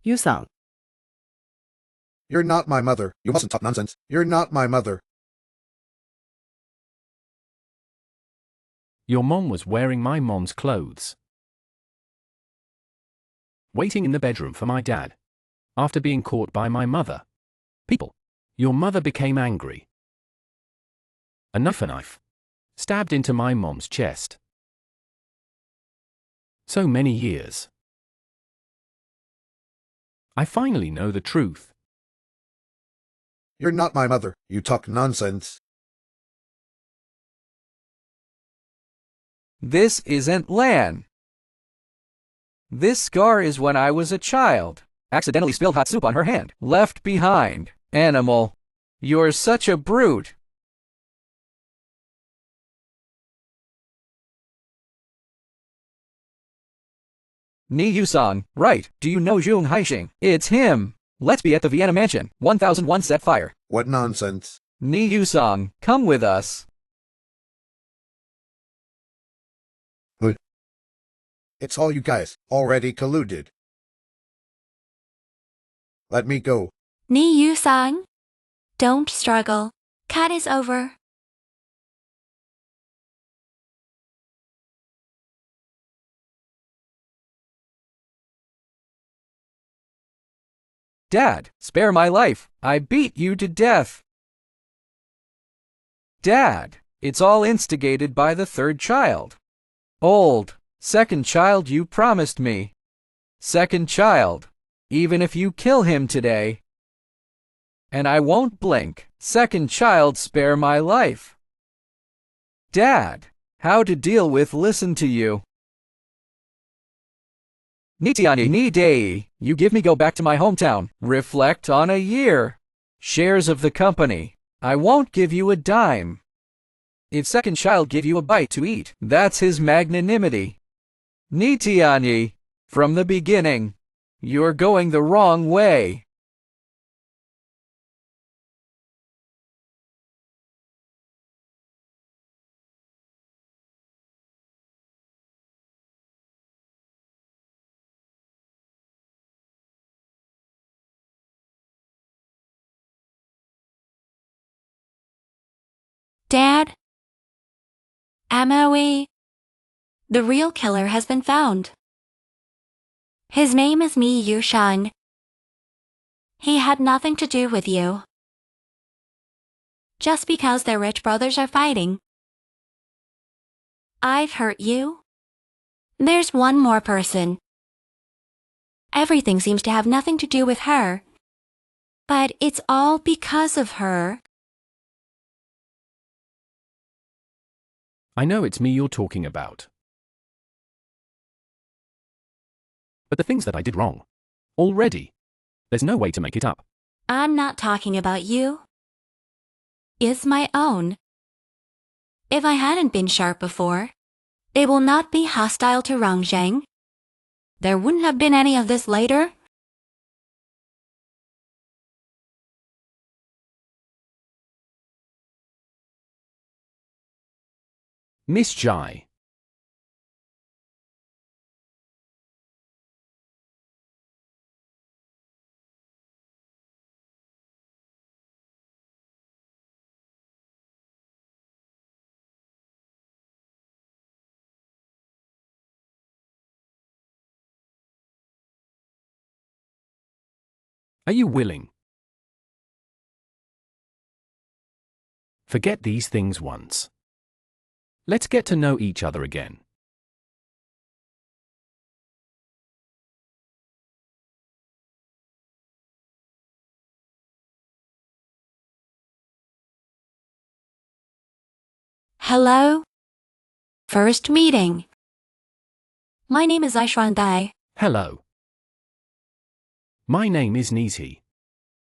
Yusong. You're not my mother. You mustn't talk nonsense. You're not my mother. Your mom was wearing my mom's clothes. Waiting in the bedroom for my dad. After being caught by my mother. People. Your mother became angry. A knife. Stabbed into my mom's chest. So many years. I finally know the truth. You're not my mother. You talk nonsense. This isn't Lan. This scar is when I was a child. Accidentally spilled hot soup on her hand. Left behind. Animal. You're such a brute. Ni Yu-sung, right. Do you know Jung Haixing? It's him. Let's be at the Vienna Mansion. 1001 set fire. What nonsense. Ni Yu-sung, come with us. It's all you guys already colluded. Let me go. Ni Yu-sung, don't struggle. Cut is over. Dad, spare my life. I beat you to death. Dad, it's all instigated by the third child. Old, second child you promised me. Second child, even if you kill him today. And I won't blink. Second child, spare my life. Dad, how to deal with listen to you. Nitiani ni dei, you give me go back to my hometown. Reflect on a year. Shares of the company. I won't give you a dime. If second child give you a bite to eat, that's his magnanimity. Nitiani, from the beginning, you're going the wrong way. Dad? MOE. The real killer has been found. His name is Mi Yu-sung. He had nothing to do with you. Just because their rich brothers are fighting. I've hurt you. There's one more person. Everything seems to have nothing to do with her. But it's all because of her. I know it's me you're talking about. But the things that I did wrong. Already. There's no way to make it up. I'm not talking about you. It's my own. If I hadn't been sharp before, it will not be hostile to Rongzheng. There wouldn't have been any of this later. Miss Jai. Are you willing? Forget these things once. Let's get to know each other again. Hello? First meeting. My name is Aishwan Dai. Hello. My name is Nisi.